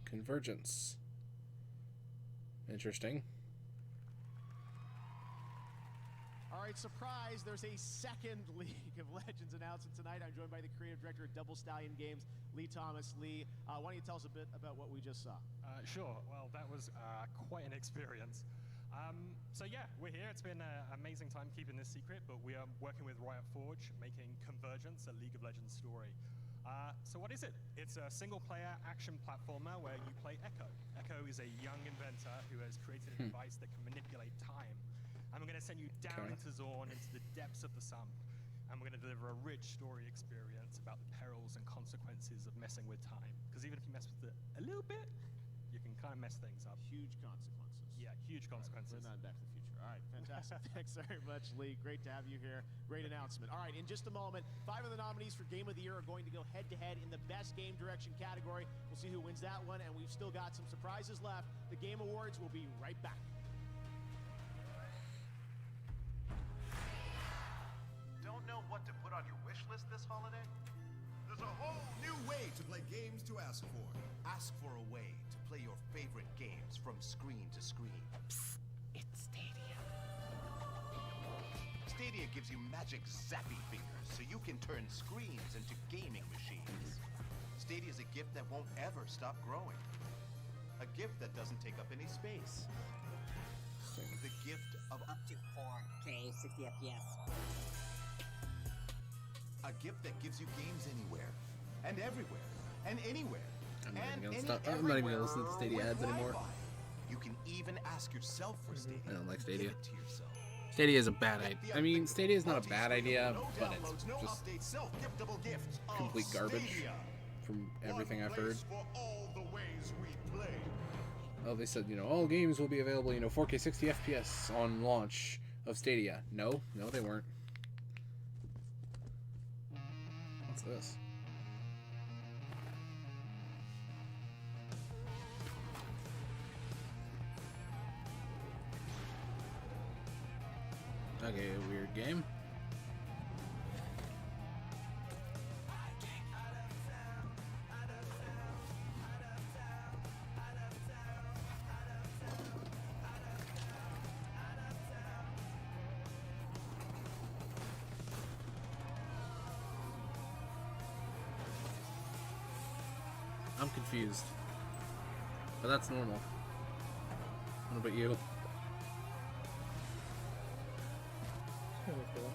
Convergence. Interesting. All right, surprise, there's a second League of Legends announcement tonight. I'm joined by the creative director of Double Stallion Games, Lee Thomas. Lee, why don't you tell us a bit about what we just saw? Sure. Well, that was quite an experience. So yeah, we're here. It's been an amazing time keeping this secret, but we are working with Riot Forge, making Convergence, a League of Legends story. So what is it? It's a single-player action platformer where you play Echo. Echo is a young inventor who has created a device that can manipulate time. And we're going to send you down into Zorn, into the depths of the Sump, and we're going to deliver a rich story experience about the perils and consequences of messing with time. Because even if you mess with it a little bit, you can kind of mess things up. Huge consequences. Yeah, huge consequences. Bring that Back to the Future. All right, fantastic. Thanks very much, Lee. Great to have you here. Great announcement. All right, in just a moment, 5 of the nominees for Game of the Year are going to go head-to-head in the Best Game Direction category. We'll see who wins that one, and we've still got some surprises left. The Game Awards will be right back. Don't know what to put on your wish list this holiday? There's a whole new way to play games to ask for. Ask for a way to play your favorite games from screen to screen. Psst, it's Stadia. Stadia gives you magic zappy fingers so you can turn screens into gaming machines. Stadia is a gift that won't ever stop growing. A gift that doesn't take up any space. The gift of up to 4K 60 FPS. A gift that gives you games anywhere, and everywhere, and anywhere. I'm not even gonna listen to Stadia ads anymore. You can even ask yourself for Stadia. I don't like Stadia. Give it to yourself. Stadia is a bad idea. I mean, Stadia is not a bad idea, but it's just complete garbage from everything I've heard. Oh, they said, all games will be available, 4K 60 FPS on launch of Stadia. No, they weren't. What's this? Okay, a weird game. I'm confused. But that's normal. What about you? Kind of cool.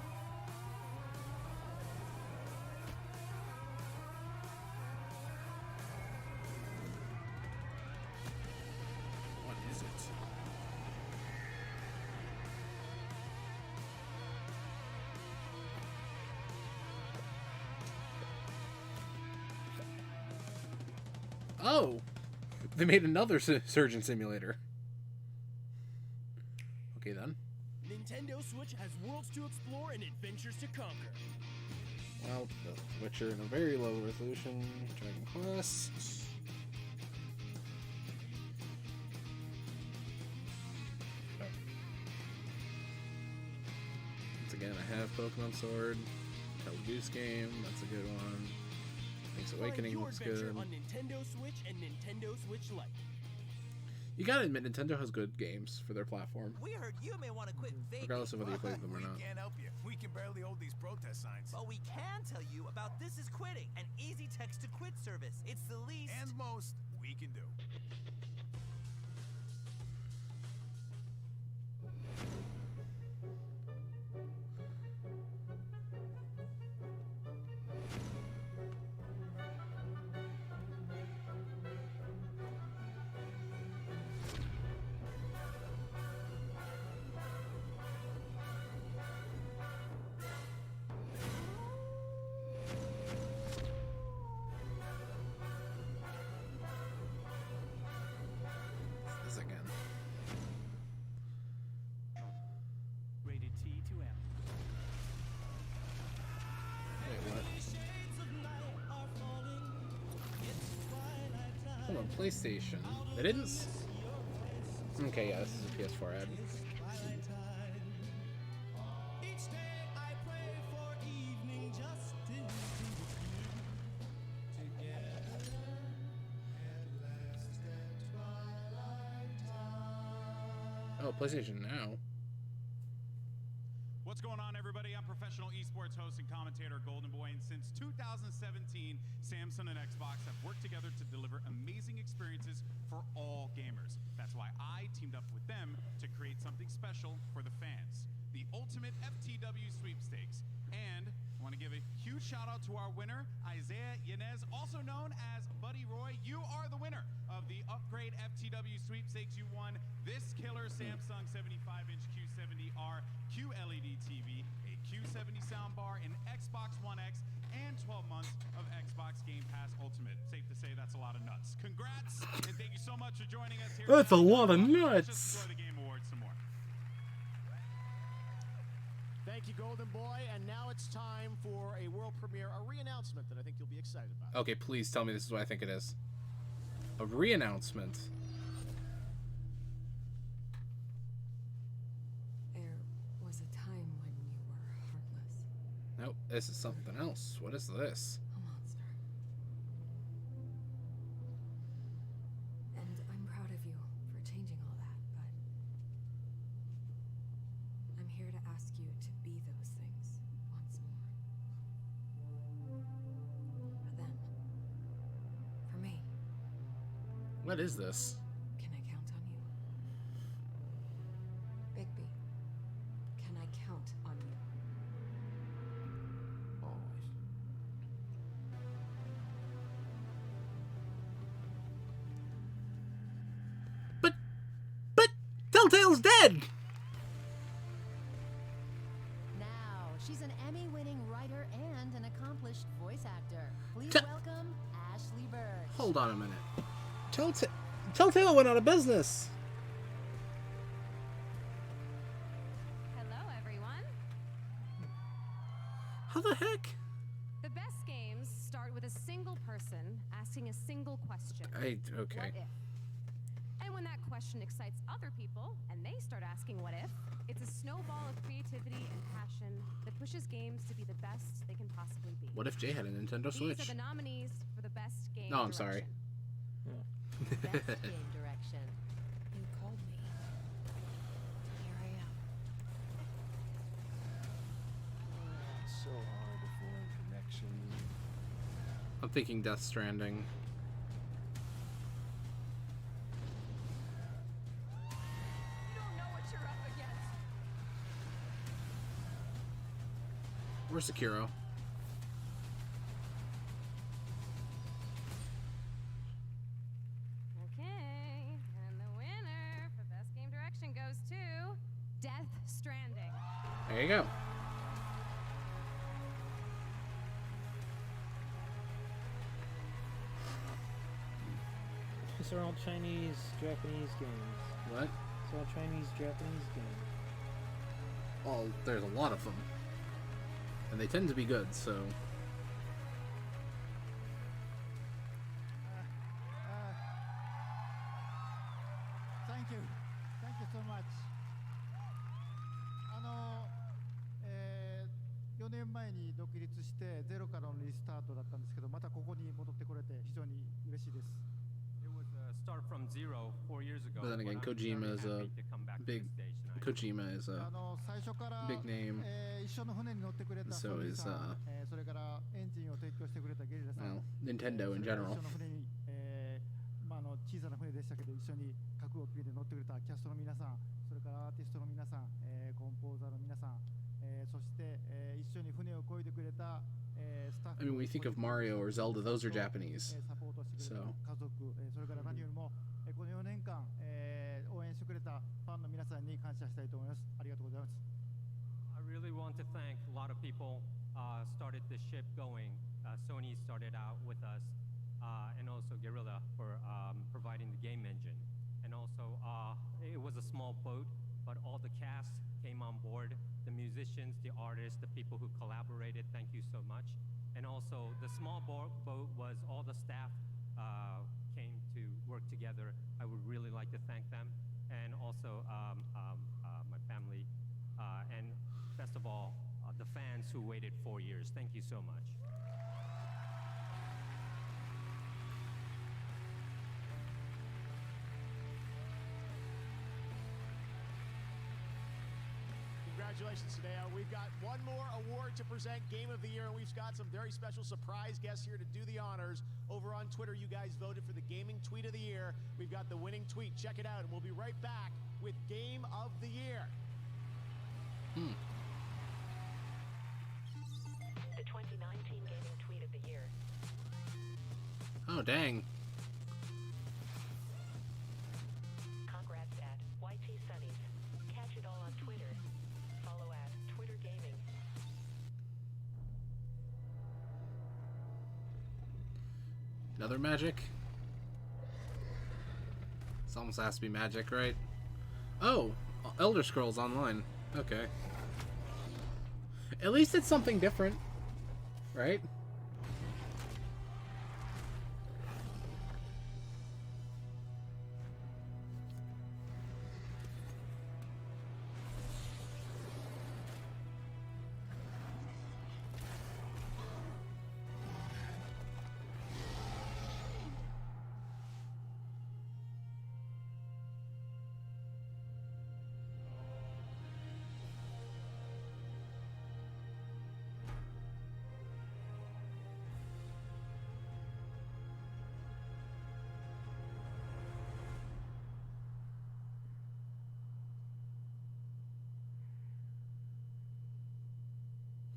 What is it? Oh! They made another surgeon simulator. Okay, then. Nintendo Switch has worlds to explore and adventures to conquer. Well, The Witcher in a very low resolution. Dragon Quest. Once again, I have Pokemon Sword. Goose game, that's a good one. Link's Awakening looks good. On Nintendo Switch and Nintendo Switch Lite. You gotta admit, Nintendo has good games for their platform. We heard you may want to quit vaping. Regardless of whether you play them or not. We can't help you. We can barely hold these protest signs. But we can tell you about This Is Quitting, an easy text to quit service. It's the least and most we can do. Rated T to M. Wait, what? Hold on, PlayStation. They didn't. Okay, yeah, this is a PS4 ad. Oh, PlayStation Now. What's going on, everybody? I'm professional esports host and commentator Golden Boy, and since 2017, Samsung and Xbox have worked together to deliver amazing experiences for all gamers. That's why I teamed up with them to create something special for the fans, the Ultimate FTW Sweepstakes. And I want to give a huge shout out to our winner, Isaiah Yanez, also known as Buddy Roy. You are the winner of the Upgrade FTW Sweepstakes. You won this killer Samsung 75-inch Q70R QLED TV, a Q70 soundbar, an Xbox One X, and 12 months of Xbox Game Pass Ultimate. Safe to say that's a lot of nuts. Congrats, and thank you so much for joining us here. That's a lot of Let's nuts. just enjoy the Game Awards some more. Thank you, Golden Boy. And now it's time for a world premiere, a re-announcement that I think you'll be excited about. Okay, please tell me this is what I think it is. A re-announcement. There was a time when you were heartless. Nope, this is something else. What is this? A monster. And I'm proud of you for changing all that, but I'm here to ask you to be those things once more. For them. For me. What is this? Can I count on you? Bigby, can I count on you? Always. But Telltale's dead! Now, she's an Emmy-winning writer and an accomplished voice actor. Please welcome Ashley Birch. Hold on a minute. Telltale went out of business. Hello, everyone. How the heck? The best games start with a single person asking a single question. Okay. What if? And when that question excites other people, and they start asking what if, it's a snowball of creativity and passion that pushes games to be the best they can possibly be. What if Jay had a Nintendo These Switch? are the nominees for the best game. No, I'm sorry. Best game direction. You called me. Here I am. It's so hard to form connections. I'm thinking Death Stranding. You don't know what you're up against. Where's Sekiro? Okay, and the winner for best game direction goes to Death Stranding. There you go. These are all Chinese, Japanese games. What? It's all Chinese, Japanese games. Well, there's a lot of them. And they tend to be good, so... Thank you. Thank you so much. 4年前に独立してゼロからのリスタートだったんですけど、またここに戻ってこれて非常に嬉しいです。It was a start from zero 4 years ago. But then again, Kojima is a big... Kojima is a big name. So is, well, Nintendo in general. 小さな船でしたけど、一緒に覚悟を決めて乗ってくれたキャストの皆さん、それからアーティストの皆さん、コンポーザーの皆さん、そして、一緒に船を漕いでくれた、スタッフ。 I mean, we think of Mario or Zelda; those are Japanese. サポートしてくれた家族、それから何よりも、この4年間、応援してくれたファンの皆さんに感謝したいと思います。ありがとうございます。I really want to thank a lot of people started the ship going. Sony started out with us, and also Guerrilla for providing the game engine. And also, it was a small boat, but all the cast came on board. The musicians, the artists, the people who collaborated, thank you so much. And also, the small boat was all the staff came to work together. I would really like to thank them. And also, my family. And best of all, the fans who waited 4 years. Thank you so much. Congratulations today. We've got one more award to present, Game of the Year, and we've got some very special surprise guests here to do the honors. Over on Twitter, you guys voted for the Gaming Tweet of the Year. We've got the winning tweet. Check it out, and we'll be right back with Game of the Year. The 2019 Gaming Tweet of the Year. Oh, dang. Congrats at YT Sunnies. Catch it all on Twitter. Follow at Twitter Gaming. Another magic? This almost has to be magic, right? Oh! Elder Scrolls Online. Okay. At least it's something different. Right?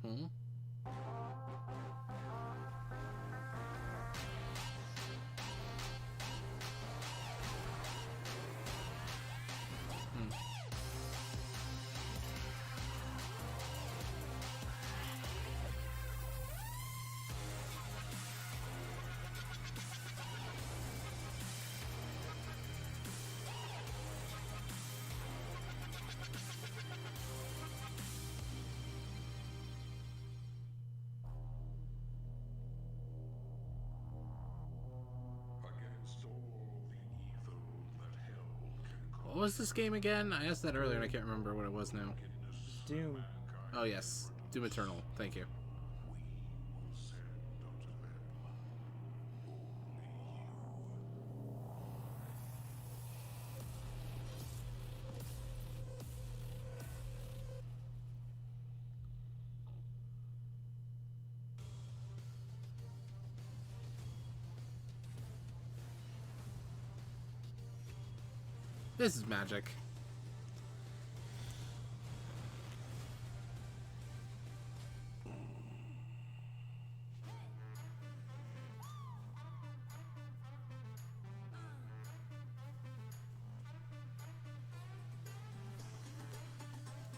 Hmm? What was this game again? I asked that earlier and I can't remember what it was now. Doom. Oh yes, Doom Eternal. Thank you. This is magic.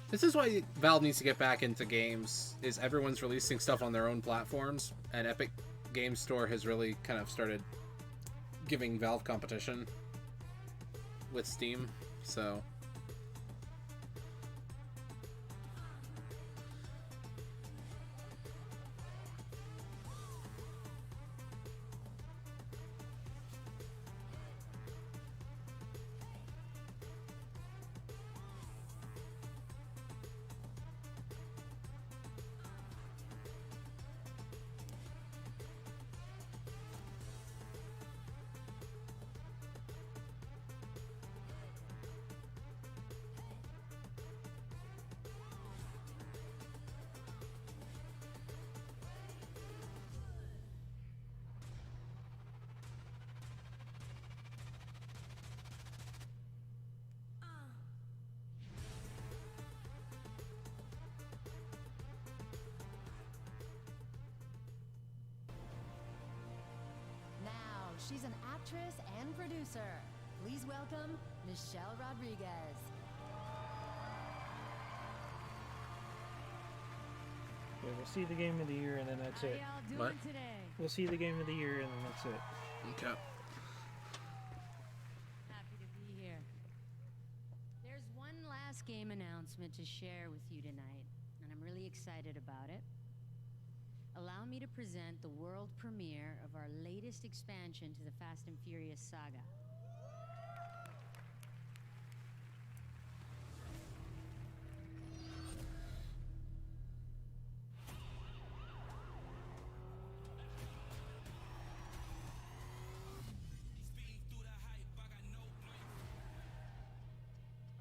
This is why Valve needs to get back into games, is everyone's releasing stuff on their own platforms, and Epic Games Store has really kind of started giving Valve competition with Steam, so. She's an actress and producer. Please welcome Michelle Rodriguez. Okay, we'll see the game of the year and then that's it. How y'all doing today? We'll see the game of the year and then that's it. Okay. Happy to be here. There's one last game announcement to share with you tonight, and I'm really excited about it. Allow me to present the world premiere of our latest expansion to the Fast and Furious saga.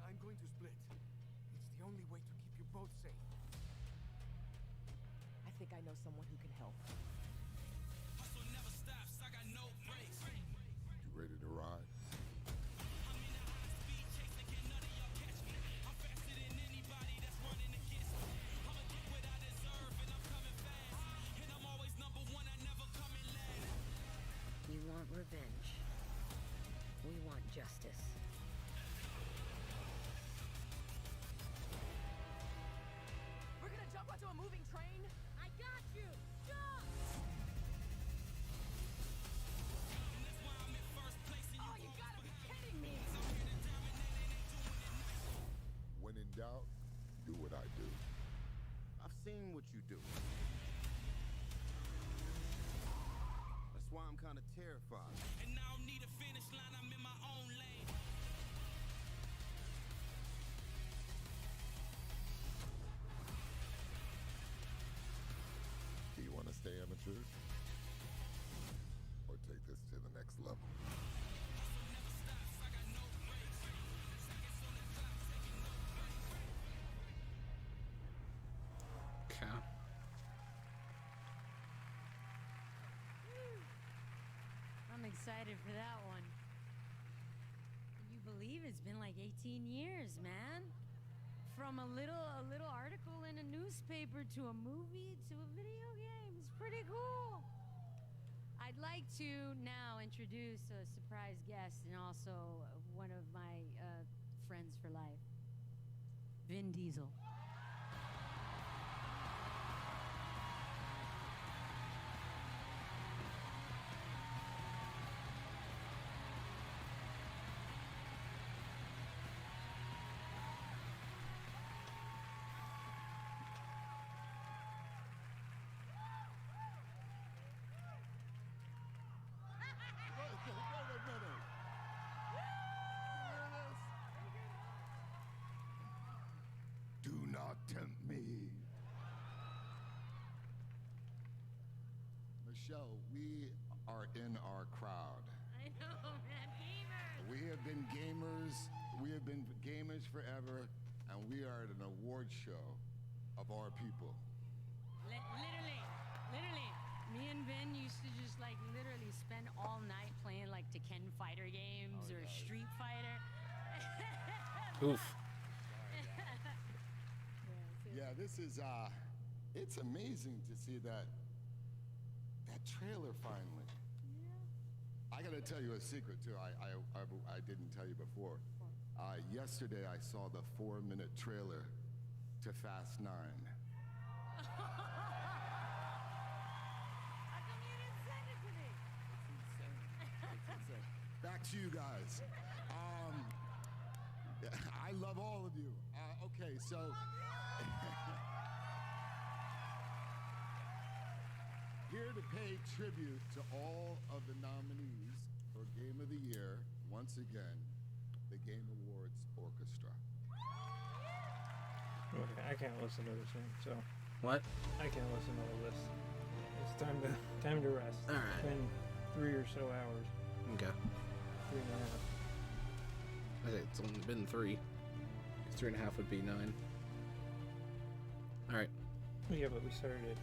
I'm going to split. It's the only way to keep you both safe. I think I know someone who can help. You ready to ride? We want revenge. We want justice. We're gonna jump onto a moving train? I got you! Jump! Oh, you gotta be kidding me! When in doubt, do what I do. I've seen what you do. That's why I'm kind of terrified. And I don't need a finish line, I'm in my own lane. Do you want to stay amateurs? Or take this to the next level? Okay. I'm excited for that one. Can you believe it's been like 18 years, man? From a little article in a newspaper to a movie to a video game. It's pretty cool. I'd like to now introduce a surprise guest and also one of my friends for life, Vin Diesel. Do not tempt me. Michelle, we are in our crowd. I know, man. Gamers! We have been gamers. We have been gamers forever, and we are at an award show of our people. Literally, me and Vin used to just like literally spend all night playing like Tekken fighter games or Street Fighter. Oof. Yeah, this is it's amazing to see that trailer finally. I gotta tell you a secret too. I didn't tell you before. Yesterday I saw the 4-minute trailer to Fast 9. Back to you guys. I love all of you. Okay, so here to pay tribute to all of the nominees for Game of the Year, once again, the Game Awards Orchestra. Okay, I can't listen to this thing, so. What? I can't listen to all this. It's time to rest. All right. It's been 3 or so hours. Okay. 3.5. I say it's only been 3. 3.5 would be 9. All right. Yeah, but we started at